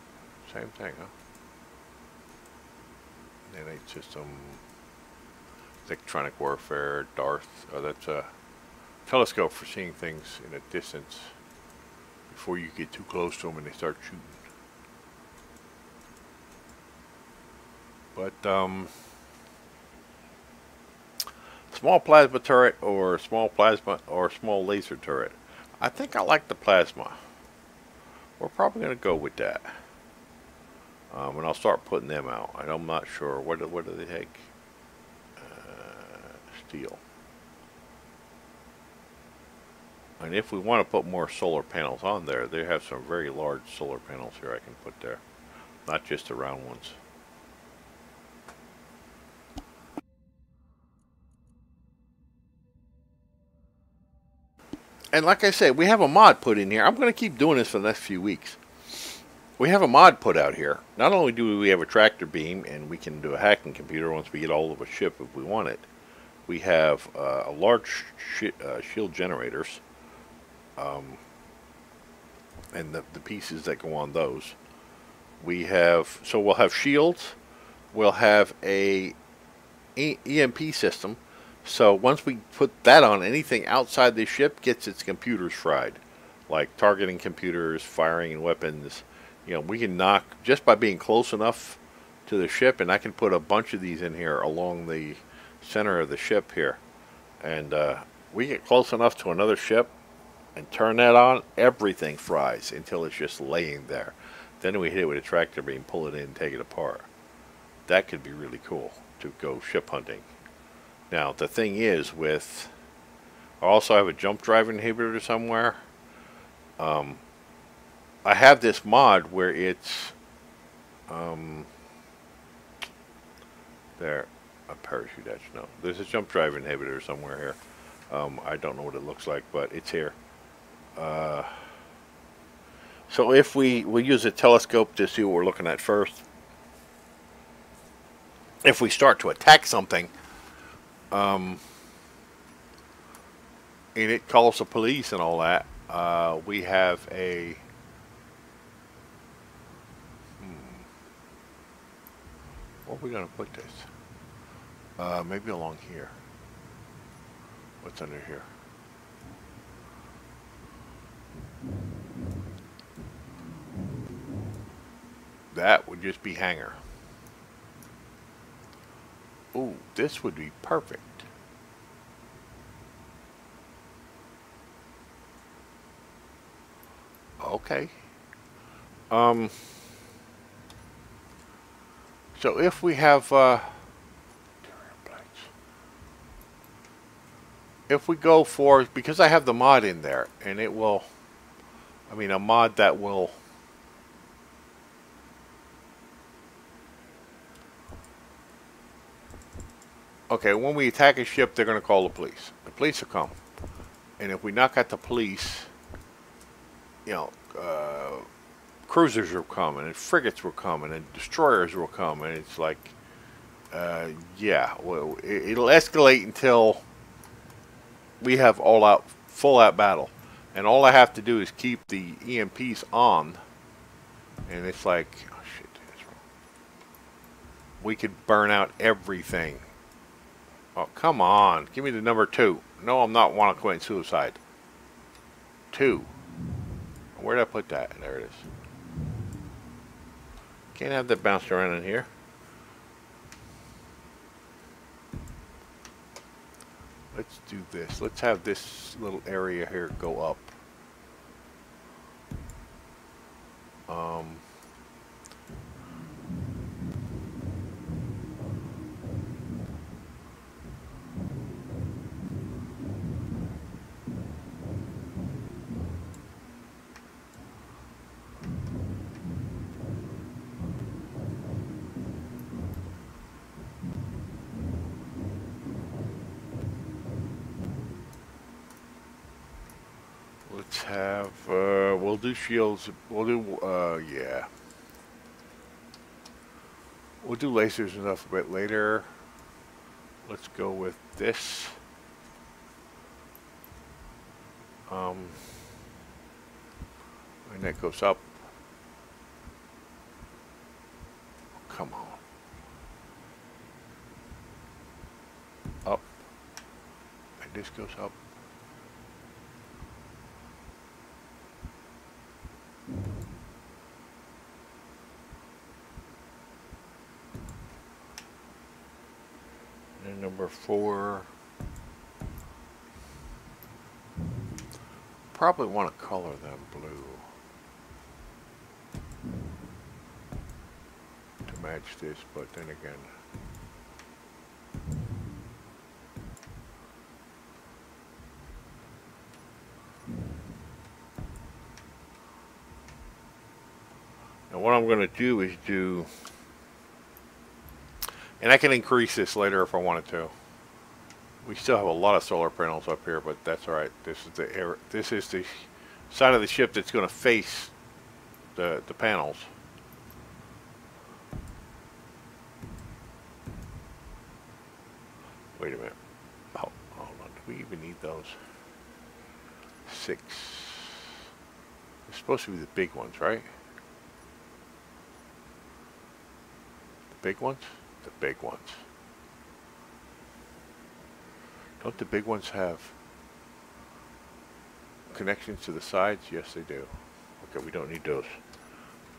Same thing, huh? Nanite system. Electronic warfare. Darth. Oh, that's a telescope for seeing things in a distance before you get too close to them and they start shooting. But small plasma turret or small laser turret. I think I like the plasma. We're probably going to go with that. And I'll start putting them out. I'm not sure. What do they take? Steel. And if we want to put more solar panels on there, they have some very large solar panels here I can put there. Not just the round ones. And like I said, we have a mod put in here. I'm going to keep doing this for the next few weeks. We have a mod put out here. Not only do we have a tractor beam, and we can do a hacking computer once we get all of a ship if we want it. We have a large shield generators. And the pieces that go on those. We'll have shields. We'll have a EMP system. So once we put that on, anything outside the ship gets its computers fried. Like targeting computers, firing weapons. You know, we can knock just by being close enough to the ship, and I can put a bunch of these in here along the center of the ship here. And we get close enough to another ship and turn that on, everything fries until it's just laying there. Then we hit it with a tractor beam, pull it in, and take it apart. That could be really cool to go ship hunting. Now, the thing is I also have a jump drive inhibitor somewhere. I have this mod where it's, there, a parachute edge, no. There's a jump drive inhibitor somewhere here. I don't know what it looks like, but it's here. So if we'll use a telescope to see what we're looking at first. If we start to attack something, and it calls the police and all that, we have a where are we going to put this? Maybe along here. What's under here? That would just be hangar. Ooh, this would be perfect. Okay. So if we have if we go for, because I have the mod in there, and it will, I mean a mod that will okay, when we attack a ship, they're going to call the police. The police will come. And if we knock out the police, you know, cruisers will come, and frigates will come, and destroyers will come, and it's like, yeah, well, it'll escalate until we have all-out full out battle. And all I have to do is keep the EMPs on. And it's like, oh shit, that's wrong. We could burn out everything. Oh, come on. Give me the number 2. No, I'm not want to commit suicide. 2. Where did I put that? There it is. Can't have that bounced around in here. Let's do this. Let's have this little area here go up. Let's have, we'll do shields, we'll do, yeah. We'll do lasers and stuff a bit later. Let's go with this. And that goes up. Oh, come on. Up. And this goes up. And number 4. Probably want to color them blue to match this, but then again, and what I'm going to do is do, and I can increase this later if I wanted to. We still have a lot of solar panels up here, but that's all right. This is the air. This is the side of the ship that's going to face the panels. Wait a minute. Oh, hold on. Do we even need those? 6. They're supposed to be the big ones, right? The big ones? The big ones. Don't the big ones have connections to the sides? Yes, they do. Okay, we don't need those.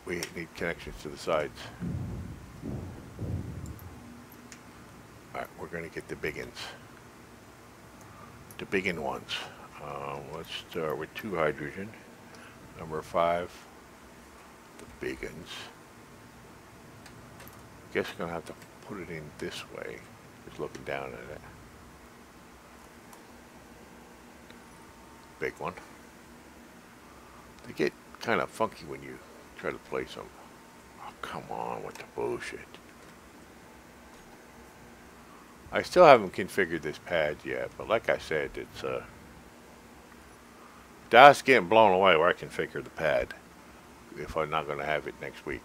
We need connections to the sides. Alright, we're going to get the big ones. The biggin ones. Let's start with 2 hydrogen. Number 5, the big ones. Guess we're going to have to put it in this way. Just looking down at it. Big one. They get kind of funky when you try to place them. Oh, come on with the bullshit. I still haven't configured this pad yet, but like I said, it's that's getting blown away where I configure the pad if I'm not going to have it next week.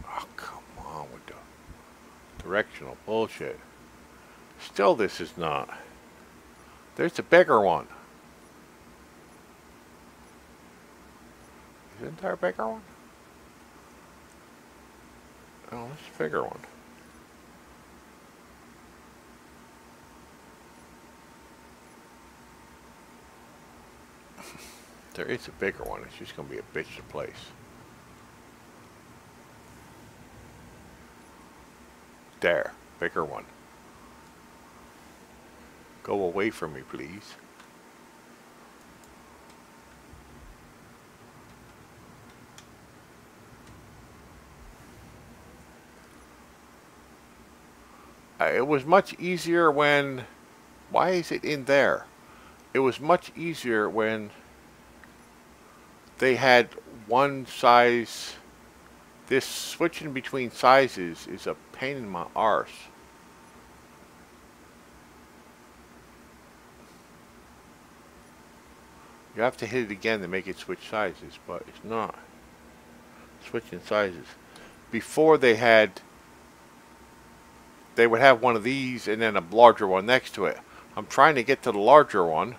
Oh, come on with the directional bullshit. Still, this is not. There's a bigger one. Isn't there a bigger one? Oh, that's a bigger one. There is a bigger one. It's just going to be a bitch to place. There. Bigger one. Go away from me, please. It was much easier when... Why is it in there? It was much easier when they had one size. This switching between sizes is a pain in my arse. You have to hit it again to make it switch sizes, but it's not switching sizes. Before they would have one of these and then a larger one next to it. I'm trying to get to the larger one.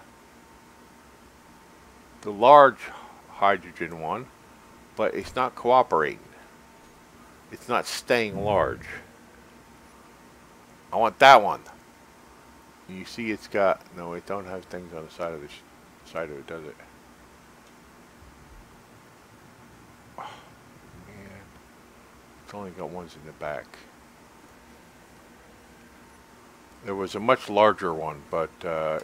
The large hydrogen one. But it's not cooperating. It's not staying large. I want that one. You see it's got... No, it don't have things on the side of it, does it? Oh, man. It's only got ones in the back. There was a much larger one, but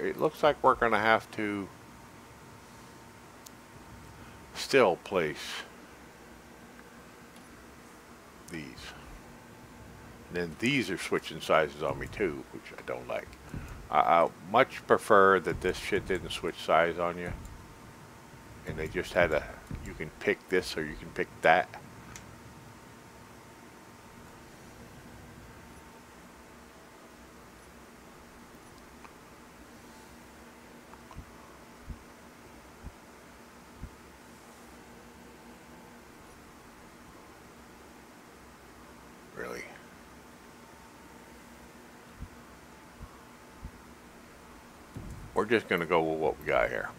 it looks like we're going to have to still place these. And then these are switching sizes on me too, which I don't like. I much prefer that this shit didn't switch size on you. And they just had a, you can pick this or you can pick that. Really. We're just going to go with what we got here.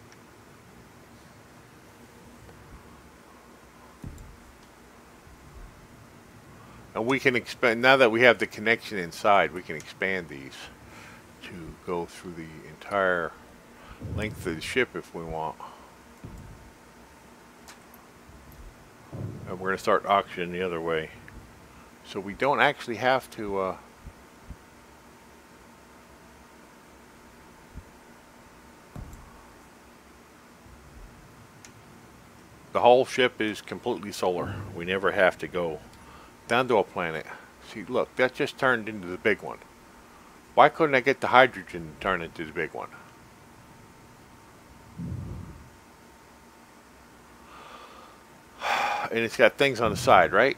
And we can expand, now that we have the connection inside, we can expand these to go through the entire length of the ship if we want. And we're going to start auctioning the other way. So we don't actually have to... the whole ship is completely solar. We never have to go down to a planet. See, look, that just turned into the big one. Why couldn't I get the hydrogen to turn into the big one? And it's got things on the side, right?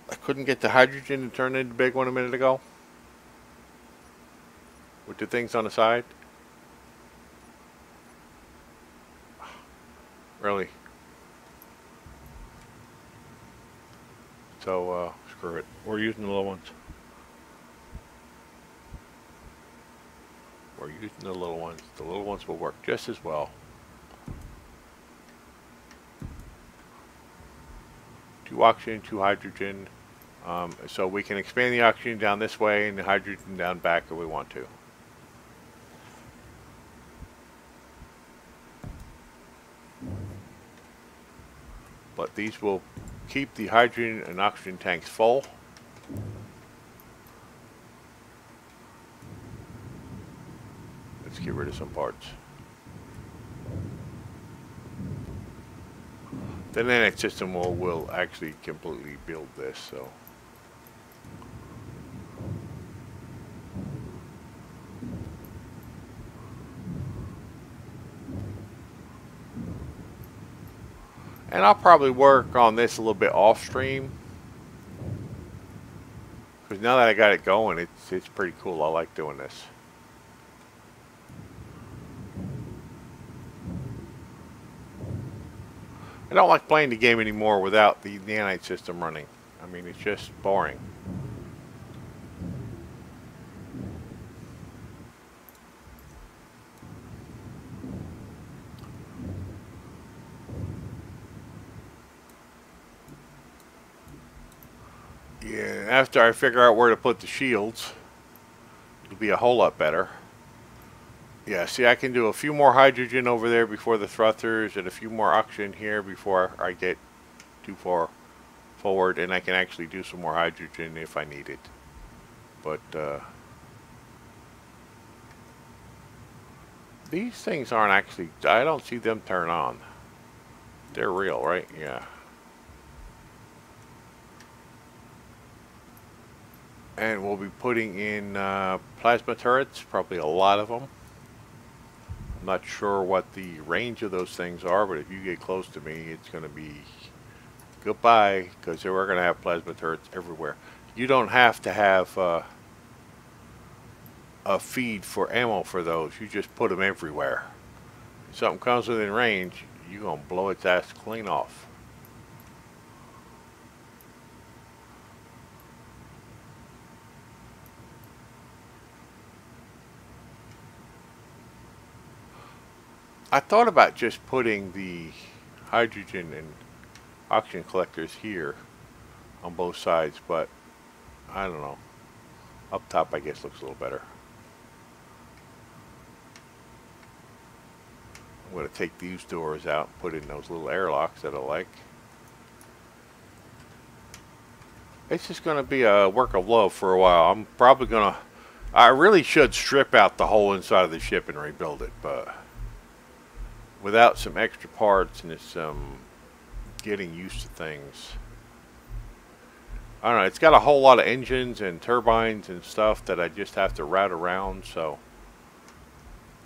I couldn't get the hydrogen to turn into the big one a minute ago? With the things on the side? Really? So, screw it. We're using the little ones. We're using the little ones. The little ones will work just as well. Two oxygen, two hydrogen. So we can expand the oxygen down this way and the hydrogen down back if we want to. But these will keep the hydrogen and oxygen tanks full. Let's get rid of some parts. The nanite system will actually completely build this, so. And I'll probably work on this a little bit off stream. Because now that I got it going, it's pretty cool. I like doing this. I don't like playing the game anymore without the nanite system running. I mean, it's just boring. Yeah, after I figure out where to put the shields, it'll be a whole lot better. Yeah, see, I can do a few more hydrogen over there before the thrusters and a few more oxygen here before I get too far forward, and I can actually do some more hydrogen if I need it. But these things aren't actually, I don't see them turn on. They're real, right? Yeah. And we'll be putting in plasma turrets, probably a lot of them. I'm not sure what the range of those things are, but if you get close to me, it's going to be goodbye, because we're going to have plasma turrets everywhere. You don't have to have a feed for ammo for those. You just put them everywhere. If something comes within range, you're going to blow its ass clean off. I thought about just putting the hydrogen and oxygen collectors here on both sides, but I don't know. Up top, I guess, looks a little better. I'm going to take these doors out and put in those little airlocks that I like. It's just going to be a work of love for a while. I'm probably going to... I really should strip out the whole inside of the ship and rebuild it, but without some extra parts and some getting used to things, I don't know. It's got a whole lot of engines and turbines and stuff that I just have to route around, so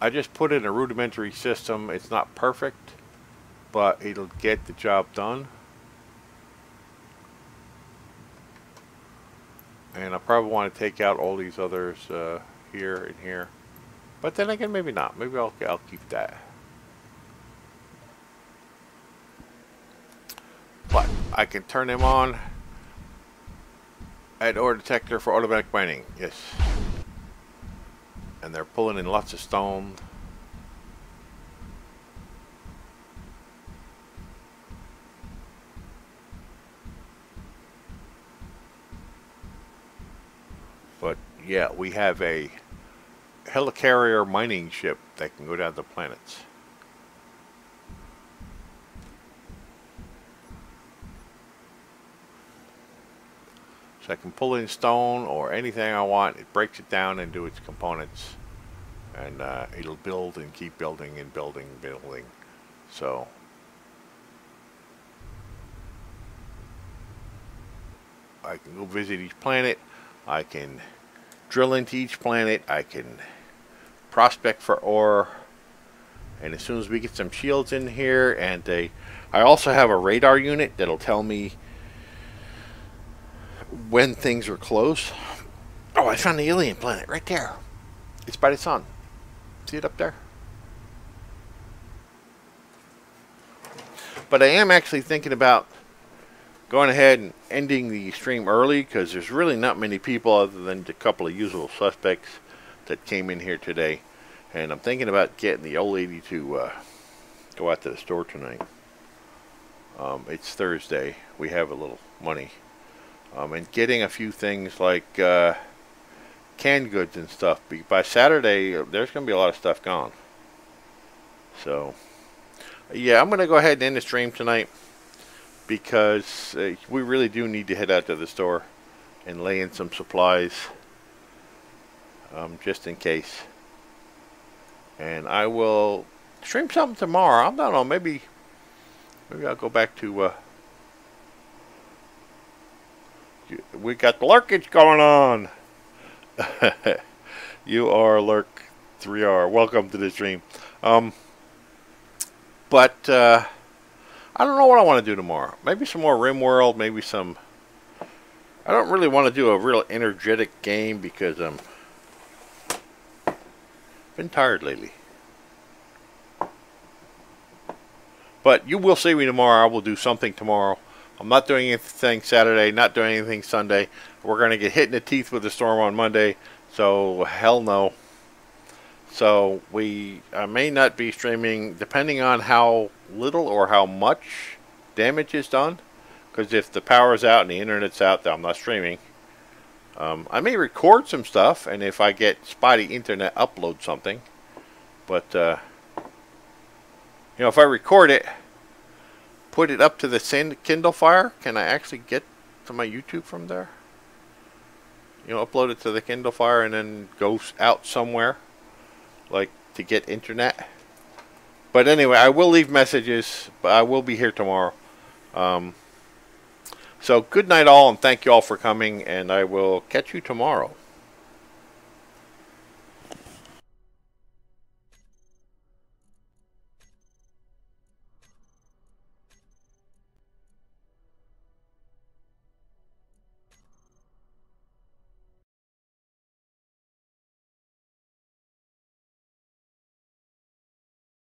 I just put in a rudimentary system. It's not perfect, but it'll get the job done. And I probably want to take out all these others here and here. But then again, maybe not. Maybe I'll keep that. But I can turn them on. Add ore detector for automatic mining. Yes. And they're pulling in lots of stone. But yeah, we have a helicarrier mining ship that can go down to planets. So I can pull in stone or anything I want. It breaks it down into its components, and it'll build and keep building and building and building. So I can go visit each planet. I can drill into each planet. I can prospect for ore. And as soon as we get some shields in here, and I also have a radar unit that'll tell me when things are close. Oh, I found the alien planet right there. It's by the sun. See it up there? But I am actually thinking about going ahead and ending the stream early, because there's really not many people other than a couple of usual suspects that came in here today. And I'm thinking about getting the old lady to go out to the store tonight. It's Thursday. We have a little money. And getting a few things like canned goods and stuff. By Saturday, there's going to be a lot of stuff gone. So, yeah, I'm going to go ahead and end the stream tonight, because we really do need to head out to the store and lay in some supplies, just in case. And I will stream something tomorrow. I don't know, maybe I'll go back to we got the lurkage going on. You are Lurk 3R. Welcome to the stream. But I don't know what I want to do tomorrow. Maybe some more RimWorld. Maybe some... I don't really want to do a real energetic game, because I'm been tired lately. But you will see me tomorrow. I will do something tomorrow. I'm not doing anything Saturday, not doing anything Sunday. We're going to get hit in the teeth with the storm on Monday, so hell no. So I may not be streaming, depending on how little or how much damage is done. Because if the power's out and the internet's out, then I'm not streaming. I may record some stuff, and if I get spotty internet, upload something. But, you know, if I record it, put it up to the Kindle Fire, can I actually get to my YouTube from there? You know, upload it to the Kindle Fire and then go out somewhere, like to get internet. But anyway, I will leave messages, but I will be here tomorrow. So good night all, and thank you all for coming, and I will catch you tomorrow.